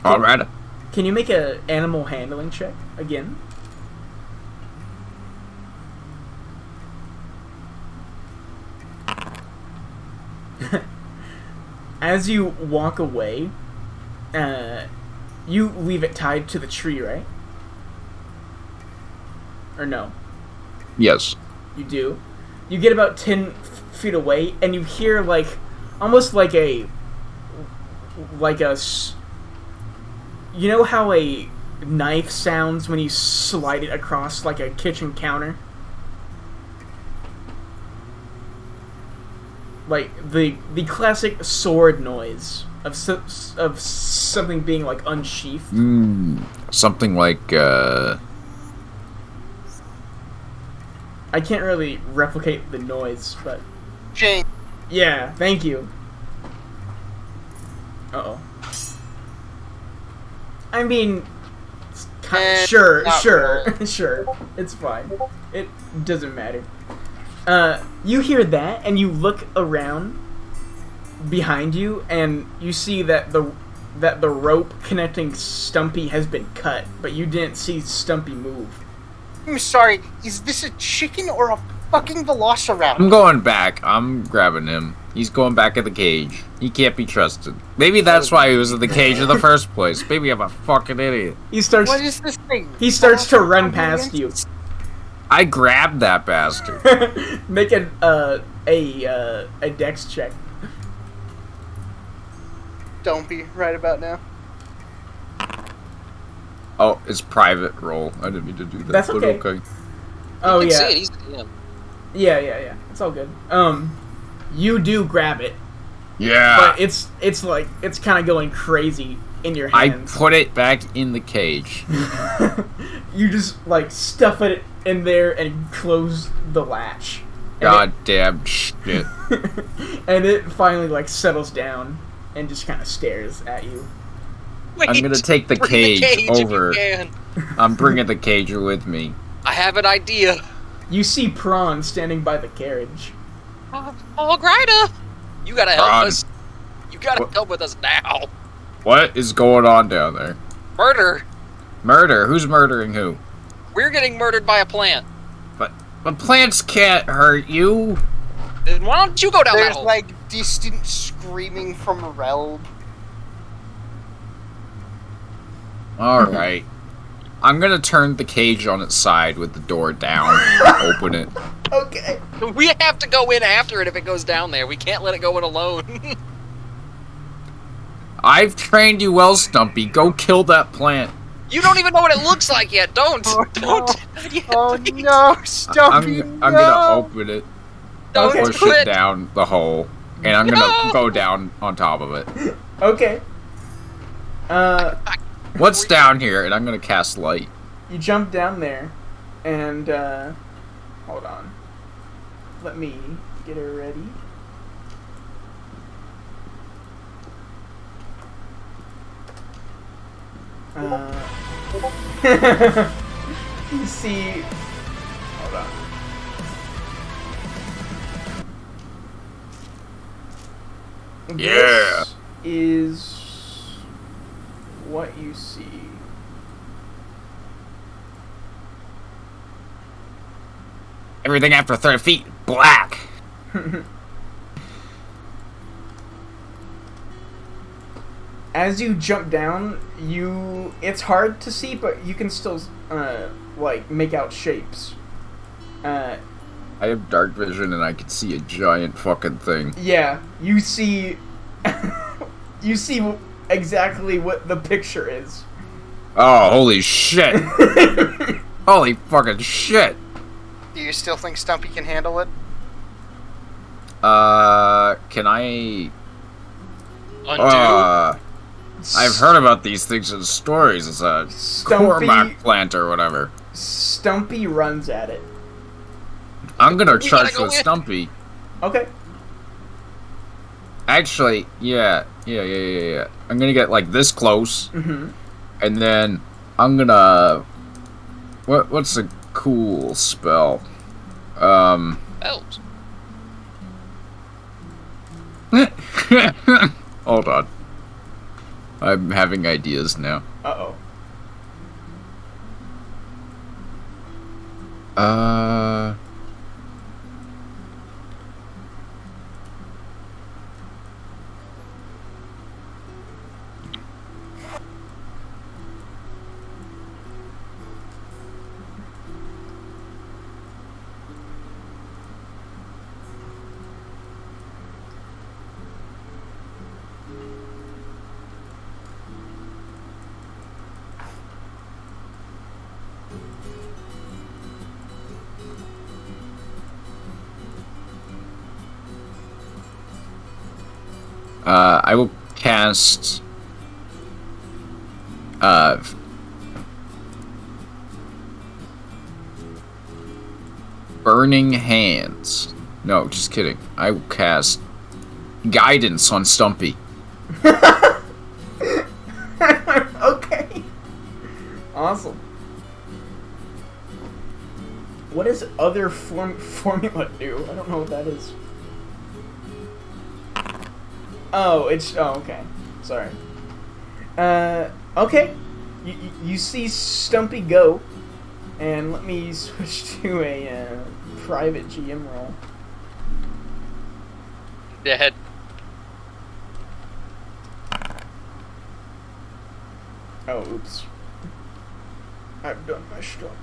All right. Can you make a animal handling check again? As you walk away, you leave it tied to the tree, right? Or no? Yes. You do. You get about 10 feet away, and you hear like, almost like a, you know how a knife sounds when you slide it across like a kitchen counter? Like the classic sword noise of something being like unsheathed. Something like I can't really replicate the noise, but Jane, yeah, thank you. Uh-oh. I mean, sure, not sure, sure. It's fine. It doesn't matter. You hear that, and you look around behind you, and you see that the rope connecting Stumpy has been cut, but you didn't see Stumpy move. I'm sorry, is this a chicken or a fucking I'm velociraptor? going back. I'm grabbing him. He's going back in the cage. He can't be trusted. Maybe that's why he was in the cage in the first place. Maybe I'm a fucking idiot. He starts. What is this thing? He starts to run past you. I grabbed that bastard. Make a dex check. Don't be right about now. Oh, it's private roll. I didn't mean to do that. That's but okay. Oh You can see yeah. it, he's the DM. Yeah. It's all good. You do grab it, Yeah. but it's like it's kind of going crazy in your I hands. put it back in the cage. You just like stuff it in there and close the latch. Goddamn shit. And it finally like settles down and just kind of stares at you. Wait, I'm gonna take the bring cage if you over. can. I'm bringing the cage with me. I have an idea. You see Prawn standing by the carriage. Oh, Grida! You gotta help Ron. us. You gotta What? help with us now. What is going on down there? Murder! Murder? Who's murdering who? We're getting murdered by a plant. But plants can't hurt you. Then why don't you go down that There's hole? like distant screaming from Relb. Alright. I'm gonna turn the cage on its side with the door down. Open it. Okay. We have to go in after it if it goes down there. We can't let it go in alone. I've trained you well, Stumpy. Go kill that plant. You don't even know what it looks like yet. Don't. Oh, Don't. Yeah, Oh please. no, Stumpy, I'm no! gonna open it, Don't Okay. push do it it. down the hole, and I'm gonna No! go down on top of it. Okay. What's down here? And I'm gonna cast light. You jump down there, and hold on. Let me get her ready. You see. Hold on. Yeah. This is what you see. Everything after 30 feet black. As you jump down, it's hard to see, but you can still like make out shapes. I have dark vision and I can see a giant fucking thing. Yeah, you see you see exactly what the picture is. Oh, holy shit. Holy fucking shit. Do you still think Stumpy can handle it? Can I... Undo. I've heard about these things in stories. It's a Cormac plant or whatever. Stumpy runs at it. I'm gonna charge gotta go with in. Stumpy. Okay. Actually, yeah. I'm gonna get like this close, Mm-hmm. and then I'm gonna. What's a cool spell? Elves. Hold on. I'm having ideas now. Uh-oh. I will cast Burning Hands. No, just kidding. I will cast Guidance on Stumpy. Okay. Awesome. What does other formula do? I don't know what that is. Oh, okay. Sorry. Okay. You see Stumpy go, and let me switch to a private GM roll. Dead. Oh, oops. I've done messed up.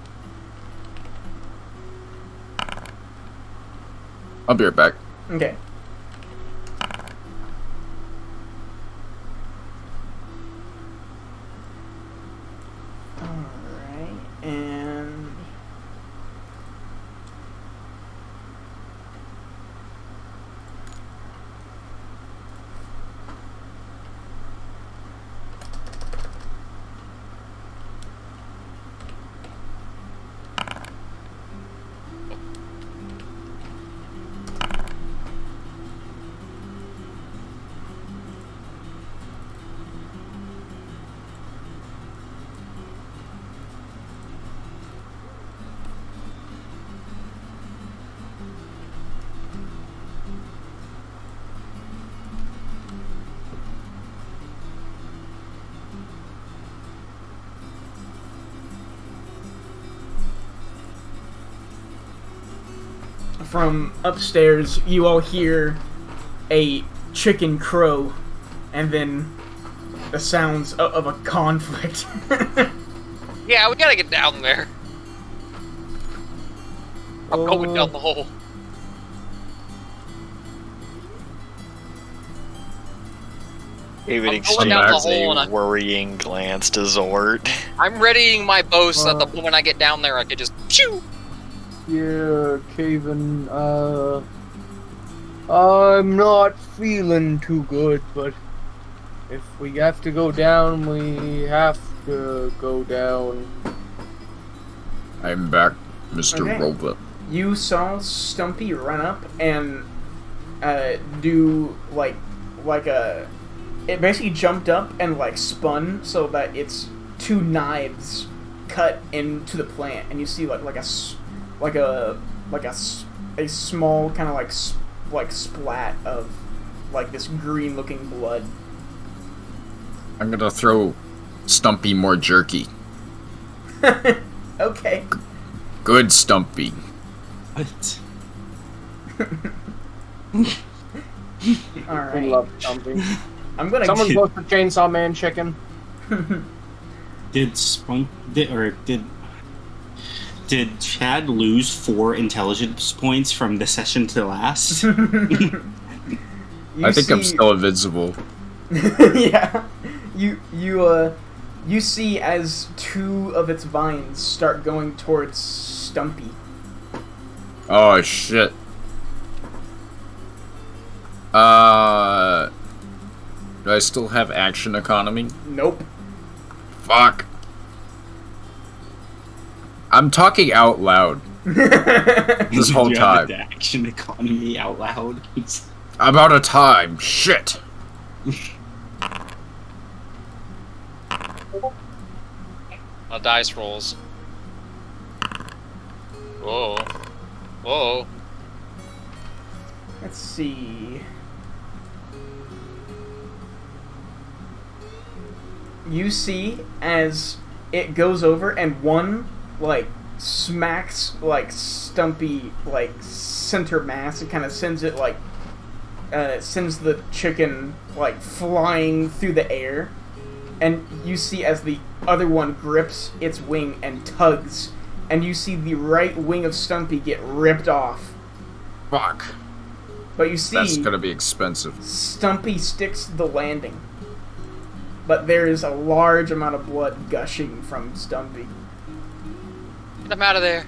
I'll be right back. Okay. Alright, and... From upstairs, you all hear a chicken crow, and then the sounds of a conflict. Yeah, we gotta get down there. I'm going down the hole. David I'm going down the exchanges hole and a I'm- worrying glance to Zort. I'm readying my bow so that the moment I get down there, I could just shoo. Yeah, Caven, I'm not feeling too good, but if we have to go down, we have to go down. I'm back, Mr. Okay. Rova. You saw Stumpy run up and do like a... It basically jumped up and like spun so that it's two knives cut into the plant, and you see a small kind of like splat of like this green looking blood. I'm gonna throw Stumpy more jerky. Okay. Good Stumpy. What? All I right. love something. I'm gonna. Someone's supposed to Chainsaw Man chicken. Did Chad lose 4 intelligence points from the session to last? I think I'm still invincible. Yeah. You see as 2 of its vines start going towards Stumpy. Oh shit. Do I still have action economy? Nope. Fuck. I'm talking out loud this whole You have time. the action economy out loud. I'm out of time. Shit. Dice rolls. Whoa. Whoa. Let's see. You see as it goes over and one like smacks like Stumpy like center mass. It kind of sends it like sends the chicken like flying through the air, and you see as the other one grips its wing and tugs, and you see the right wing of Stumpy get ripped off. Fuck. But you see, That's gonna be expensive. Stumpy sticks to the landing, but there is a large amount of blood gushing from Stumpy. Get him out of there.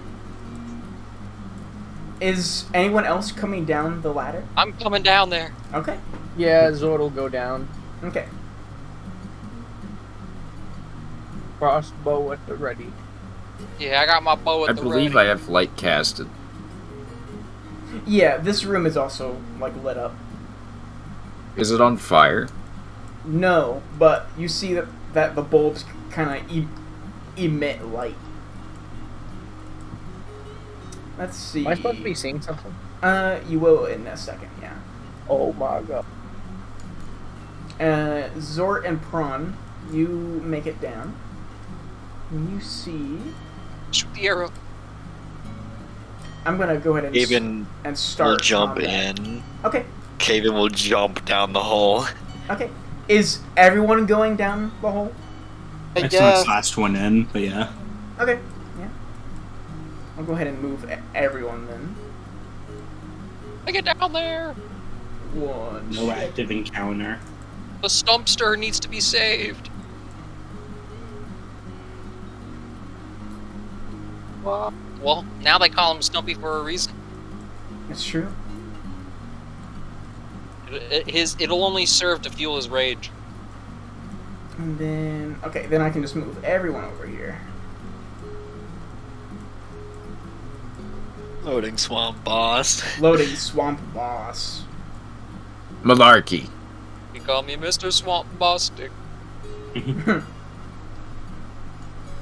Is anyone else coming down the ladder? I'm coming down there. Okay. Yeah, Zord will go down. Okay. Crossbow at the ready. Yeah, I got my bow I at the believe ready. I have light casted. Yeah, this room is also like lit up. Is it on fire? No, but you see that the bulbs kind of emit light. Let's see. Am I supposed to be seeing something? You will in a second, yeah. Oh my god. Zort and Prawn, you make it down. And you see. Shoot the arrow. I'm gonna go ahead and Even and start. will jump combat. in. Okay. Caven will jump down the hole. Okay. Is everyone going down the hole? I That's guess. the last one in, but yeah. Okay. Yeah. I'll go ahead and move everyone then. I get down there. One. No active encounter. The Stumpster needs to be saved. Well, now they call him Stumpy for a reason. That's true. It'll only serve to fuel his rage. And then, okay, then I can just move everyone over here. Loading swamp boss. Loading Swamp Boss. Malarkey. You call me Mr. Swamp Bostick.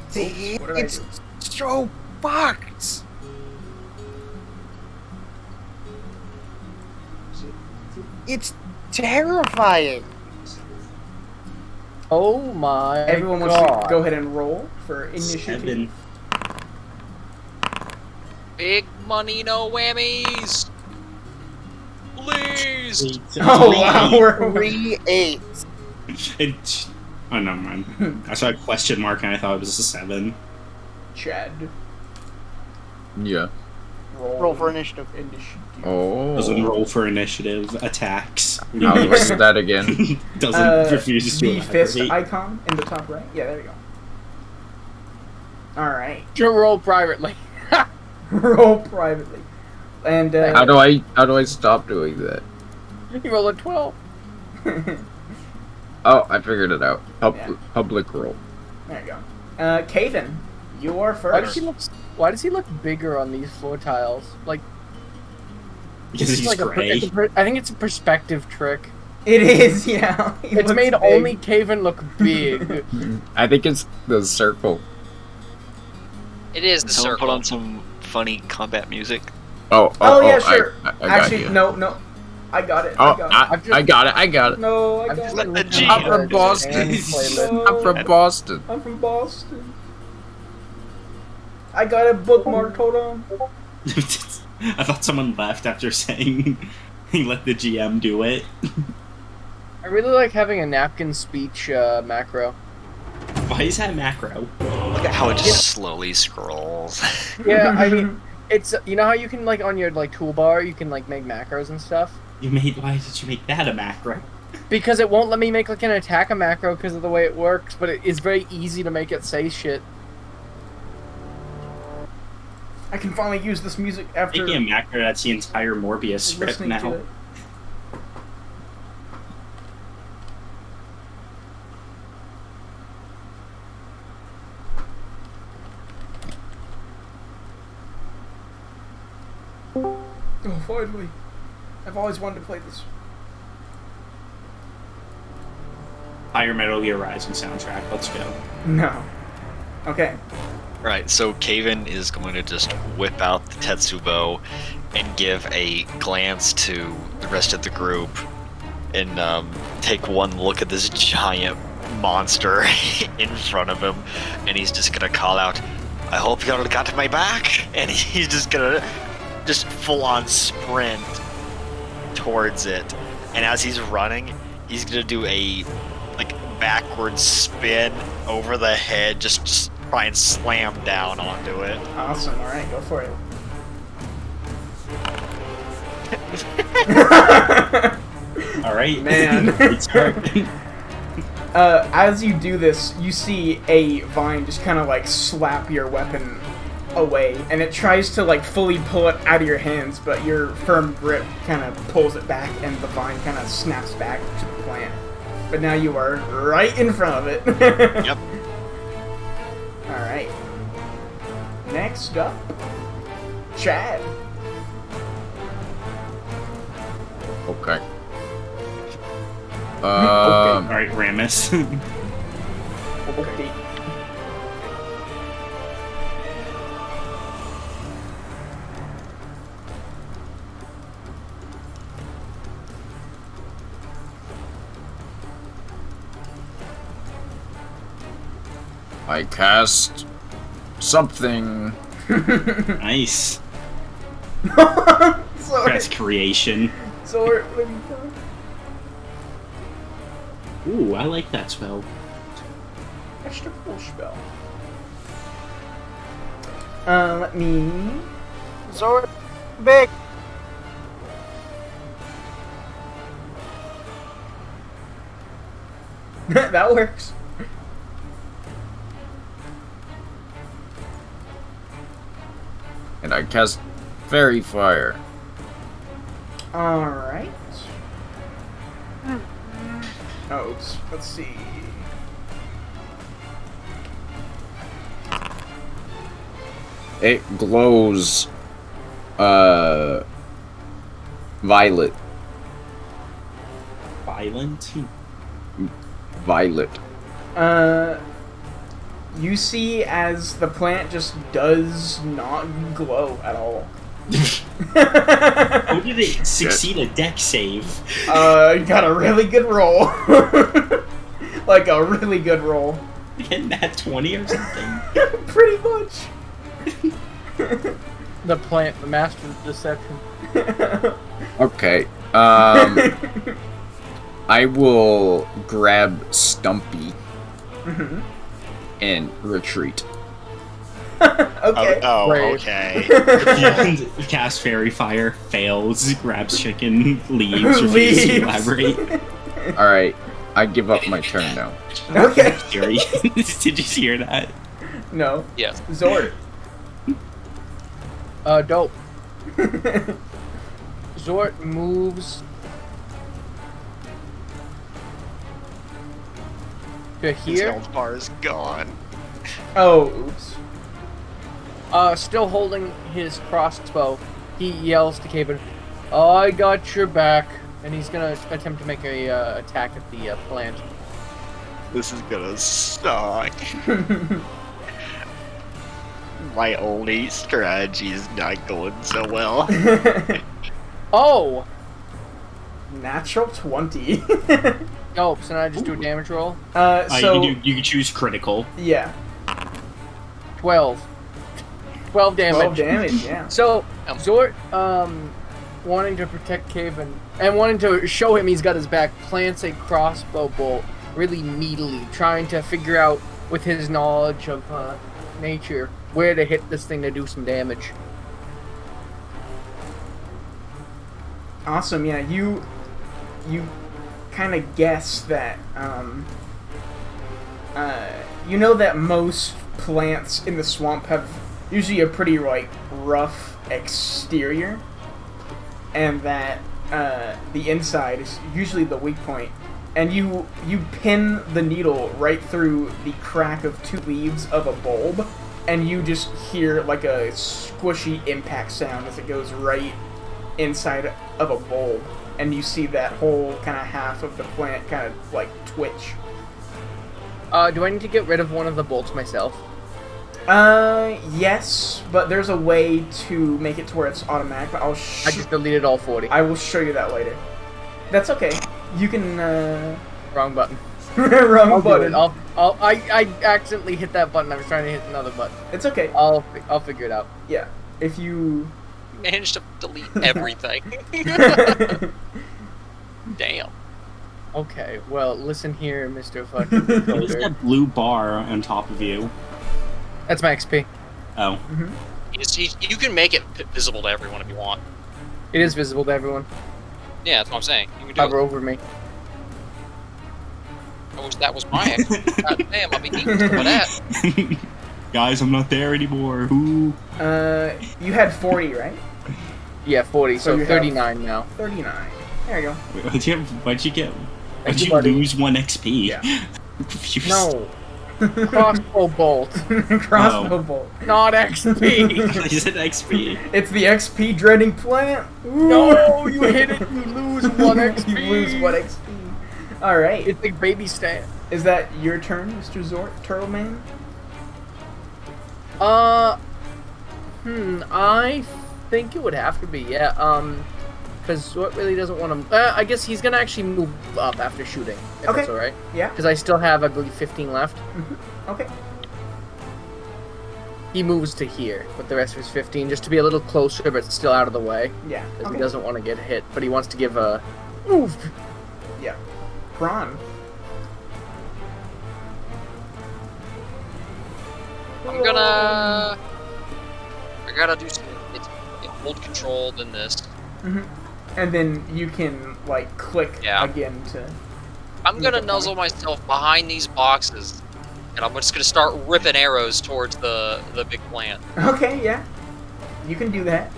See, what did I it's do? so fucked. It's terrifying. Oh my Everyone god. wants to go ahead and roll for initiative. 7. Big money, no whammies. Please. Oh wow, we're 3-8. Oh, never mind. I saw a question mark and I thought it was a 7. Chad. Yeah. Roll for initiative. Doesn't Oh. roll for initiative attacks. Now what's that again? Doesn't refuse to the fist elaborate. icon in the top right. Yeah, there you go. All right. Should roll privately. Roll privately, and How do I stop doing that? You roll a 12. Oh, I figured it out. Yeah. Public roll. there you go. Caven, you are Why does first. Why does he look bigger on these floor tiles? Like Because it's he's like gray. I think it's a perspective trick. It is, yeah. He It's looks made big. only Caven look big. I think it's the circle. It is the Someone put circle. on some funny combat music. Oh, yeah, sure. I got Actually, you. no. I got it. Oh, I got it. I've just- I got it. No, I I've got just it. been the looking G. at I'm from the Boston. band playlist. No. I'm from Boston. I'm from Boston. I got it bookmarked. Hold on. I thought someone left after saying he let the GM do it. I really like having a napkin speech macro. Why is that macro? Look at how it just slowly scrolls. Yeah, I mean, it's you know how you can like on your like toolbar you can like make macros and stuff. Why did you make that a macro? Because it won't let me make like an attack a macro because of the way it works, but it is very easy to make it say shit. I can finally use this music after Making a macro, that's the entire Morbius script listening to now. it. Oh, finally. I've always wanted to play this. Higher Metal Gear Rising soundtrack, let's go. No. Okay. Right, so Kaven is going to just whip out the Tetsubo and give a glance to the rest of the group and take one look at this giant monster in front of him, and he's just gonna call out, "I hope y'all got my back," and he's just gonna just full-on sprint towards it. And as he's running, he's gonna do a like backward spin over the head, just try and slam down onto it. Awesome. All right, go for it. All right, Man. It's hard. As you do this, you see a vine just kind of like slap your weapon away, and it tries to like fully pull it out of your hands, but your firm grip kind of pulls it back, and the vine kind of snaps back to the plant. But now you are right in front of it. Yep. All right. Next up, Chad. Okay. All right, Ramus. Okay. I cast something. Nice. Sorry. Best creation. Sorry. What have you done? Ooh, I like that spell. Extra cool spell. Let me. Zord, big. That works. And I cast Fairy Fire. Alright. Oh, oops. Let's see. It glows violet. Violent. Violet. You see as the plant just does not glow at all. How did it succeed a deck save? Got a really good roll. Like a really good roll. Getting that 20 or something? Pretty much. The plant, the master of deception. Okay. I will grab Stumpy and retreat. Okay. Oh, Brave. okay. And cast Fairy Fire, fails, grabs chicken, leaves, refuses to elaborate. Alright, I give up my turn now. Okay. Fury. Did you hear that? No. Yes. Zord. Dope. Zort moves to His here. health bar is gone. Oh, oops. Still holding his crossbow, he yells to Caven, "I got your back," and he's gonna attempt to make a attack at the plant. This is gonna suck. My only strategy is not going so well. Oh, Natural 20. dope! So now I just do a damage roll. So you can choose critical. yeah. 12. 12 damage. 12 damage, yeah. So, Zort, wanting to protect Caven and wanting to show him he's got his back, plants a crossbow bolt really meatily, trying to figure out, with his knowledge of nature, where to hit this thing to do some damage. Awesome, yeah. You kind of guess that, you know that most plants in the swamp have usually a pretty, like, rough exterior, and that the inside is usually the weak point. And you pin the needle right through the crack of 2 leaves of a bulb, and you just hear, like, a squishy impact sound as it goes right inside of a bulb, and you see that whole kind of half of the plant kind of, like, twitch. Do I need to get rid of one of the bolts myself? Yes, but there's a way to make it to where it's automatic, but I just deleted all 40. I will show you that later. That's okay. You can, Wrong button. wrong I'll button. do it. I accidentally hit that button. I was trying to hit another button. It's okay. I'll figure it out. Yeah. If you... Managed to delete everything. Damn. Okay, well, listen here, Mr. fucking There's coder. that blue bar on top of you. That's my XP. Oh. You can make it visible to everyone if you want. It is visible to everyone. Yeah, that's what I'm saying. You can do Hover it. over me. That was my God damn, I'll be eating some of that. Guys, I'm not there anymore. Ooh. You had 40, right? Yeah, 40, So so you have- 39 now. 39. There you go. Wait, what'd you get? Thank Why'd you, you buddy. lose 1 XP? Yeah. I'm confused. No. Crossbow bolt. Crossbow Oh. bolt. Not XP. I said XP. It's the XP dreading plant. No, you hit it, you lose 1 XP. You lose 1 XP. Alright. It's like baby stat. Is that your turn, Mr. Zort, Turtle Man? I think it would have to be, yeah, because Zort really doesn't want to, I guess he's gonna actually move up after shooting, if Okay. that's alright. Yeah. Because I still have, I believe, 15 left. Okay. He moves to here with the rest of his 15, just to be a little closer, but still out of the way, Yeah. because Okay. he doesn't want to get hit, but he wants to give a move. Yeah. Prawn. I'm gonna. I gotta do some. It's hold control, then this. And then you can, like, click Yeah. again to... I'm gonna Okay. nuzzle myself behind these boxes, and I'm just gonna start ripping arrows towards the big plant. Okay, yeah. You can do that.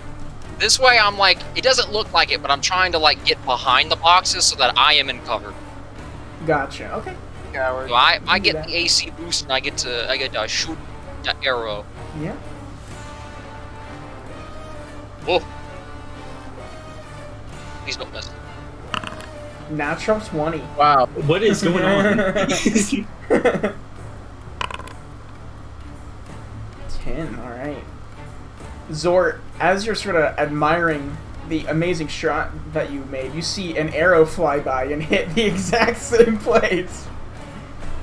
This way, I'm like, it doesn't look like it, but I'm trying to like get behind the boxes so that I am in cover. Gotcha. Okay. Coward. So I do get that. the AC boost, and I get to shoot the arrow. Yeah. Whoa! Please don't miss. Natural 20. Wow. What is going on? 10, alright. Zort, as you're sort of admiring the amazing shot that you made, you see an arrow fly by and hit the exact same place.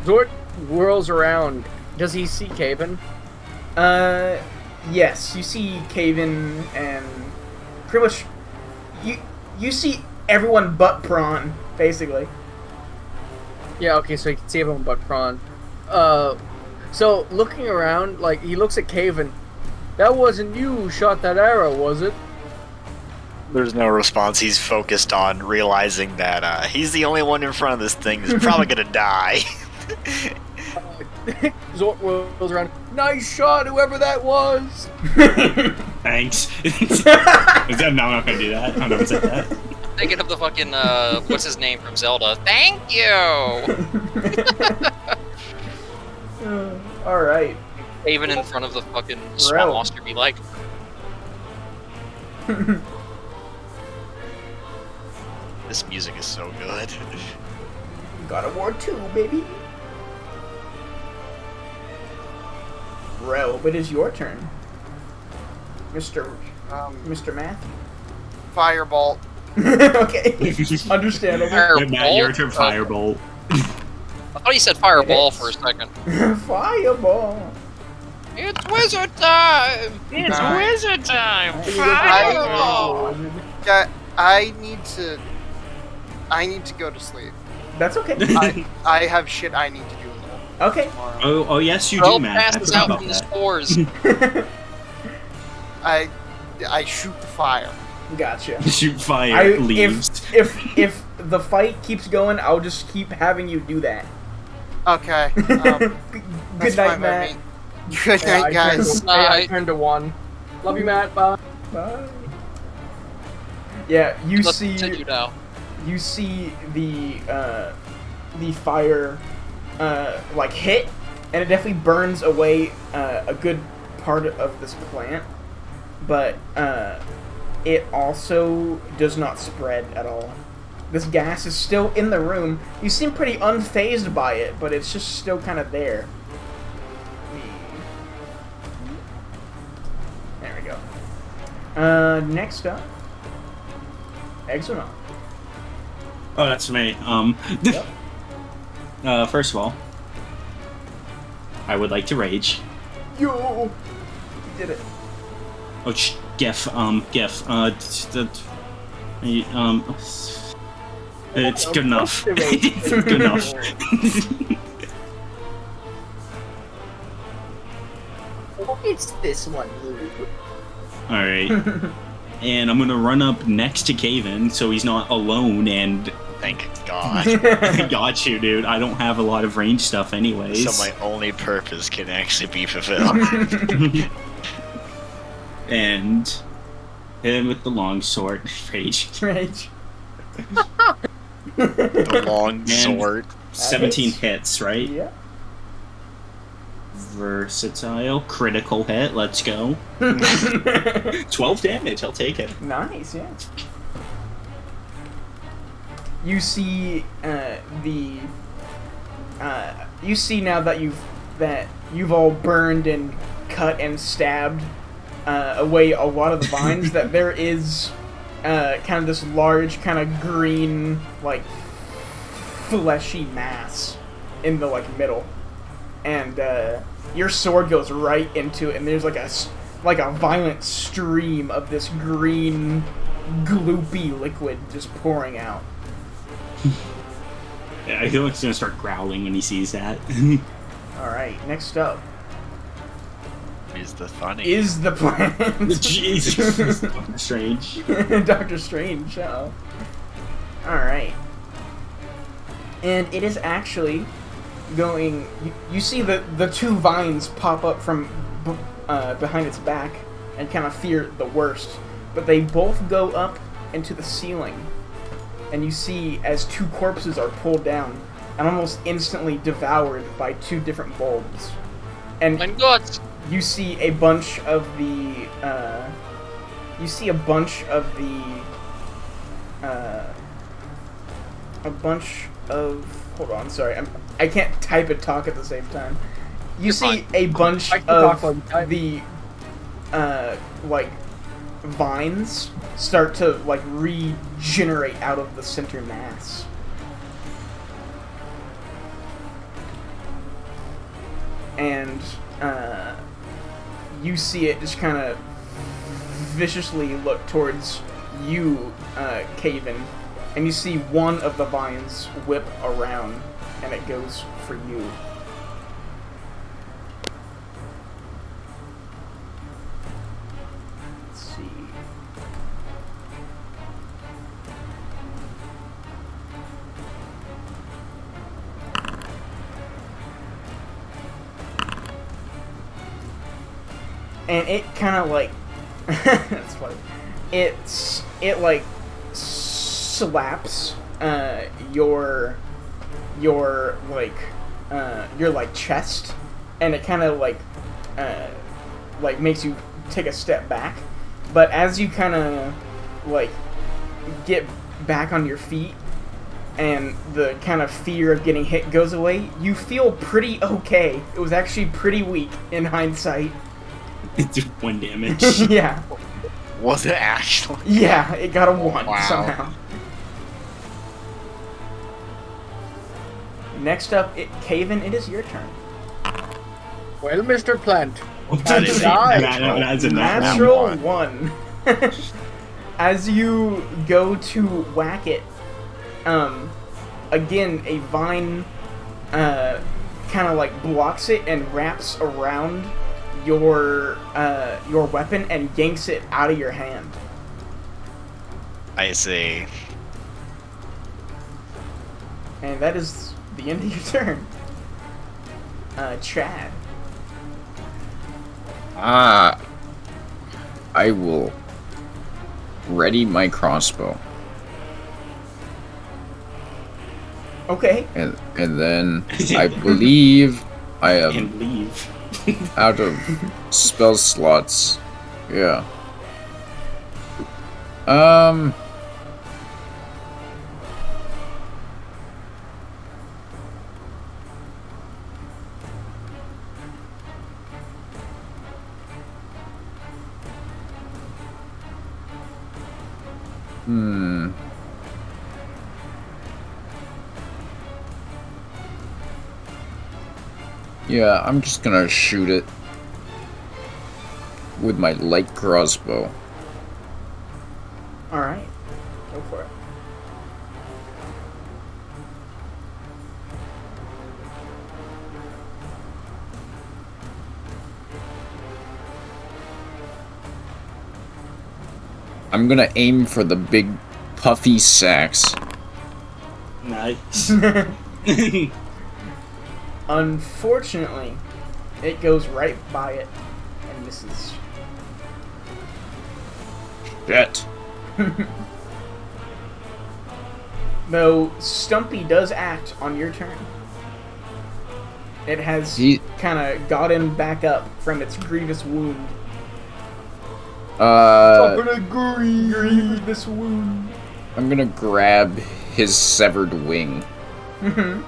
Zort whirls around. Does he see Caven? Yes, you see Caven and pretty much you see everyone but Prawn, basically. Yeah, okay, so he can see everyone but Prawn. So looking around, like, he looks at Caven. That wasn't you who shot that arrow, was it? There's no response. He's focused on realizing that he's the only one in front of this thing that's probably gonna die. Zort whirls around. Nice shot, whoever that was! Thanks. No, I'm not gonna do that. I'm not gonna say that. Thinking of the fucking what's his name from Zelda? Thank you. Alright. Even in front of the fucking Bro. swamp monster, be like, This music is so good. God of War 2, baby. Rove, it is your turn. Mr. Matthew. Firebolt. Okay. Understandable. Wait, Matt, your turn. Firebolt. I thought you said fireball for a second. Fireball. It's wizard time! It's Alright. wizard time! I- Fireball! Yeah, I need to go to sleep. That's okay. I have shit I need to do in the Okay. tomorrow. Oh, yes, you do, Earl Matt. I passes forgot out about from the that. spores. I shoot fire. Gotcha. Shoot fire, leaves. If the fight keeps going, I'll just keep having you do that. Okay. Good That's night, fine by Matt. me. Good Yeah, night, guys. I turned to 1. Love you, Matt. Bye. Bye. Yeah, you Let's see. continue now. You see the fire like hit, and it definitely burns away a good part of this plant, but it also does not spread at all. This gas is still in the room. You seem pretty unfazed by it, but it's just still kind of there. There we go. Next up, Exonaut. Oh, that's me. Yep. First of all, I would like to rage. Yo, you did it. Oh, GIF, GIF, it's good enough. It's good enough. It's this one. Alright. And I'm gonna run up next to Caven so he's not alone, and Thank God. I got you, dude. I don't have a lot of range stuff anyways. So my only purpose can actually be fulfilled. And hit him with the long sword. Rage. Rage. The long sword. 17 hits, right? Yeah. Versatile, critical hit, let's go. 12 damage, I'll take it. Nice, yeah. You see you see now that you've all burned and cut and stabbed away a lot of the vines that there is kind of this large kind of green like fleshy mass in the like middle, and your sword goes right into it, and there's like a violent stream of this green gloopy liquid just pouring out. Yeah, I feel like he's gonna start growling when he sees that. Alright, next up Is the funny. is the plant. Jesus. Doctor Strange. Doctor Strange, oh. Alright. And it is actually going... You see the two vines pop up from behind its back and kind of fear the worst. But they both go up into the ceiling. And you see as two corpses are pulled down and almost instantly devoured by two different bulbs. And My guts! you see a bunch of the hold on, sorry, I can't type and talk at the same time. You You're see fine. a bunch I can talk while of you type. the like vines start to like regenerate out of the center mass. And you see it just kind of viciously look towards you, Caven, and you see one of the vines whip around, and it goes for you. Let's see. And it kind of like that's funny. It like slaps your chest, and it kind of like makes you take a step back. But as you kind of like get back on your feet, and the kind of fear of getting hit goes away, you feel pretty okay. It was actually pretty weak in hindsight. It did 1 damage. Yeah. Was it actually? Yeah, it got a 1 Wow. somehow. Next up, Caven, it is your turn. Well, Mr. Plant, That is a That's a Natural one. one. As you go to whack it, again a vine kind of like blocks it and wraps around your weapon and yanks it out of your hand. I see. And that is the end of your turn. Chad. I will ready my crossbow. Okay. And then I believe I am And leave. out of spell slots. Yeah. Yeah, I'm just gonna shoot it with my light crossbow. Alright. Go for it. I'm gonna aim for the big puffy sacks. Nice. Unfortunately, it goes right by it and misses. Shit. Though Stumpy does act on your turn. It has kind of gotten back up from its grievous wound. Grievous wound. I'm gonna grab his severed wing Mhm.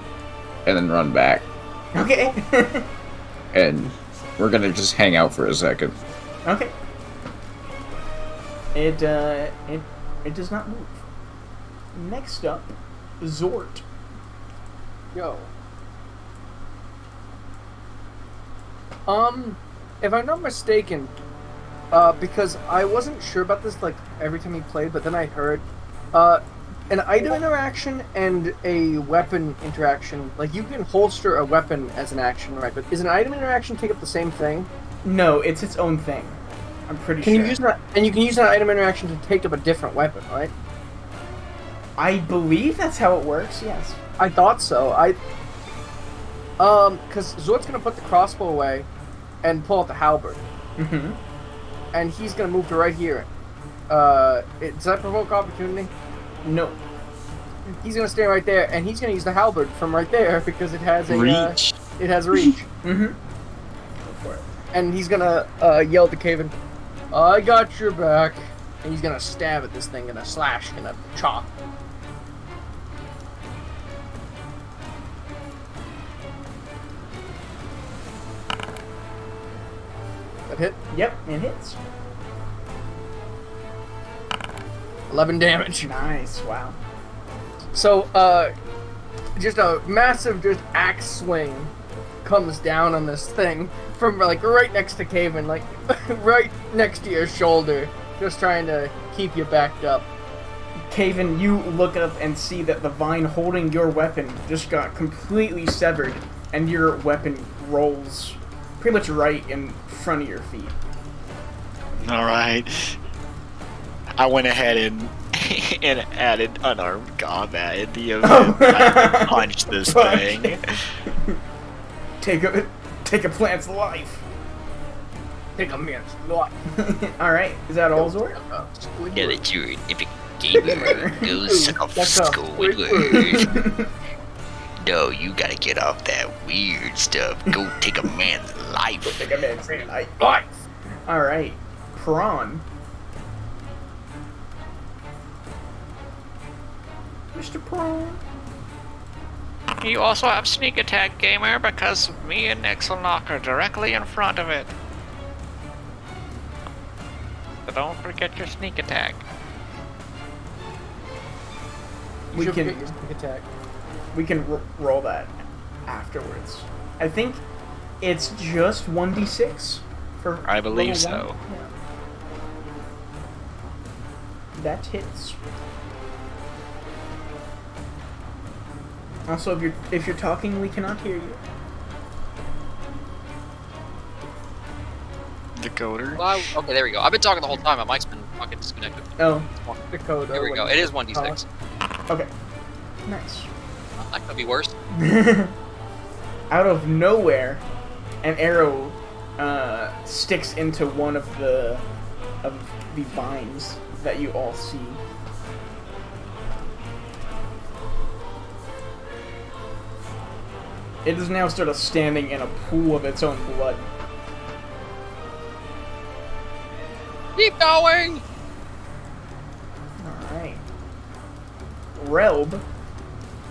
and then run back. Okay. And we're gonna just hang out for a second. Okay. It does not move. Next up, Zort. Yo. If I'm not mistaken, because I wasn't sure about this like every time he played, but then I heard, an item interaction and a weapon interaction. Like you can holster a weapon as an action, right? But is an item interaction take up the same thing? No, it's its own thing. I'm pretty Can sure. you use that? And you can use that item interaction to take up a different weapon, right? I believe that's how it works. Yes. I thought so. Because Zort's gonna put the crossbow away and pull out the halberd, Mm-hmm. and he's gonna move to right here. Does that provoke opportunity? No. He's gonna stay right there, and he's gonna use the halberd from right there because it has a Reach. it has reach, Mm-hmm. Go for it. and he's gonna yell to Caven, "I got your back," and he's gonna stab at this thing, gonna slash, gonna chop. That hit. Yep, it hits. 11 damage. Nice. Wow. So, just a massive just axe swing comes down on this thing from like right next to Caven, like right next to your shoulder, just trying to keep you backed up. Caven, you look up and see that the vine holding your weapon just got completely severed, and your weapon rolls pretty much right in front of your feet. All right. I went ahead and added unarmed combat in the event I punched this thing. Take a plant's life. Take a minute. What? Alright, is that all, Zord? Yeah, that's your epic gamer goes off That's a Squidward. No, you gotta get off that weird stuff. Go take a man's life. Take a man's life. Alright, Prawn. Mr. Prawn. You also have sneak attack, gamer, because me and Ixelnock are directly in front of it. So don't forget your sneak attack. We can attack. we can roll that afterwards. I think it's just 1d6 For I believe level so. 1? Yeah. That hits. Also, if you're talking, we cannot hear you. Decoder. Well, okay, there we go. I've been talking the whole time. My mic's been fucking disconnected. Oh, Dakota. There we go. It is 1d6. okay. Nice. That could be worse. Out of nowhere, an arrow sticks into one of the vines that you all see. It is now sort of standing in a pool of its own blood. Keep going! Alright. Relb,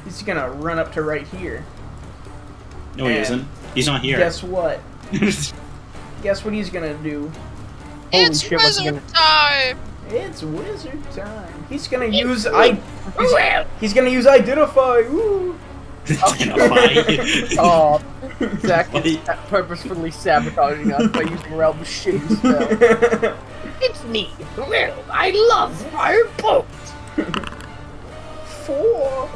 he's gonna run up to right here. No, he And isn't. He's not here. Guess what? Guess what he's gonna do? Holy It's shit, what's he wizard time! It's wizard time. He's gonna use he's gonna use identify. Woo. Identify. Oh, Zach is purposefully sabotaging us by using Rel's shitty spell. It's me, Will. I love fire bolt. 4.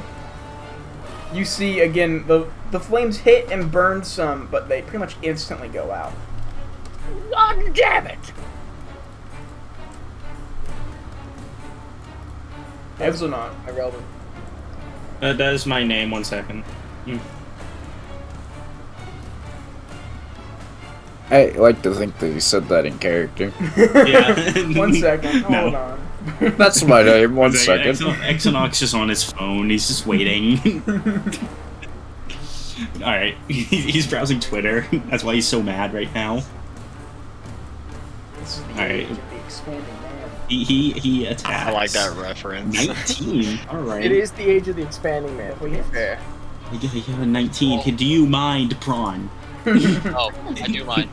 You see again the flames hit and burn some, but they pretty much instantly go out. God damn it. Exonaut. Irrelevant. That is my name. 1 second. I like to think that he said that in character. Yeah. 1 second. Hold No. on. That's my name. 1 second. Exonox just on his phone. He's just waiting. Alright. He's browsing Twitter. That's why he's so mad right now. This is the Alright. age of the expanding man. He attacks. I like that reference. 19. Alright. It is the age of the expanding man, to be fair. You have a 19. Do you mind, Prawn? Oh, I do mind.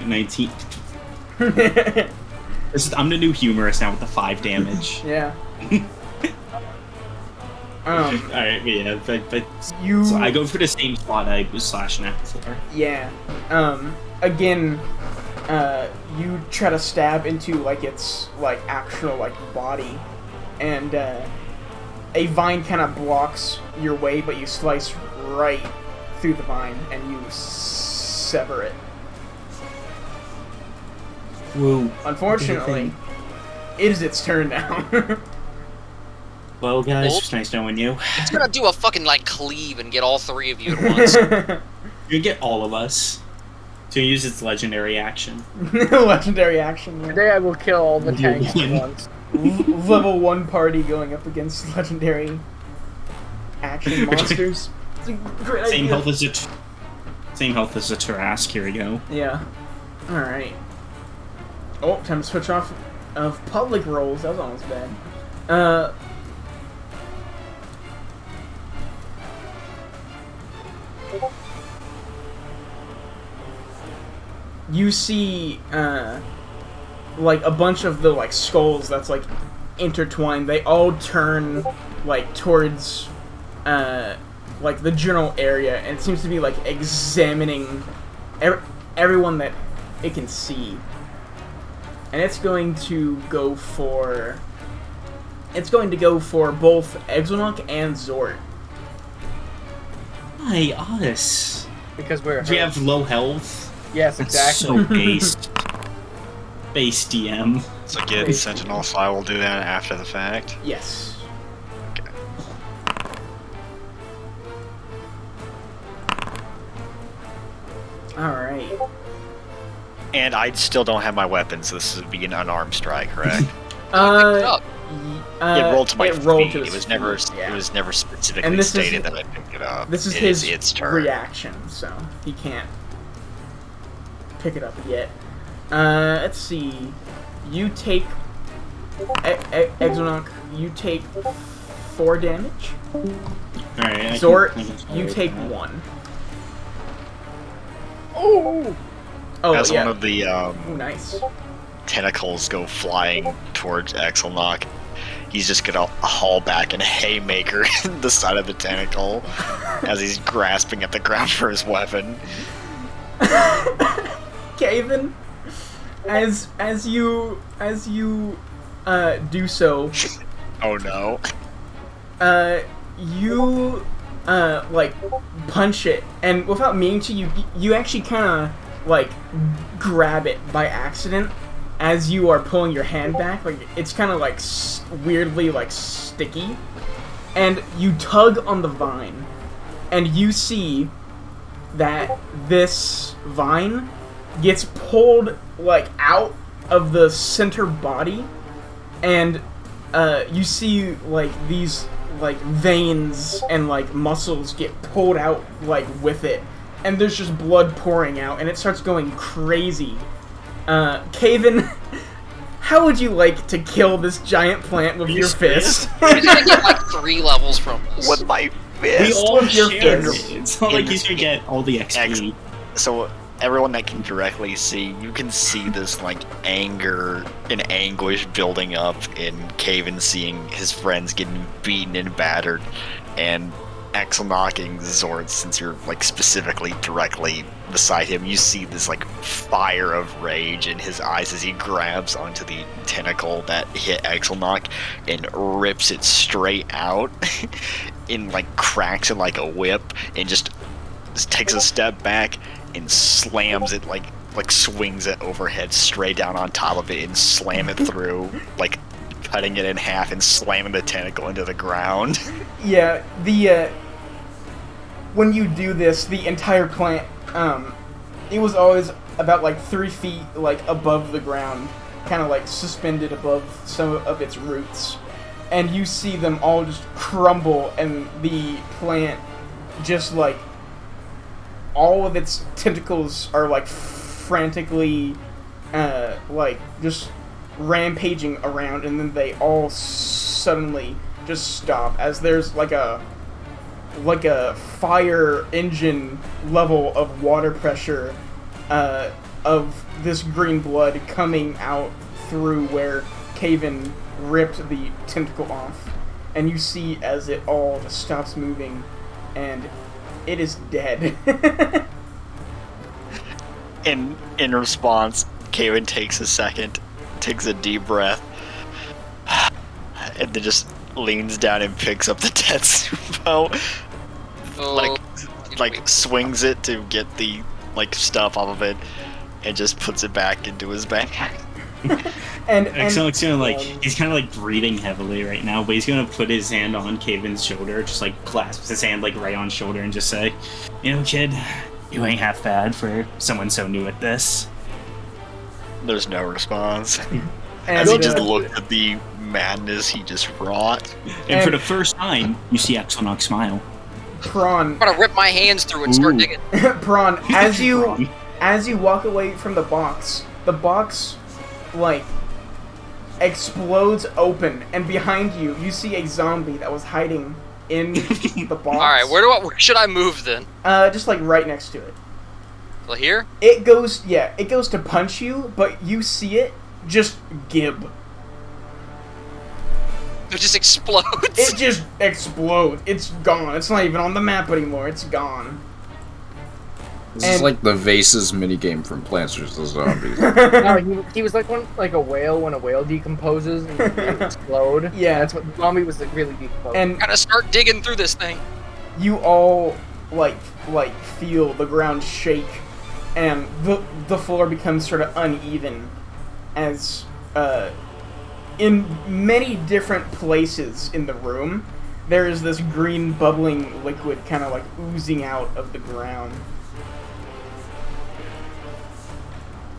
19. I'm the new humorist now with the 5 damage. Yeah. Alright, yeah, but You. so I go for the same spot I was slashing at before. Yeah. Again, you try to stab into like its like actual like body, and a vine kind of blocks your way, but you slice right through the vine and you sever it. Woo. Unfortunately, it is its turn now. Well, guys, Well- it's nice knowing you. It's gonna do a fucking, like, cleave and get all 3 of you at once. You get all of us. To use its legendary action. Legendary action. Yeah. Today I will kill all the Level tanks at 1. once. Level 1 party going up against legendary action monsters. It's a great Same idea. health as same health as a Tarask. Here we go. Yeah. Alright. Oh, time to switch off of public roles. That was almost bad. You see, like, a bunch of the, like, skulls that's, like, intertwined. They all turn, like, towards, like, the general area, and it seems to be, like, examining everyone that it can see. And it's going to go for... It's going to go for both Exonok and Zort. Hi, us. Because we're We hurt. have low health. Yes, That's exactly. so based. Base DM. So get Sentinel, so I will do that after the fact. Yes. Okay. Alright. And I still don't have my weapons, so this would be an unarmed strike, correct? Up. It rolled to my it rolled feet. to It his was never. feet, yeah. It was never specifically And this is- stated that I picked it up. This is It his its turn. reaction, so he can't pick it up yet. Let's see. You take... Exonok, you take 4 damage. Alright. Zort, you take 1. Oh! Oh, As yeah. one of the Ooh, nice. tentacles go flying towards Exelnock, he's just gonna haul back and haymaker the side of the tentacle as he's grasping at the ground for his weapon. Caven, as you do so, Oh no. you like punch it, and without meaning to, you actually kind of like grab it by accident as you are pulling your hand back. Like it's kind of like weirdly like sticky, and you tug on the vine, and you see that this vine gets pulled like out of the center body, and you see like these like veins and like muscles get pulled out like with it, and there's just blood pouring out, and it starts going crazy. Caven, how would you like to kill this giant plant with your fist? He's gonna get like 3 levels from this. With my We fist. all your share. fist. It's not like he's gonna get all the XP. So everyone that can directly see, you can see this like anger and anguish building up in Caven, seeing his friends getting beaten and battered, and axle knocking Zord. Since you're like specifically directly beside him, you see this like fire of rage in his eyes as he grabs onto the tentacle that hit Axel Knock and rips it straight out and like cracks it like a whip, and just takes a step back and slams it like swings it overhead straight down on top of it and slam it through, like cutting it in half and slamming the tentacle into the ground. Yeah, the when you do this, the entire plant, it was always about like 3 feet like above the ground, kind of like suspended above some of its roots, and you see them all just crumble, and the plant just like all of its tentacles are like frantically like just rampaging around, and then they all suddenly just stop as there's like a fire engine level of water pressure of this green blood coming out through where Caven ripped the tentacle off, and you see as it all just stops moving and it is dead. In response, Caven takes a second, takes a deep breath, and then just leans down and picks up the Tetsubo, like swings it to get the like stuff off of it, and just puts it back into his bag. and Axel's gonna like he's kind of like breathing heavily right now, but he's gonna put his hand on Caven's shoulder, just like clasps his hand like right on shoulder, and just say, "You know, kid, you ain't half bad for someone so new at this." There's no response. and As he just looked at the madness he just wrought. And for the first time, you see Axelnock smile. Prawn, I'm gonna rip my hands through and start Ooh. digging. Prawn, as you Prawn. as you walk away from the box like explodes open, and behind you you see a zombie that was hiding in the box. All right, where should I move then? Just like right next to it. Well, here? It goes to punch you, but you see it just gib. It just explodes. It just explodes. It's gone. It's not even on the map anymore. It's gone. This And- is like the Vases minigame from Plants vs. Zombies. No, he was like a whale when a whale decomposes and they explode. Yeah. That's what the zombie was like, really decomposed. And Gotta start digging through this thing. you all like feel the ground shake, and the floor becomes sort of uneven as in many different places in the room there is this green bubbling liquid kind of like oozing out of the ground.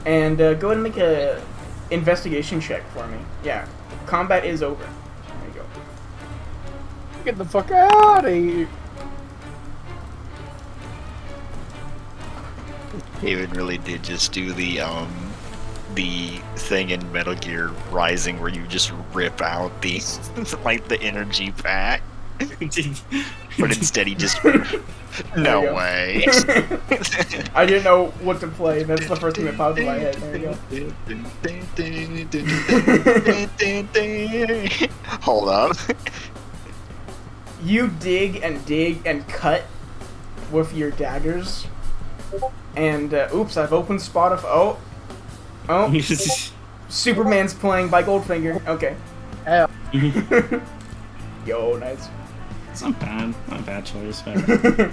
And go ahead and make a investigation check for me. Yeah, combat is over. There you go. Get the fuck out of here. David really did just do the thing in Metal Gear Rising where you just rip out the like the energy pack, but instead he just no you go. way. I didn't know what to play. That's the first thing that popped in my head. There you go. Hold up. You dig and cut with your daggers, And oops, I've opened Spotify. Oh, Superman's playing by Goldfinger. Okay. Hell. Yo, nice. It's not bad. Not a bad choice. But...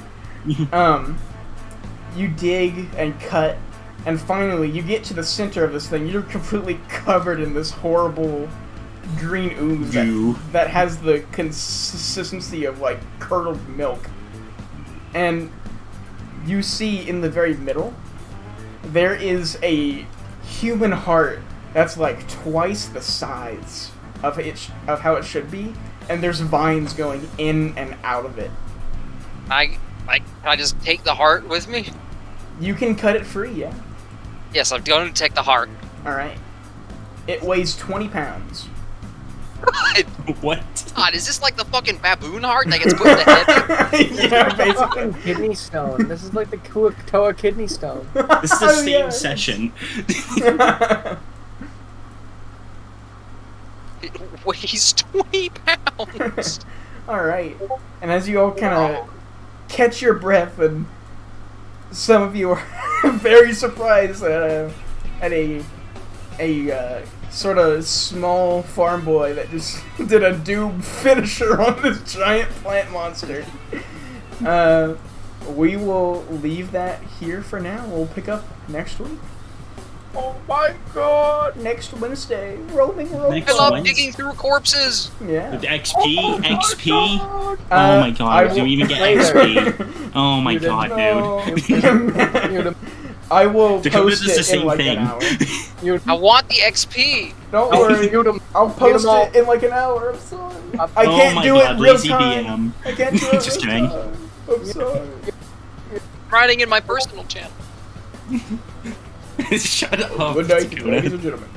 You dig and cut, and finally you get to the center of this thing. You're completely covered in this horrible green ooze that has the consistency of like curdled milk. And you see in the very middle, there is a human heart that's like twice the size of how it should be, and there's vines going in and out of it. Can I just take the heart with me? You can cut it free, yeah. Yes, I'm going to take the heart. Alright. It weighs 20 pounds. What? God, is this like the fucking baboon heart that gets put in the head? Yeah, basically. Fucking kidney stone. This is like the Kuatoa kidney stone. This is the same session. It weighs 20 pounds. Alright. And as you all kind of catch your breath, and some of you are very surprised at a sort of small farm boy that just did a doob finisher on this giant plant monster. We will leave that here for now. We'll pick up next week. Oh my god! Next Wednesday, roaming robot. Next I love Wednesday. digging through corpses. Yeah. With XP. Oh my god, do you even get XP? Oh my god, dude. I will To come post this is the it in same like thing. an hour. I want the XP. Don't worry, I'll post all. it in like an hour. I'm sorry. I Oh can't my do god, it real lazy time. DM. I can't do it Just real kidding. time. I'm sorry. Writing in my personal channel. Shut up. Good night, Dakota. ladies and gentlemen.